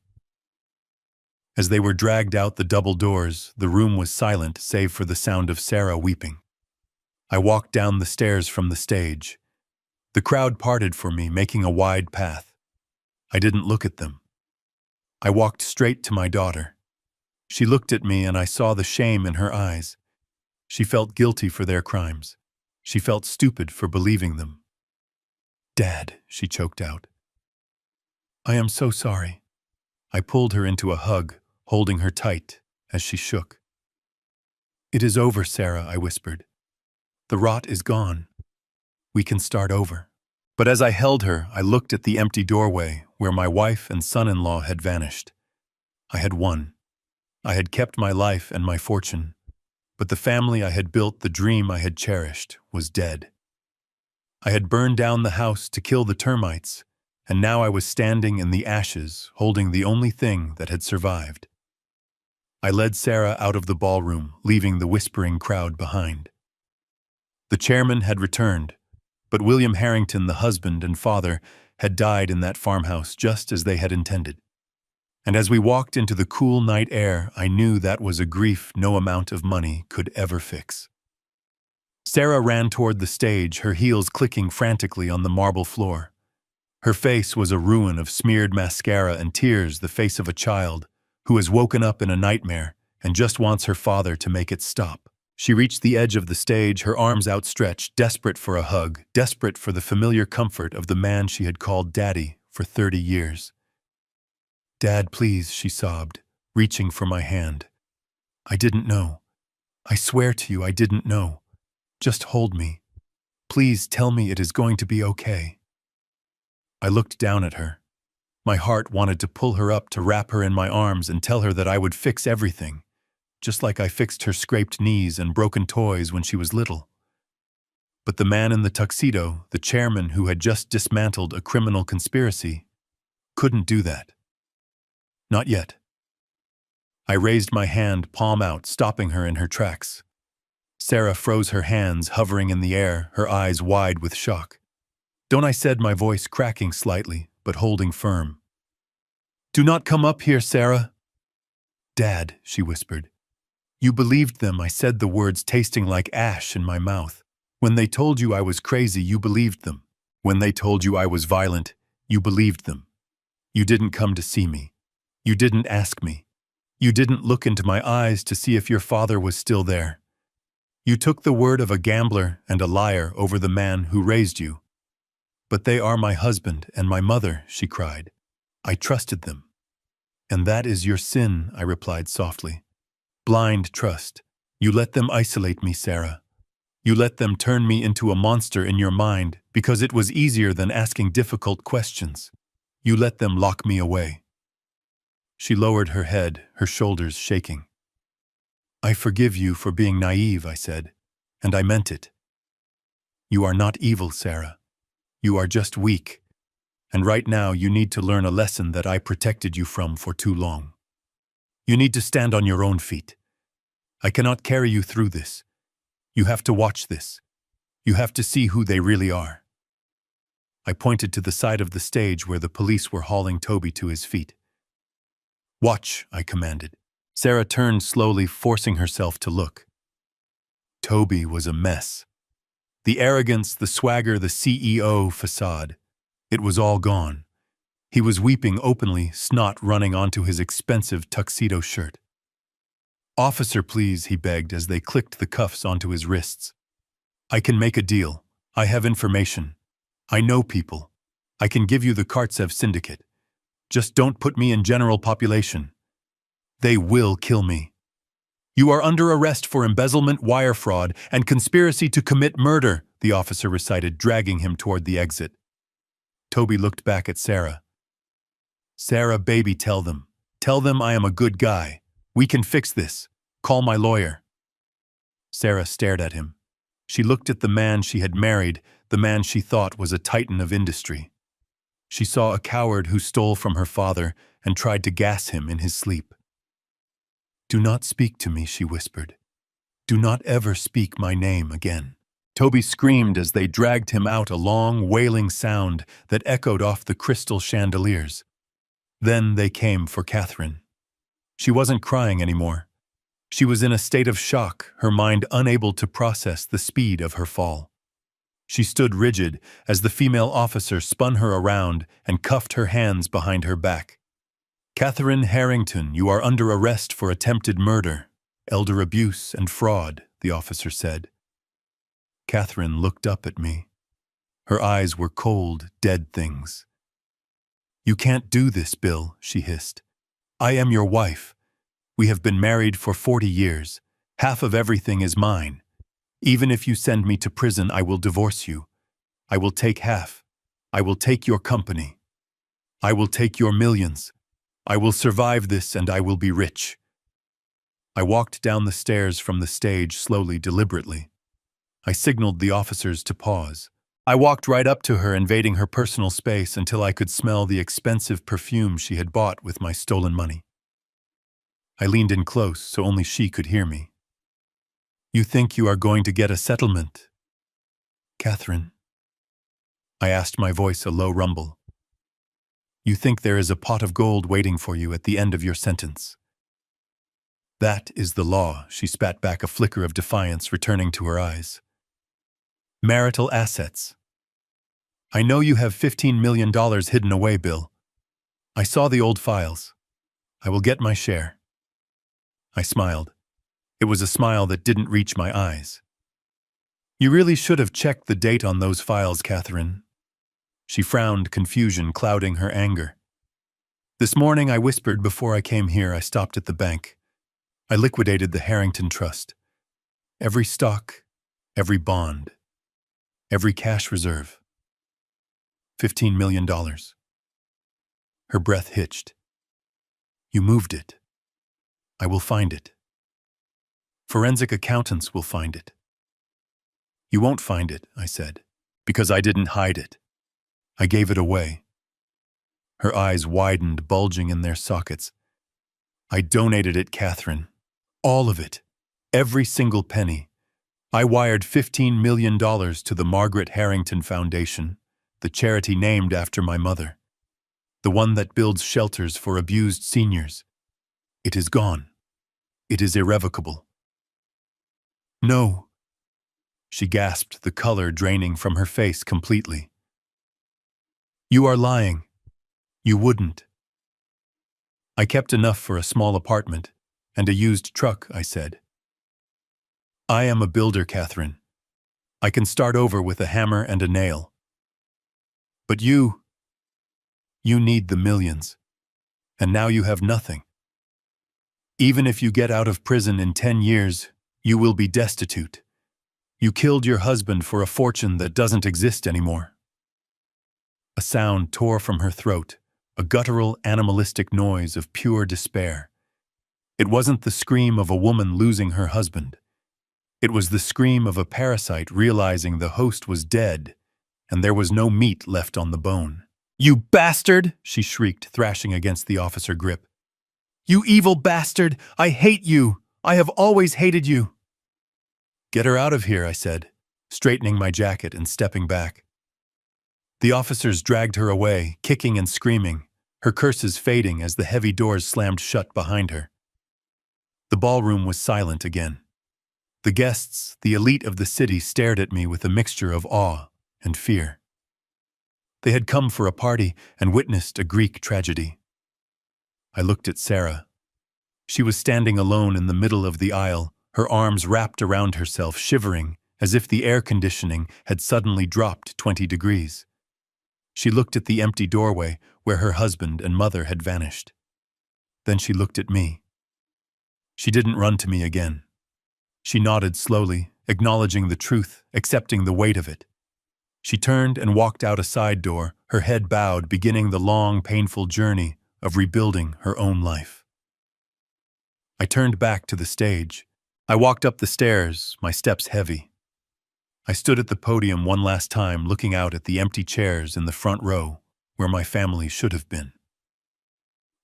As they were dragged out the double doors, the room was silent save for the sound of Sarah weeping. I walked down the stairs from the stage. The crowd parted for me, making a wide path. I didn't look at them. I walked straight to my daughter. She looked at me and I saw the shame in her eyes. She felt guilty for their crimes. She felt stupid for believing them. "Dad," she choked out. "I am so sorry." I pulled her into a hug, holding her tight as she shook. "It is over, Sarah," I whispered. "The rot is gone. We can start over." But as I held her, I looked at the empty doorway where my wife and son-in-law had vanished. I had won. I had kept my life and my fortune. But the family I had built, the dream I had cherished, was dead. I had burned down the house to kill the termites, and now I was standing in the ashes, holding the only thing that had survived. I led Sarah out of the ballroom, leaving the whispering crowd behind. The chairman had returned, but William Harrington, the husband and father, had died in that farmhouse just as they had intended. And as we walked into the cool night air, I knew that was a grief no amount of money could ever fix. Sarah ran toward the stage, her heels clicking frantically on the marble floor. Her face was a ruin of smeared mascara and tears, the face of a child who has woken up in a nightmare and just wants her father to make it stop. She reached the edge of the stage, her arms outstretched, desperate for a hug, desperate for the familiar comfort of the man she had called Daddy for 30 years. "Dad, please," she sobbed, reaching for my hand. "I didn't know. I swear to you I didn't know. Just hold me. Please tell me it is going to be okay." I looked down at her. My heart wanted to pull her up, to wrap her in my arms and tell her that I would fix everything, just like I fixed her scraped knees and broken toys when she was little. But the man in the tuxedo, the chairman who had just dismantled a criminal conspiracy, couldn't do that. Not yet. I raised my hand, palm out, stopping her in her tracks. Sarah froze her hands, hovering in the air, her eyes wide with shock. "Don't," I said, my voice cracking slightly, but holding firm. "Do not come up here, Sarah." "Dad," she whispered. "You believed them," I said, the words tasting like ash in my mouth. "When they told you I was crazy, you believed them. When they told you I was violent, you believed them. You didn't come to see me. You didn't ask me. You didn't look into my eyes to see if your father was still there. You took the word of a gambler and a liar over the man who raised you. But they are my husband and my mother," she cried. "I trusted them." "And that is your sin," I replied softly. "Blind trust. You let them isolate me, Sarah. You let them turn me into a monster in your mind because it was easier than asking difficult questions. You let them lock me away." She lowered her head, her shoulders shaking. "I forgive you for being naive," I said, "and I meant it. You are not evil, Sarah. You are just weak, and right now you need to learn a lesson that I protected you from for too long. You need to stand on your own feet. I cannot carry you through this. You have to watch this. You have to see who they really are." I pointed to the side of the stage where the police were hauling Toby to his feet. "Watch," I commanded. Sarah turned slowly, forcing herself to look. Toby was a mess. The arrogance, the swagger, the CEO facade. It was all gone. He was weeping openly, snot running onto his expensive tuxedo shirt. "Officer, please," he begged as they clicked the cuffs onto his wrists. "I can make a deal. I have information. I know people. I can give you the Kartsev syndicate. Just don't put me in general population. They will kill me. You are under arrest for embezzlement, wire fraud, and conspiracy to commit murder," the officer recited, dragging him toward the exit. Toby looked back at Sarah. "Sarah, baby, tell them. Tell them I am a good guy. We can fix this. Call my lawyer." Sarah stared at him. She looked at the man she had married, the man she thought was a titan of industry. She saw a coward who stole from her father and tried to gas him in his sleep. "Do not speak to me," she whispered. "Do not ever speak my name again." Toby screamed as they dragged him out, a long, wailing sound that echoed off the crystal chandeliers. Then they came for Catherine. She wasn't crying anymore. She was in a state of shock, her mind unable to process the speed of her fall. She stood rigid as the female officer spun her around and cuffed her hands behind her back. "Catherine Harrington, you are under arrest for attempted murder, elder abuse, and fraud," the officer said. Catherine looked up at me. Her eyes were cold, dead things. "You can't do this, Bill," she hissed. "I am your wife. We have been married for 40 years. Half of everything is mine. Even if you send me to prison, I will divorce you. I will take half. I will take your company. I will take your millions. I will survive this and I will be rich." I walked down the stairs from the stage slowly, deliberately. I signaled the officers to pause. I walked right up to her, invading her personal space until I could smell the expensive perfume she had bought with my stolen money. I leaned in close so only she could hear me. "You think you are going to get a settlement, Catherine?" I asked, my voice a low rumble. "You think there is a pot of gold waiting for you at the end of your sentence?" "That is the law," she spat back, a flicker of defiance returning to her eyes. "Marital assets. I know you have $15 million hidden away, Bill. I saw the old files. I will get my share." I smiled. It was a smile that didn't reach my eyes. "You really should have checked the date on those files, Catherine." She frowned, confusion clouding her anger. "This morning," I whispered, "before I came here, I stopped at the bank. I liquidated the Harrington Trust. Every stock, every bond, every cash reserve. $15 million. Her breath hitched. "You moved it. I will find it. Forensic accountants will find it." "You won't find it," I said, "because I didn't hide it. I gave it away." Her eyes widened, bulging in their sockets. I donated it, Catherine. All of it. Every single penny. I wired $15 million to the Margaret Harrington Foundation, the charity named after my mother. The one that builds shelters for abused seniors. It is gone. It is irrevocable. No. She gasped, the color draining from her face completely. You are lying. You wouldn't. I kept enough for a small apartment and a used truck, I said. I am a builder, Catherine. I can start over with a hammer and a nail. But you need the millions. And now you have nothing. Even if you get out of prison in 10 years, you will be destitute. You killed your husband for a fortune that doesn't exist anymore. A sound tore from her throat, a guttural, animalistic noise of pure despair. It wasn't the scream of a woman losing her husband. It was the scream of a parasite realizing the host was dead, and there was no meat left on the bone. You bastard! She shrieked, thrashing against the officer grip. You evil bastard! I hate you! I have always hated you! Get her out of here, I said, straightening my jacket and stepping back. The officers dragged her away, kicking and screaming, her curses fading as the heavy doors slammed shut behind her. The ballroom was silent again. The guests, the elite of the city, stared at me with a mixture of awe and fear. They had come for a party and witnessed a Greek tragedy. I looked at Sarah. She was standing alone in the middle of the aisle, her arms wrapped around herself, shivering as if the air conditioning had suddenly dropped 20 degrees. She looked at the empty doorway where her husband and mother had vanished. Then she looked at me. She didn't run to me again. She nodded slowly, acknowledging the truth, accepting the weight of it. She turned and walked out a side door, her head bowed, beginning the long, painful journey of rebuilding her own life. I turned back to the stage. I walked up the stairs, my steps heavy. I stood at the podium one last time, looking out at the empty chairs in the front row where my family should have been.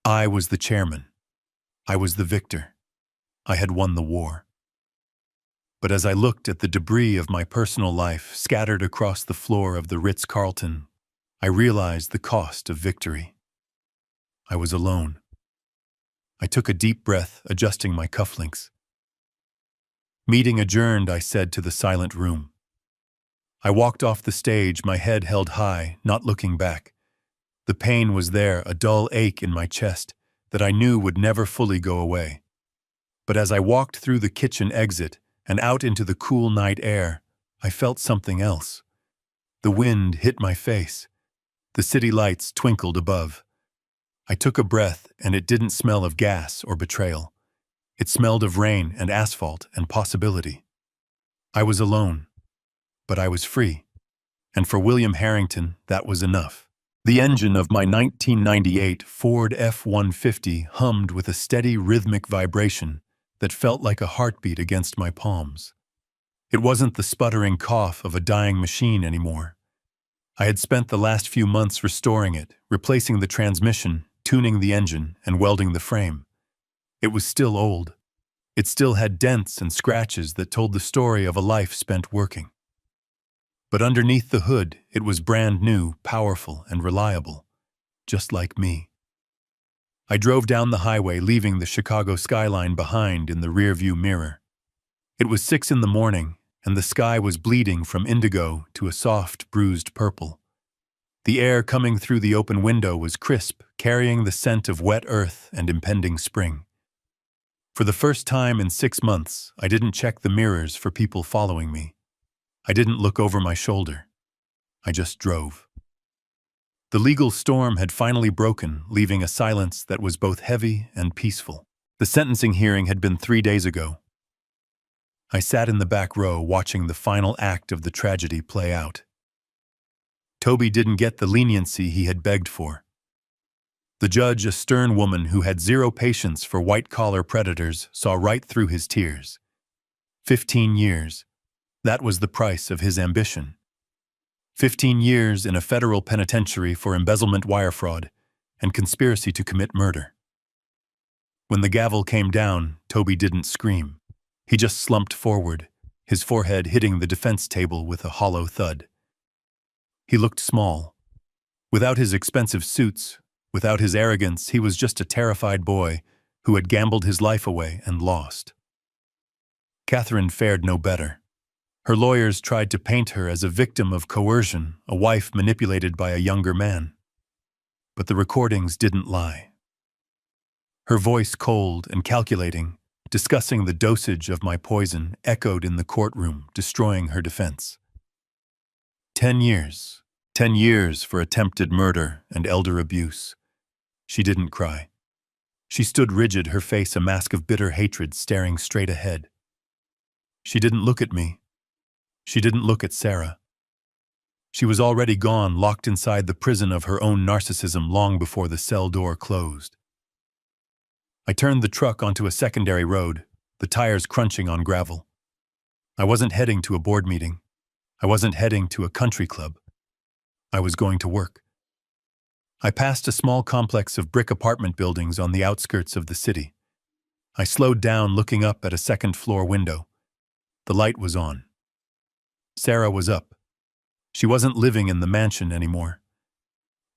I was the chairman. I was the victor. I had won the war. But as I looked at the debris of my personal life scattered across the floor of the Ritz-Carlton, I realized the cost of victory. I was alone. I took a deep breath, adjusting my cufflinks. Meeting adjourned, I said to the silent room. I walked off the stage, my head held high, not looking back. The pain was there, a dull ache in my chest that I knew would never fully go away. But as I walked through the kitchen exit and out into the cool night air, I felt something else. The wind hit my face. The city lights twinkled above. I took a breath, and it didn't smell of gas or betrayal. It smelled of rain and asphalt and possibility. I was alone, but I was free. And for William Harrington, that was enough. The engine of my 1998 Ford F-150 hummed with a steady rhythmic vibration that felt like a heartbeat against my palms. It wasn't the sputtering cough of a dying machine anymore. I had spent the last few months restoring it, replacing the transmission, tuning the engine, and welding the frame. It was still old. It still had dents and scratches that told the story of a life spent working. But underneath the hood, it was brand new, powerful, and reliable, just like me. I drove down the highway, leaving the Chicago skyline behind in the rearview mirror. It was 6 a.m, and the sky was bleeding from indigo to a soft, bruised purple. The air coming through the open window was crisp, carrying the scent of wet earth and impending spring. For the first time in 6 months, I didn't check the mirrors for people following me. I didn't look over my shoulder. I just drove. The legal storm had finally broken, leaving a silence that was both heavy and peaceful. The sentencing hearing had been 3 days ago. I sat in the back row watching the final act of the tragedy play out. Toby didn't get the leniency he had begged for. The judge, a stern woman who had zero patience for white-collar predators, saw right through his tears. 15 years. That was the price of his ambition. 15 years in a federal penitentiary for embezzlement, wire fraud, and conspiracy to commit murder. When the gavel came down, Toby didn't scream. He just slumped forward, his forehead hitting the defense table with a hollow thud. He looked small. Without his expensive suits, without his arrogance, he was just a terrified boy who had gambled his life away and lost. Catherine fared no better. Her lawyers tried to paint her as a victim of coercion, a wife manipulated by a younger man. But the recordings didn't lie. Her voice cold and calculating, discussing the dosage of my poison, echoed in the courtroom, destroying her defense. 10 years. 10 years for attempted murder and elder abuse. She didn't cry. She stood rigid, her face a mask of bitter hatred staring straight ahead. She didn't look at me. She didn't look at Sarah. She was already gone, locked inside the prison of her own narcissism long before the cell door closed. I turned the truck onto a secondary road, the tires crunching on gravel. I wasn't heading to a board meeting. I wasn't heading to a country club. I was going to work. I passed a small complex of brick apartment buildings on the outskirts of the city. I slowed down, looking up at a second-floor window. The light was on. Sarah was up. She wasn't living in the mansion anymore.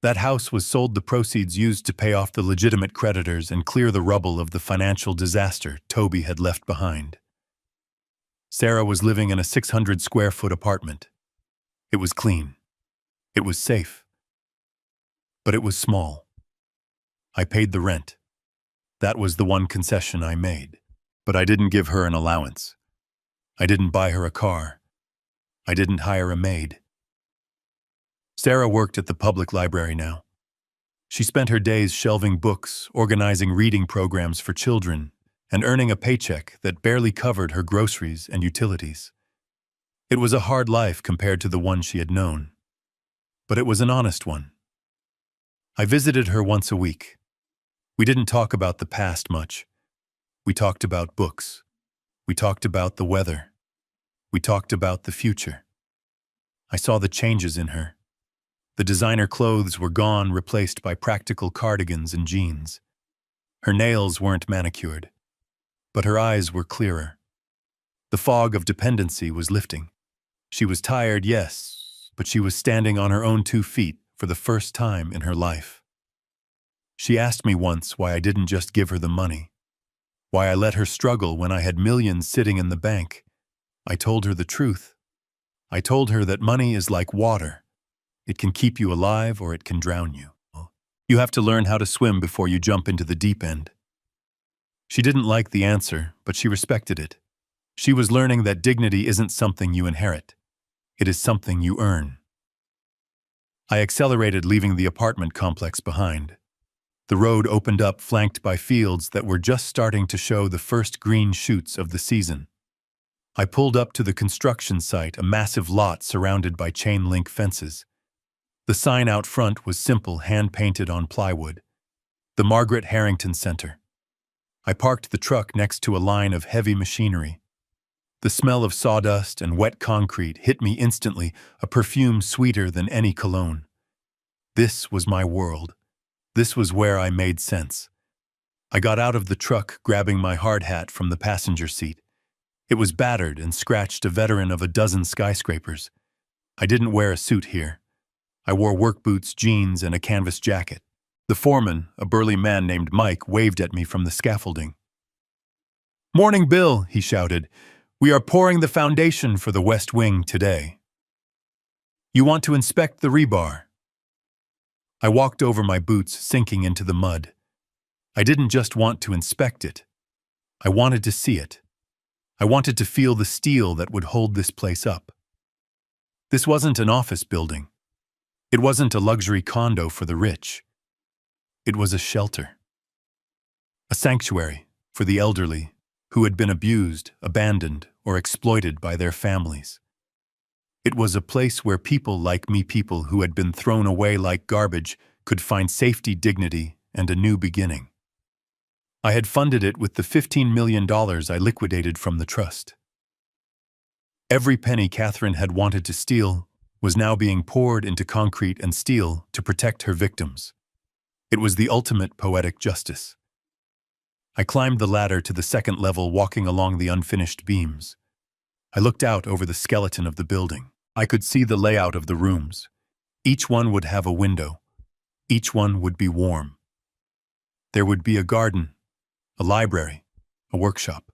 That house was sold, the proceeds used to pay off the legitimate creditors and clear the rubble of the financial disaster Toby had left behind. Sarah was living in a 600-square-foot apartment. It was clean. It was safe. But it was small. I paid the rent. That was the one concession I made. But I didn't give her an allowance. I didn't buy her a car. I didn't hire a maid. Sarah worked at the public library now. She spent her days shelving books, organizing reading programs for children, and earning a paycheck that barely covered her groceries and utilities. It was a hard life compared to the one she had known. But it was an honest one. I visited her once a week. We didn't talk about the past much. We talked about books. We talked about the weather. We talked about the future. I saw the changes in her. The designer clothes were gone, replaced by practical cardigans and jeans. Her nails weren't manicured, but her eyes were clearer. The fog of dependency was lifting. She was tired, yes, but she was standing on her own 2 feet for the first time in her life. She asked me once why I didn't just give her the money, why I let her struggle when I had millions sitting in the bank. I told her the truth. I told her that money is like water. It can keep you alive or it can drown you. You have to learn how to swim before you jump into the deep end. She didn't like the answer, but she respected it. She was learning that dignity isn't something you inherit. It is something you earn. I accelerated, leaving the apartment complex behind. The road opened up, flanked by fields that were just starting to show the first green shoots of the season. I pulled up to the construction site, a massive lot surrounded by chain-link fences. The sign out front was simple, hand-painted on plywood. The Margaret Harrington Center. I parked the truck next to a line of heavy machinery. The smell of sawdust and wet concrete hit me instantly, a perfume sweeter than any cologne. This was my world. This was where I made sense. I got out of the truck, grabbing my hard hat from the passenger seat. It was battered and scratched, a veteran of a dozen skyscrapers. I didn't wear a suit here. I wore work boots, jeans, and a canvas jacket. The foreman, a burly man named Mike, waved at me from the scaffolding. "Morning, Bill," he shouted. "We are pouring the foundation for the West Wing today. You want to inspect the rebar?" I walked over my boots, sinking into the mud. I didn't just want to inspect it. I wanted to see it. I wanted to feel the steel that would hold this place up. This wasn't an office building. It wasn't a luxury condo for the rich. It was a shelter. A sanctuary for the elderly who had been abused, abandoned, or exploited by their families. It was a place where people like me, people who had been thrown away like garbage, could find safety, dignity, and a new beginning. I had funded it with the $15 million I liquidated from the trust. Every penny Catherine had wanted to steal was now being poured into concrete and steel to protect her victims. It was the ultimate poetic justice. I climbed the ladder to the second level, walking along the unfinished beams. I looked out over the skeleton of the building. I could see the layout of the rooms. Each one would have a window. Each one would be warm. There would be a garden, a library, a workshop.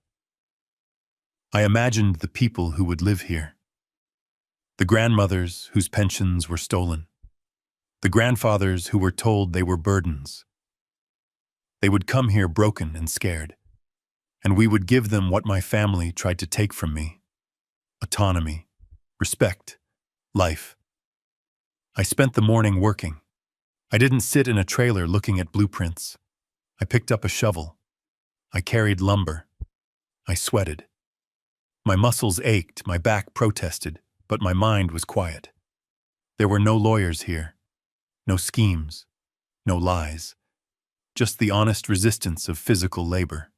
I imagined the people who would live here. The grandmothers whose pensions were stolen. The grandfathers who were told they were burdens. They would come here broken and scared, and we would give them what my family tried to take from me: autonomy, respect, life. I spent the morning working. I didn't sit in a trailer looking at blueprints. I picked up a shovel. I carried lumber. I sweated. My muscles ached, my back protested, but my mind was quiet. There were no lawyers here, no schemes, no lies, just the honest resistance of physical labor.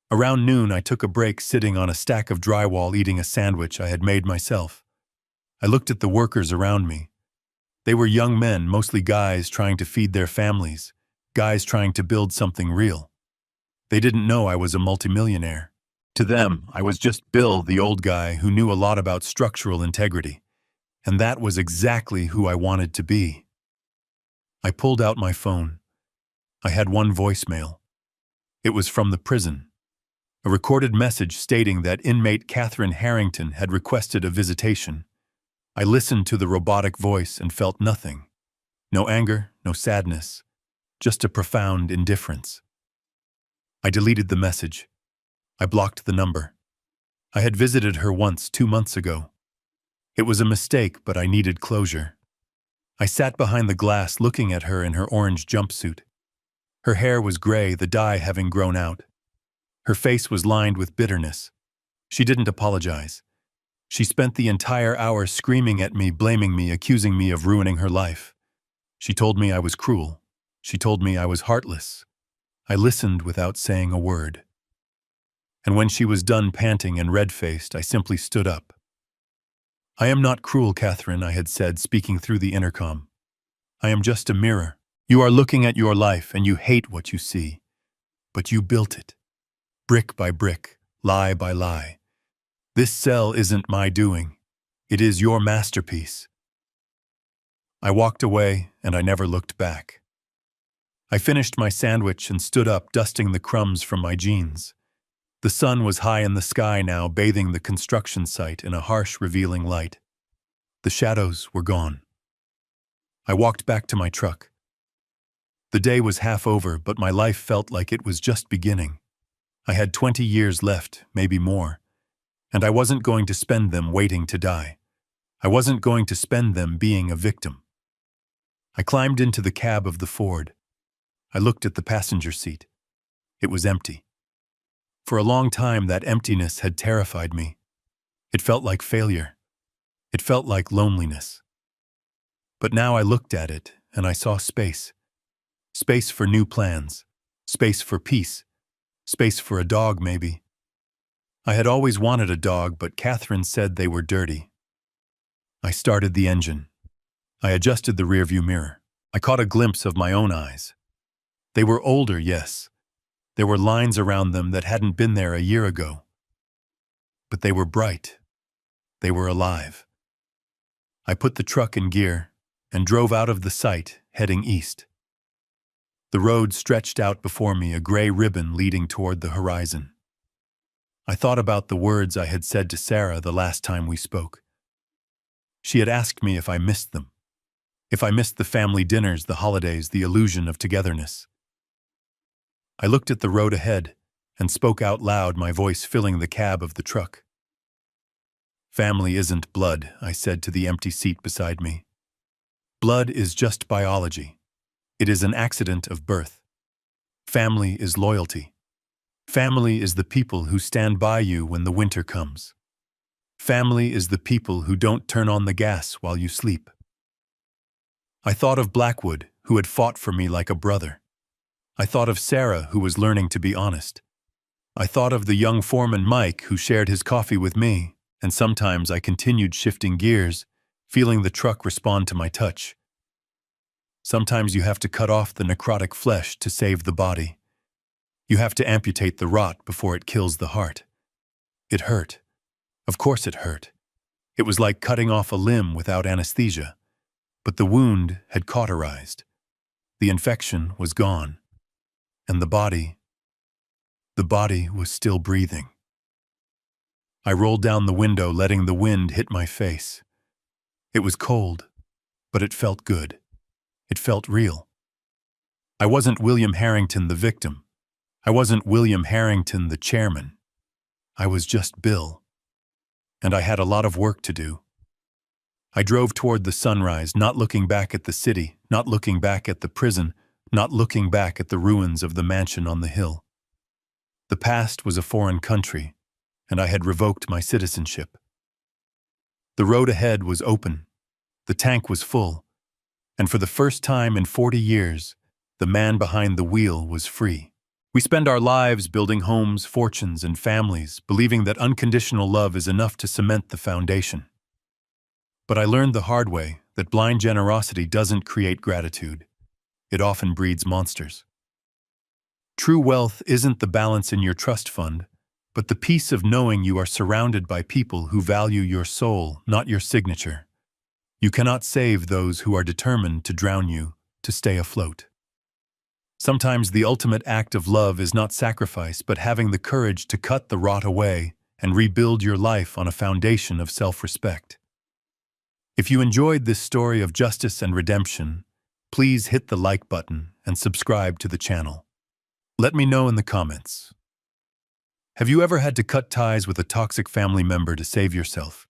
Around noon, I took a break sitting on a stack of drywall eating a sandwich I had made myself. I looked at the workers around me. They were young men, mostly guys trying to feed their families, guys trying to build something real. They didn't know I was a multimillionaire. To them, I was just Bill, the old guy who knew a lot about structural integrity. And that was exactly who I wanted to be. I pulled out my phone. I had one voicemail. It was from the prison. A recorded message stating that inmate Catherine Harrington had requested a visitation. I listened to the robotic voice and felt nothing. No anger, no sadness, just a profound indifference. I deleted the message. I blocked the number. I had visited her once 2 months ago. It was a mistake, but I needed closure. I sat behind the glass looking at her in her orange jumpsuit. Her hair was gray, the dye having grown out. Her face was lined with bitterness. She didn't apologize. She spent the entire hour screaming at me, blaming me, accusing me of ruining her life. She told me I was cruel. She told me I was heartless. I listened without saying a word. And when she was done panting and red-faced, I simply stood up. "I am not cruel, Catherine," I had said, speaking through the intercom. "I am just a mirror. You are looking at your life and you hate what you see. But you built it. Brick by brick, lie by lie. This cell isn't my doing. It is your masterpiece." I walked away and I never looked back. I finished my sandwich and stood up, dusting the crumbs from my jeans. The sun was high in the sky now, bathing the construction site in a harsh, revealing light. The shadows were gone. I walked back to my truck. The day was half over, but my life felt like it was just beginning. I had 20 years left, maybe more, and I wasn't going to spend them waiting to die. I wasn't going to spend them being a victim. I climbed into the cab of the Ford. I looked at the passenger seat. It was empty. For a long time, that emptiness had terrified me. It felt like failure. It felt like loneliness. But now I looked at it and I saw space. Space for new plans. Space for peace. Space for a dog, maybe. I had always wanted a dog, but Catherine said they were dirty. I started the engine. I adjusted the rearview mirror. I caught a glimpse of my own eyes. They were older, yes. There were lines around them that hadn't been there a year ago. But they were bright. They were alive. I put the truck in gear and drove out of the site, heading east. The road stretched out before me, a gray ribbon leading toward the horizon. I thought about the words I had said to Sarah the last time we spoke. She had asked me if I missed them, if I missed the family dinners, the holidays, the illusion of togetherness. I looked at the road ahead and spoke out loud, my voice filling the cab of the truck. "Family isn't blood," I said to the empty seat beside me. "Blood is just biology. It is an accident of birth. Family is loyalty. Family is the people who stand by you when the winter comes. Family is the people who don't turn on the gas while you sleep." I thought of Blackwood, who had fought for me like a brother. I thought of Sarah, who was learning to be honest. I thought of the young foreman Mike, who shared his coffee with me, and sometimes I continued shifting gears, feeling the truck respond to my touch. Sometimes you have to cut off the necrotic flesh to save the body. You have to amputate the rot before it kills the heart. It hurt. Of course it hurt. It was like cutting off a limb without anesthesia. But the wound had cauterized. The infection was gone. And the body was still breathing. I rolled down the window, letting the wind hit my face. It was cold, but it felt good. It felt real. I wasn't William Harrington, the victim. I wasn't William Harrington, the chairman. I was just Bill. And I had a lot of work to do. I drove toward the sunrise, not looking back at the city, not looking back at the prison, not looking back at the ruins of the mansion on the hill. The past was a foreign country, and I had revoked my citizenship. The road ahead was open. The tank was full. And for the first time in 40 years, the man behind the wheel was free. We spend our lives building homes, fortunes, and families, believing that unconditional love is enough to cement the foundation. But I learned the hard way that blind generosity doesn't create gratitude. It often breeds monsters. True wealth isn't the balance in your trust fund, but the peace of knowing you are surrounded by people who value your soul, not your signature. You cannot save those who are determined to drown you to stay afloat. Sometimes the ultimate act of love is not sacrifice, but having the courage to cut the rot away and rebuild your life on a foundation of self-respect. If you enjoyed this story of justice and redemption, please hit the like button and subscribe to the channel. Let me know in the comments. Have you ever had to cut ties with a toxic family member to save yourself?